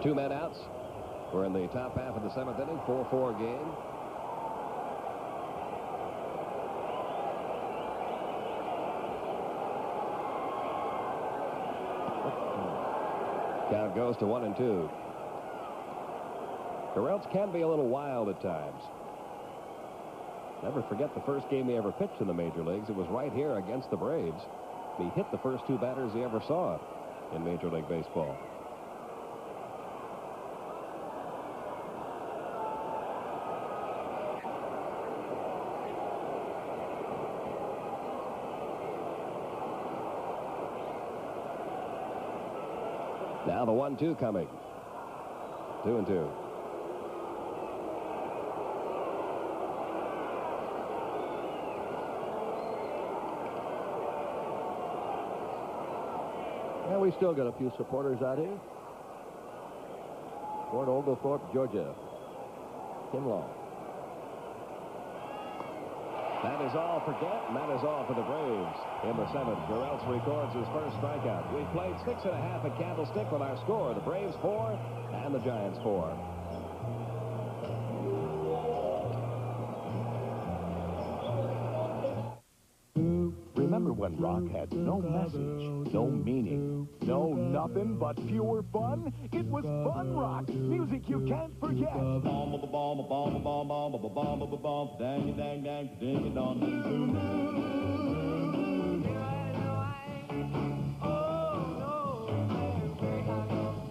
Speaker 7: Two men outs. We're in the top half of the 7th inning. 4-4 game. Count goes to 1-2. Gureltz can be a little wild at times. Never forget the first game he ever pitched in the major leagues. It was right here against the Braves. He hit the first 2 batters he ever saw in Major League Baseball. Now the 1-2 coming. 2-2.
Speaker 15: And we still got a few supporters out here. Fort Oglethorpe, Georgia. Kinlaw.
Speaker 7: That is all for Gant, and that is all for the Braves. In the 7th, Gureltz records his first strikeout. We've played 6.5 at Candlestick with our score. The Braves 4 and the Giants 4.
Speaker 13: Remember when rock had no message, no meaning, no nothing but pure fun? It was fun rock, music you can't forget.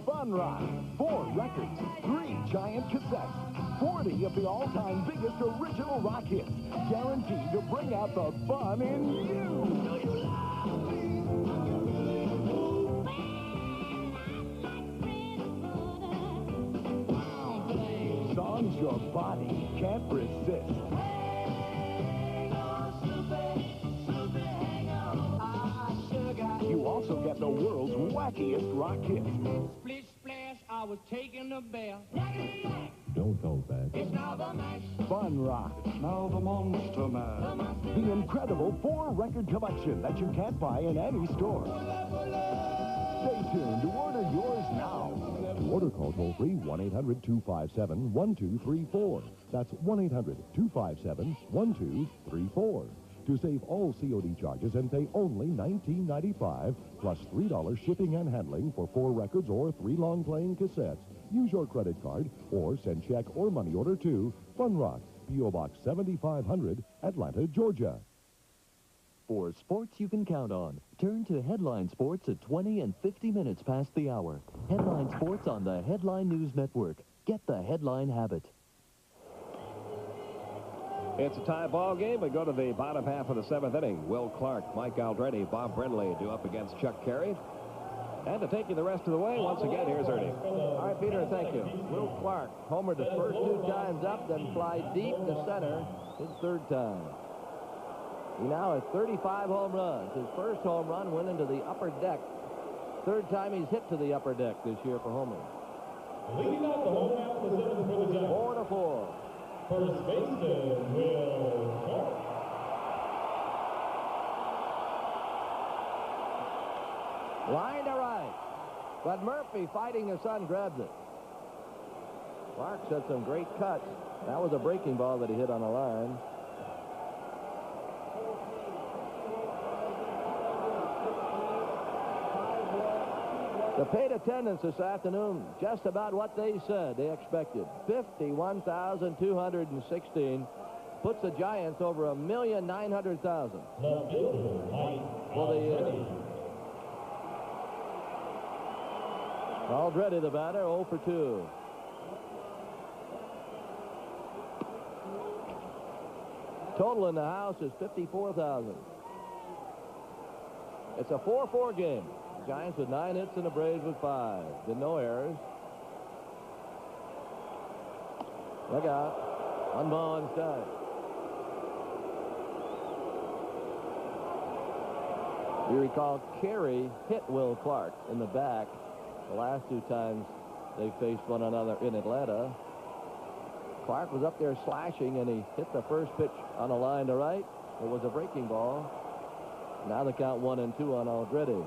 Speaker 13: Fun rock, 4 records, 3 giant cassettes, 40 of the all-time biggest original rock hits, guaranteed to bring out the fun in you. Songs your body can't resist. You also get the world's wackiest rock hits.
Speaker 1: Splish splash, I was taking a bath.
Speaker 13: Don't hold back.
Speaker 1: It's now the mash.
Speaker 13: Fun rock.
Speaker 1: Now the monster mash.
Speaker 13: The incredible 4-record collection that you can't buy in any store. Stay tuned to order yours now. To order, call toll-free 1-800-257-1234. That's 1-800-257-1234. To save all COD charges and pay only $19.95 plus $3 shipping and handling for 4 records or 3 long-playing cassettes. Use your credit card or send check or money order to Fun Rock, P.O. Box 7500, Atlanta, Georgia.
Speaker 2: For sports you can count on, turn to Headline Sports at 20 and 50 minutes past the hour. Headline Sports on the Headline News Network. Get the headline habit.
Speaker 7: It's a tie ball game. We go to the bottom half of the 7th inning. Will Clark, Mike Aldrete, Bob Brenly do up against Chuck Carey. And to take you the rest of the way, once again, here's Ernie.
Speaker 15: All right, Peter, thank you. Will Clark homered the first 2 times up, then fly deep to center his 3rd time. He now has 35 home runs. His first home run went into the upper deck. 3rd time he's hit to the upper deck this year for homers.
Speaker 14: Leading off the home half of the 7th for the Giants.
Speaker 15: 4-4.
Speaker 14: First baseman, Will Clark.
Speaker 15: Line to right. But Murphy, fighting his son, grabs it. Clark had some great cuts. That was a breaking ball that he hit on the line. The paid attendance this afternoon, just about what they said they expected. 51,216 puts the Giants over 1,900,000. For the Aldrete, the batter, 0 for 2. Total in the house is 54,000. It's a 4-4 game. Giants with 9 hits and the Braves with 5. Did no errors. Look out. 1 ball and strike. You recall Carey hit Will Clark in the back the last 2 times they faced one another in Atlanta. Clark was up there slashing, and he hit the first pitch on a line to right. It was a breaking ball. Now the count 1-2 on Aldrete.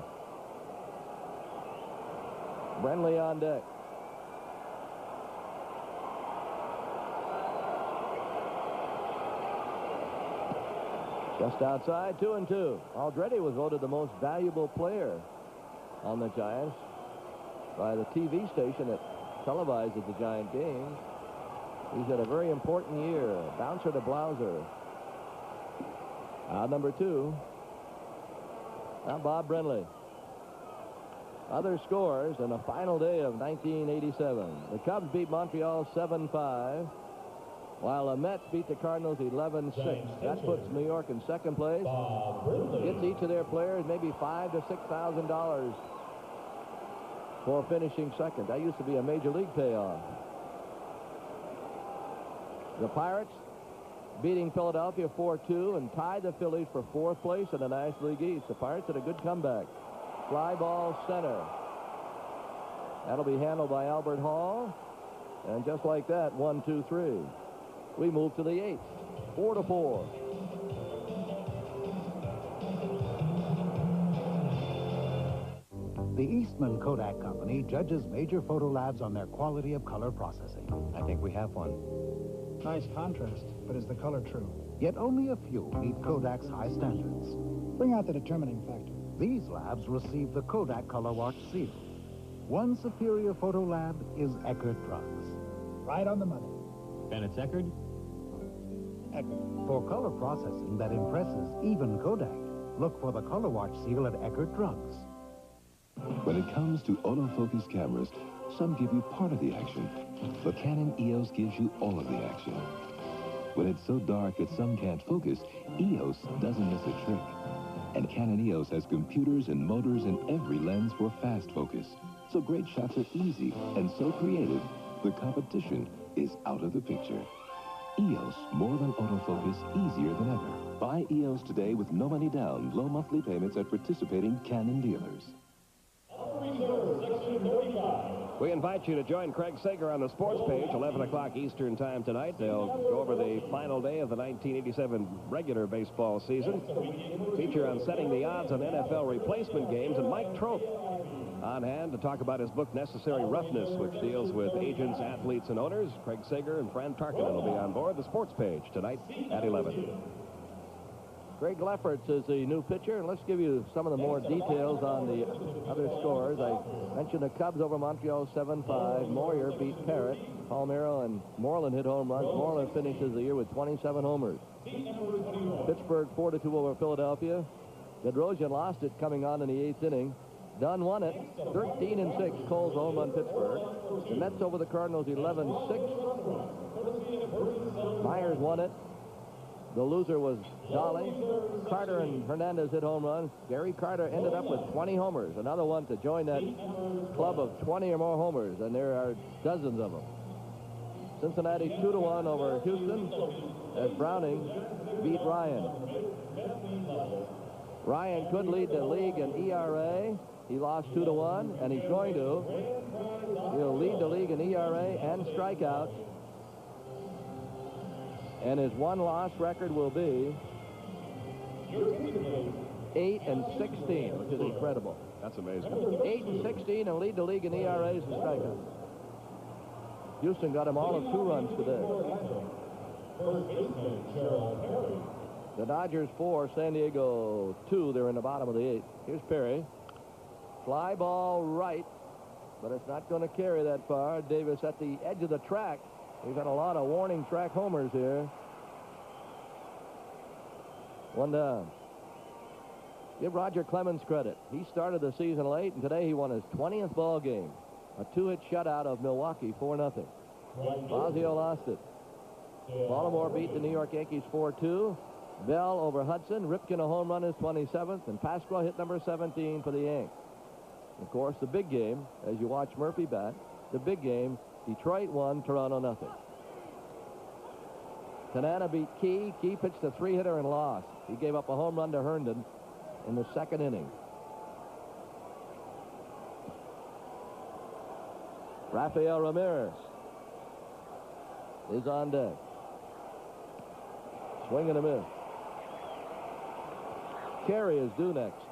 Speaker 15: Brenly on deck. Just outside, 2-2. Aldrete was voted the most valuable player on the Giants by the TV station that televises the Giant games. He's had a very important year. Bouncer to Blauser. Out number 2. Now Bob Brenly. Other scores in the final day of 1987. The Cubs beat Montreal 7-5, while the Mets beat the Cardinals 11-6. That puts New York in 2nd place. Gets each of their players maybe $5,000 to $6,000 for finishing second. That used to be a major league payoff. The Pirates beating Philadelphia 4-2 and tied the Phillies for fourth place in the National League East. The Pirates had a good comeback. Fly ball center. That'll be handled by Albert Hall. And just like that, 1, 2, 3. We move to the 8th. 4-4.
Speaker 12: The Eastman Kodak Company judges major photo labs on their quality of color processing.
Speaker 21: I think we have one.
Speaker 23: Nice contrast, but is the color true?
Speaker 12: Yet only a few meet Kodak's high standards.
Speaker 23: Bring out the determining factor.
Speaker 12: These labs receive the Kodak Color Watch seal. One superior photo lab is Eckert Drugs.
Speaker 23: Right on the money.
Speaker 21: And it's Eckerd?
Speaker 23: Eckerd.
Speaker 12: For color processing that impresses even Kodak, look for the Color Watch seal at Eckert Drugs.
Speaker 5: When it comes to autofocus cameras, some give you part of the action, but Canon EOS gives you all of the action. When it's so dark that some can't focus, EOS doesn't miss a trick. And Canon EOS has computers and motors in every lens for fast focus. So great shots are easy and so creative, the competition is out of the picture. EOS, more than autofocus, easier than ever. Buy EOS today with no money down, low monthly payments at participating Canon dealers.
Speaker 7: We invite you to join Craig Sager on the sports page, 11 o'clock Eastern time tonight. They'll go over the final day of the 1987 regular baseball season. Feature on setting the odds on NFL replacement games, and Mike Trope on hand to talk about his book, Necessary Roughness, which deals with agents, athletes, and owners. Craig Sager and Fran Tarkenton will be on board the sports page tonight at 11.
Speaker 15: Greg Lefferts is the new pitcher, and let's give you some of the more details on the other scores. I mentioned the Cubs over Montreal 7-5. Moyer beat Parrott. Palmeiro and Moreland hit home runs. Moreland finishes the year with 27 homers. Pittsburgh 4-2 over Philadelphia. Bedrosian lost it coming on in the 8th inning. Dunn won it 13-6. Cole's home on Pittsburgh. The Mets over the Cardinals 11-6. Myers won it. The loser was Dolly. Carter and Hernandez hit home runs. Gary Carter ended up with 20 homers. Another one to join that club of 20 or more homers, and there are dozens of them. Cincinnati 2-1 over Houston as Browning beat Ryan. Ryan could lead the league in ERA. He lost 2-1, and he's going to. He'll lead the league in ERA and strikeouts. And his one-loss record will be 8-16, which is incredible.
Speaker 7: That's amazing.
Speaker 15: 8-16 and lead the league in ERAs and strikeouts. Houston got him all of 2 runs today. The Dodgers 4, San Diego 2. They're in the bottom of the 8th. Here's Perry. Fly ball right, but it's not going to carry that far. Davis at the edge of the track. We've had a lot of warning track homers here. 1 down. Give Roger Clemens credit. He started the season late, and today he won his 20th ball game. A 2-hit shutout of Milwaukee, 4-0. Fazio lost it. Baltimore beat the New York Yankees 4-2. Bell over Hudson. Ripken a home run, his 27th, and Pasqua hit number 17 for the Yanks. Of course, the big game, as you watch Murphy bat, the big game, Detroit 1, Toronto 0. Tanana beat Key. Key pitched a 3-hitter and lost. He gave up a home run to Herndon in the 2nd inning. Rafael Ramirez is on deck. Swing and a miss. Carey is due next.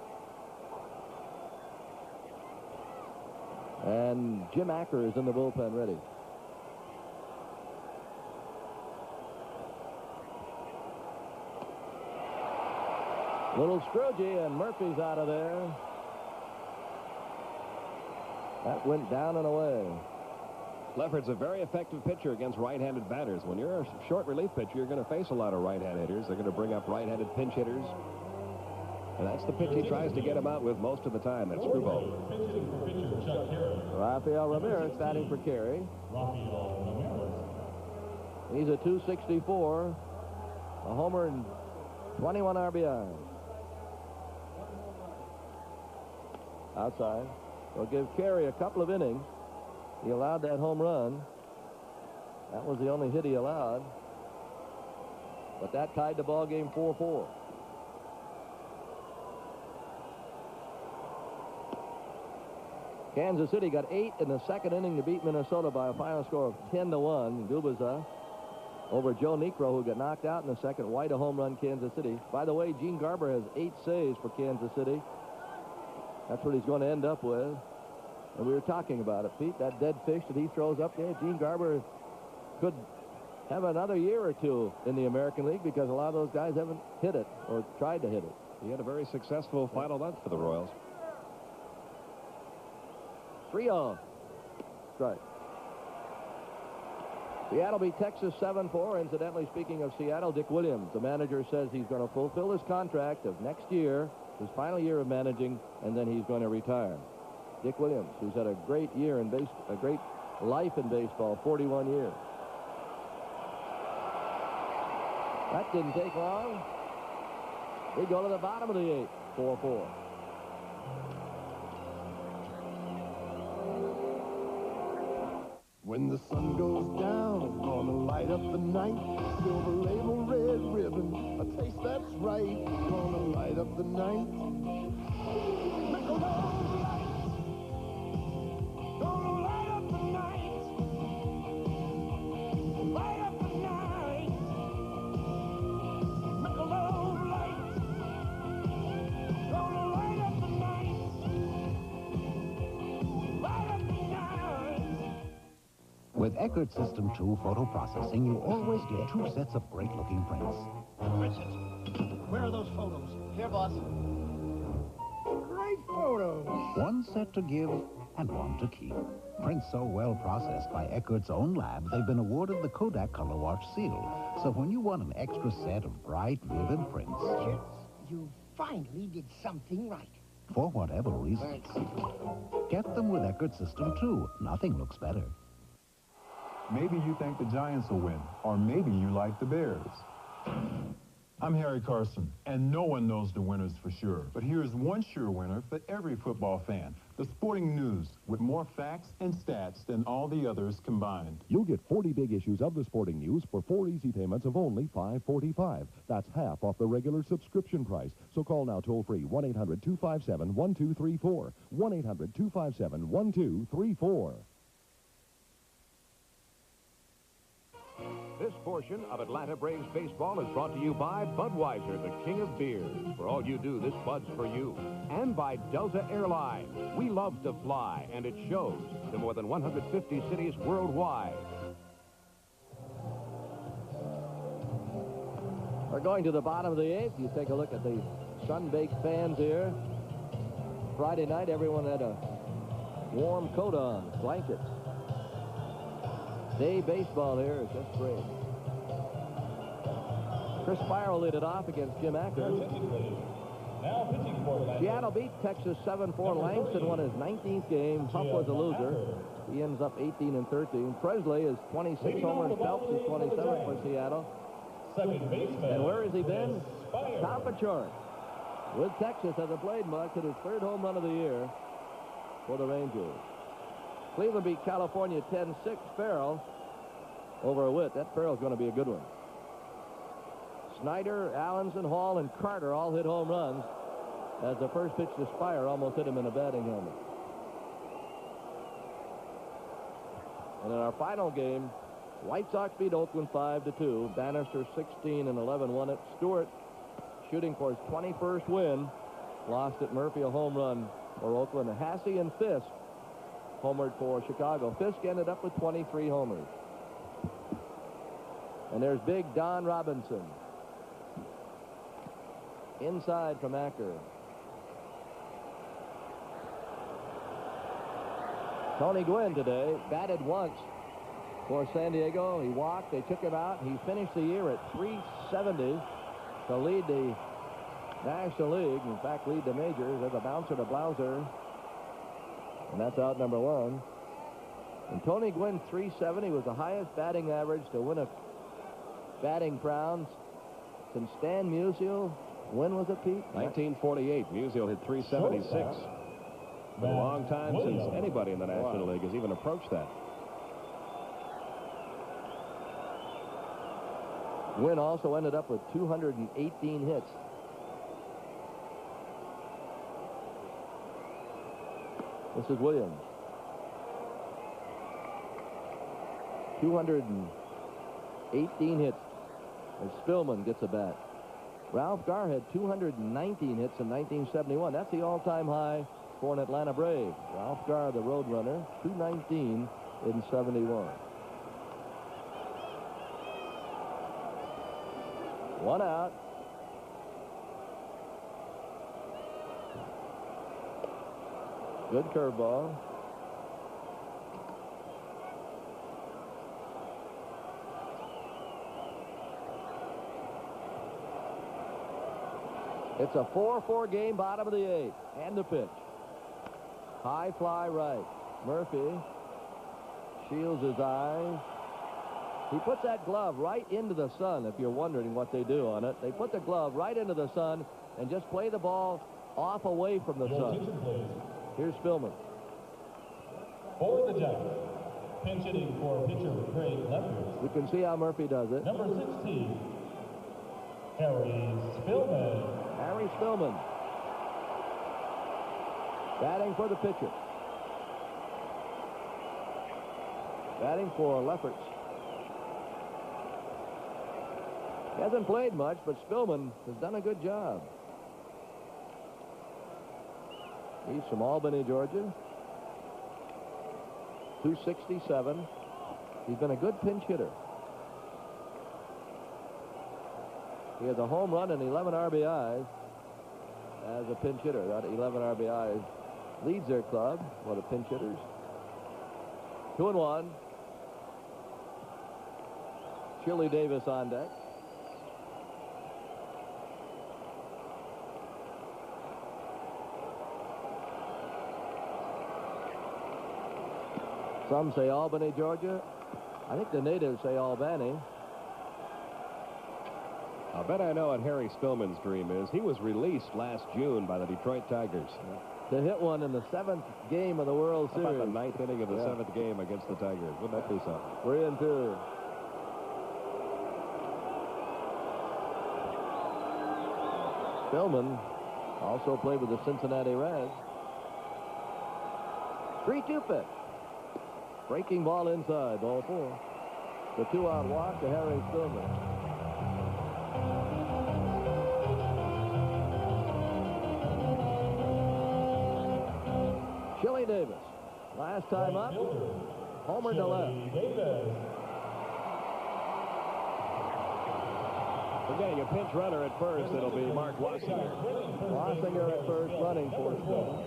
Speaker 15: And Jim Acker is in the bullpen ready. Little Scroogie, and Murphy's out of there. That went down and away.
Speaker 7: Lefferts a very effective pitcher against right-handed batters. When you're a short relief pitcher, you're going to face a lot of right-hand hitters. They're going to bring up right-handed pinch hitters. And that's the pitch he tries to get him out with most of the time, that screwball.
Speaker 15: Rafael Ramirez batting for Carey. He's a .264, a homer and 21 RBI. Outside. Will give Carey a couple of innings. He allowed that home run. That was the only hit he allowed. But that tied the ball game 4-4. Kansas City got 8 in the second inning to beat Minnesota by a final score of 10-1. Gubicza over Joe Niekro, who got knocked out in the second. White a home run, Kansas City. By the way, Gene Garber has 8 saves for Kansas City. That's what he's going to end up with. And we were talking about it, Pete. That dead fish that he throws up there, Gene Garber could have another year or two in the American League because a lot of those guys haven't hit it or tried to hit it.
Speaker 7: He had a very successful final month for the Royals.
Speaker 15: 3-0. Strike. Seattle beat Texas 7-4. Incidentally, speaking of Seattle, Dick Williams, the manager, says he's going to fulfill his contract of next year, his final year of managing, and then he's going to retire. Dick Williams, who's had a great year in a great life in baseball, 41 years. That didn't take long. We go to the bottom of the 8th, 4-4.
Speaker 1: When the sun goes down, I'm gonna light up the night. Silver label, red ribbon, a taste that's right. Gonna light up the night. Make a love light. Gonna light up the night. Light up the night. Make a love light. Gonna light up the night. Light up the night.
Speaker 12: With Eckert System 2 photo processing, you always get 2 sets of great-looking prints.
Speaker 23: Richard, where are those photos?
Speaker 3: Here, boss.
Speaker 23: Great photos.
Speaker 12: One set to give and one to keep. Prints so well processed by Eckert's own lab, they've been awarded the Kodak Color Watch seal. So when you want an extra set of bright, vivid prints,
Speaker 3: Richard, you finally did something right.
Speaker 12: for whatever reason, get them with Eckert System 2. Nothing looks better.
Speaker 6: Maybe you think the Giants will win, or maybe you like the Bears. I'm Harry Carson, and no one knows the winners for sure. But here's one sure winner for every football fan. The Sporting News, with more facts and stats than all the others combined.
Speaker 13: You'll get 40 big issues of the Sporting News for 4 easy payments of only $5.45. That's half off the regular subscription price. So call now toll-free 1-800-257-1234. 1-800-257-1234.
Speaker 8: This portion of Atlanta Braves baseball is brought to you by Budweiser, the king of beers. For all you do, this Bud's for you. And by Delta Airlines. We love to fly, and it shows, to more than 150 cities worldwide.
Speaker 15: We're going to the bottom of the 8th. You take a look at the sun-baked fans here. Friday night, everyone had a warm coat on, blankets. Day baseball here is just great. Chris Spiro lit it off against Jim Acker. Seattle beat Texas 7-4. Langston won his 19th game. Huff was a loser. He ends up 18-13. Presley is 26 homers. Phelps is 27 for Seattle. And where has he been? Top of chart. With Texas as a blade mark to his 3rd home run of the year for the Rangers. Cleveland beat California 10-6. Farrell over Witt. That Farrell's going to be a good one. Snyder, Allenson, Hall, and Carter all hit home runs as the first pitch to Spire almost hit him in a batting helmet. And in our final game, White Sox beat Oakland 5-2. Bannister 16-11 won it. Stewart shooting for his 21st win. Lost at Murphy, a home run for Oakland. Hasse and Fisk homered for Chicago. Fisk ended up with 23 homers. And there's big Don Robinson. Inside from Acker. Tony Gwynn today batted once for San Diego. He walked. They took him out. He finished the year at .370 to lead the National League. In fact, lead the majors. There's a bouncer to Blauser. And that's out number 1. And Tony Gwynn, .370, was the highest batting average to win a batting crown since Stan Musial. When was it, Pete?
Speaker 7: 1948. Musial hit .376. For a long time since anybody in the National League has even approached that.
Speaker 15: Wynn also ended up with 218 hits. This is Williams. 218 hits. And Spillman gets a bat. Ralph Garr had 219 hits in 1971. That's the all-time high for an Atlanta Brave. Ralph Garr, the road runner, 219 in 71. One out. Good curveball. It's a 4-4 game, bottom of the 8th. And the pitch. High fly right. Murphy shields his eyes. He puts that glove right into the sun, if you're wondering what they do on it. They put the glove right into the sun and just play the ball off away from the sun. Here's Spillman.
Speaker 14: For the Giants, pinch hitting for pitcher Craig Lefferts.
Speaker 15: You can see how Murphy does it.
Speaker 14: Number 16, Harry Spillman.
Speaker 15: Harry Spillman. Batting for the pitcher. Batting for Lefferts. He hasn't played much, but Spillman has done a good job. He's from Albany, Georgia. 267. He's been a good pinch hitter. He has a home run and 11 RBIs as a pinch hitter. That 11 RBIs leads their club for the pinch hitters. 2-1. Chili Davis on deck. Some say Albany, Georgia. I think the natives say Albany.
Speaker 7: I'll bet I know what Harry Spillman's dream is. He was released last June by the Detroit Tigers.
Speaker 15: To hit one in the 7th game of the World Series.
Speaker 7: How about the 9th inning of the 7th game against the Tigers? Wouldn't that be something?
Speaker 15: 3-2. Spillman also played with the Cincinnati Reds. 3-2 pitch. Breaking ball inside, ball 4. The 2-out walk to Harry Spillman. Chili Davis, last time up, homer to left.
Speaker 7: We're getting a pinch runner at first. It'll be Mark Wassinger.
Speaker 15: Wassinger at first, running for Spillman.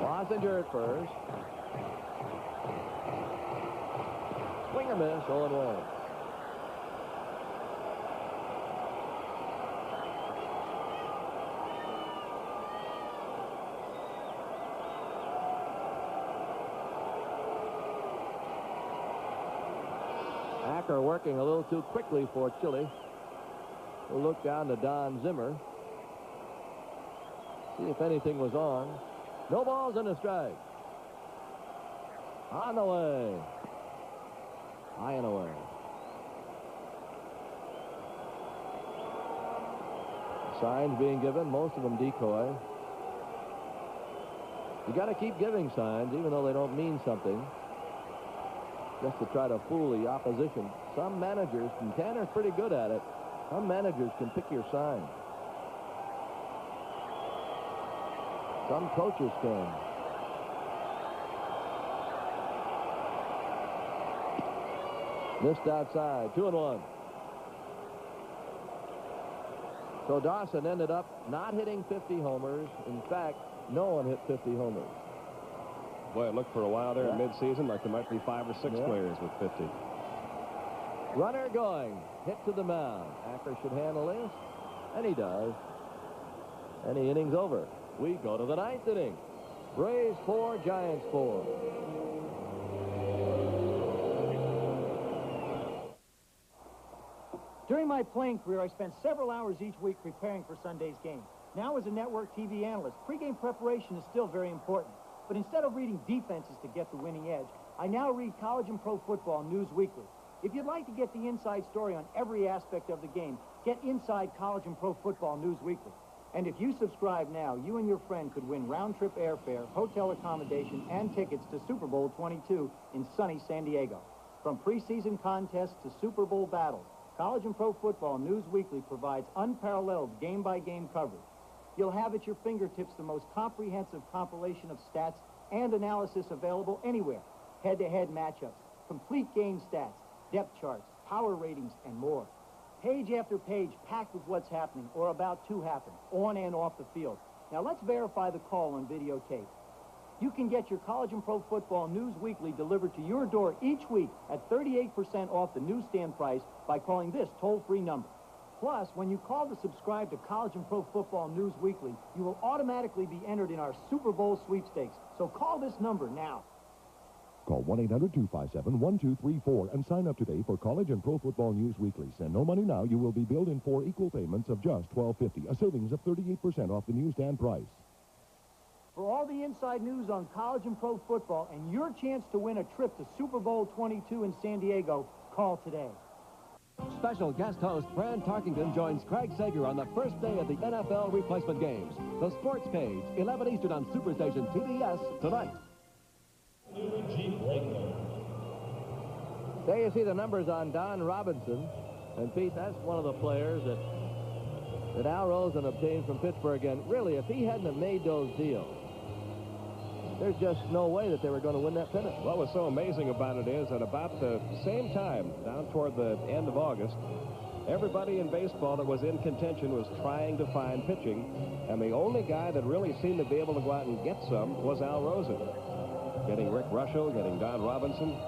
Speaker 15: Wassinger at first. Swing or miss, 0-1. Acker working a little too quickly for Chile. We'll look down to Don Zimmer. See if anything was on. No balls and a strike. On the way. High and away. Signs being given, most of them decoy. You got to keep giving signs, even though they don't mean something, just to try to fool the opposition. Some managers, and Tanner's pretty good at it, some managers can pick your signs. Some coaches can. Missed outside, 2-1. So Dawson ended up not hitting 50 homers. In fact, no one hit 50 homers.
Speaker 7: Boy, it looked for a while there in mid-season like there might be 5 or 6 players with 50.
Speaker 15: Runner going, hit to the mound. Acker should handle this, and he does. And the inning's over. We go to the 9th inning. Braves 4, Giants 4. During
Speaker 11: During my playing career, I spent several hours each week preparing for Sunday's game. Now, as a network TV analyst, pregame preparation is still very important. But instead of reading defenses to get the winning edge, I now read college and pro football news weekly. If you'd like to get the inside story on every aspect of the game, get Inside College and Pro Football News Weekly. And if you subscribe now, you and your friend could win round-trip airfare, hotel accommodation, and tickets to Super Bowl 22 in sunny San Diego. From preseason contests to Super Bowl battles, College and Pro Football News Weekly provides unparalleled game-by-game coverage. You'll have at your fingertips the most comprehensive compilation of stats and analysis available anywhere. Head-to-head matchups, complete game stats, depth charts, power ratings, and more. Page after page packed with what's happening or about to happen, on and off the field. Now let's verify the call on videotape. You can get your College and Pro Football News Weekly delivered to your door each week at 38% off the newsstand price by calling this toll-free number. Plus, when you call to subscribe to College and Pro Football News Weekly, you will automatically be entered in our Super Bowl sweepstakes. So call this number now.
Speaker 13: Call 1-800-257-1234 and sign up today for College and Pro Football News Weekly. Send no money now. You will be billed in 4 equal payments of just $12.50, a savings of 38% off the newsstand price.
Speaker 11: For all the inside news on college and pro football and your chance to win a trip to Super Bowl 22 in San Diego, call today.
Speaker 18: Special guest host Fran Tarkington joins Craig Sager on the first day of the NFL replacement games. The Sports Page, 11 Eastern on Superstation TBS tonight.
Speaker 15: There you see the numbers on Don Robinson. And, Pete, that's one of the players that Al Rosen obtained from Pittsburgh. And, really, if he hadn't have made those deals, there's just no way that they were going to win that pennant.
Speaker 7: What was so amazing about it is that about the same time, down toward the end of August, everybody in baseball that was in contention was trying to find pitching. And the only guy that really seemed to be able to go out and get some was Al Rosen. Getting Rick Russell, getting Don Robinson.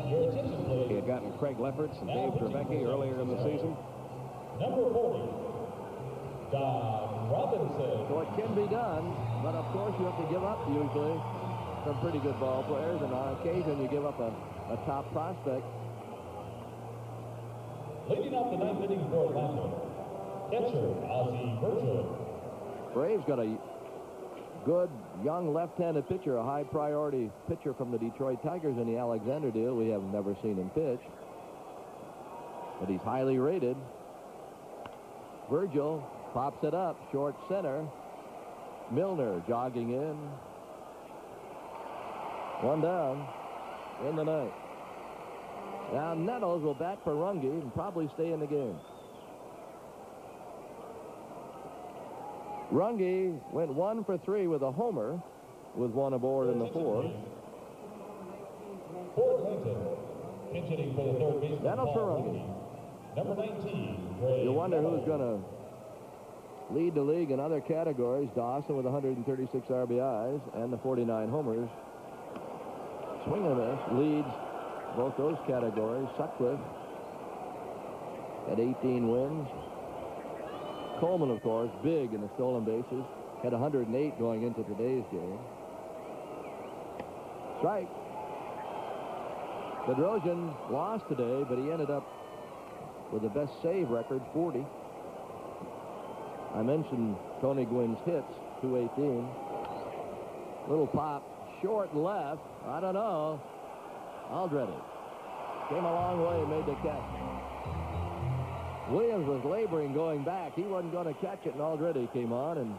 Speaker 7: He had gotten Craig Lefferts and Dave Trevecki earlier in the season.
Speaker 14: Number 40, Don Robinson.
Speaker 15: So it can be done, but of course you have to give up usually some pretty good ball players, and on occasion you give up a top prospect.
Speaker 14: Leading off the ninth inning for Atlanta, catcher Ozzie Virgil.
Speaker 15: Braves got a good young left-handed pitcher, a high-priority pitcher from the Detroit Tigers in the Alexander deal. We have never seen him pitch, but he's highly rated. Virgil pops it up, short center. Milner jogging in. One down in the ninth. Now Nettles will bat for Runge and probably stay in the game. Runge went 1 for 3 with a homer, with one aboard in the fourth.
Speaker 14: For Clinton, pinch hitting for the third baseman.
Speaker 15: Nettles for Runge.
Speaker 14: Number 19.
Speaker 15: You wonder who's going to lead the league in other categories. Dawson with 136 RBIs and the 49 homers. Swing and a miss leads both those categories. Sutcliffe at 18 wins. Coleman, of course, big in the stolen bases. Had 108 going into today's game. Strike. Bedrosian lost today, but he ended up with the best save record, 40. I mentioned Tony Gwynn's hits, 218. Little pop, short left. I don't know. Aldrete came a long way, made the catch. Williams was laboring going back. He wasn't going to catch it, and Aldrete came on and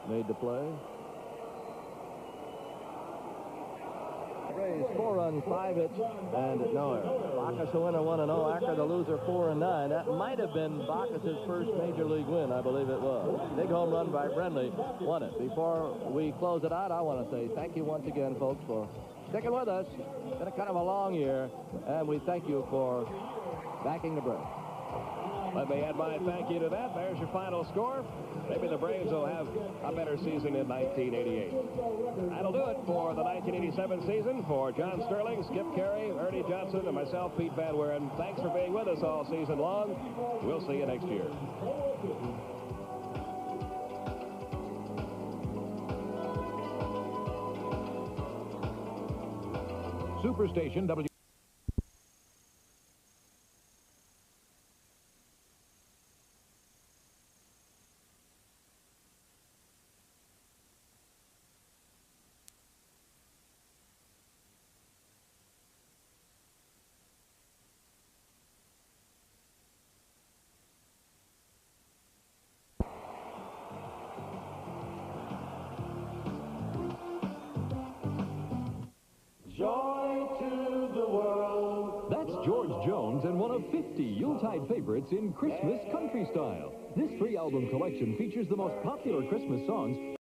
Speaker 15: made the play. Rays 4 runs, 5 hits, and no errors. Bacchus the winner, 1-0. Acker the loser, 4-9. That might have been Bacchus's first major league win. I believe it was. Big home run by Brenly won it. Before we close it out, I want to say thank you once again, folks, for sticking with us. It's been a kind of a long year, and we thank you for backing the Braves.
Speaker 7: Let me add my thank you to that. There's your final score. Maybe the Braves will have a better season in 1988. That'll do it for the 1987 season. For John Sterling, Skip Carey, Ernie Johnson, and myself, Pete Van Wieren, thanks for being with us all season long. We'll see you next year.
Speaker 8: Superstation W.
Speaker 9: of 50 Yuletide favorites in Christmas country style. This 3-album collection features the most popular Christmas songs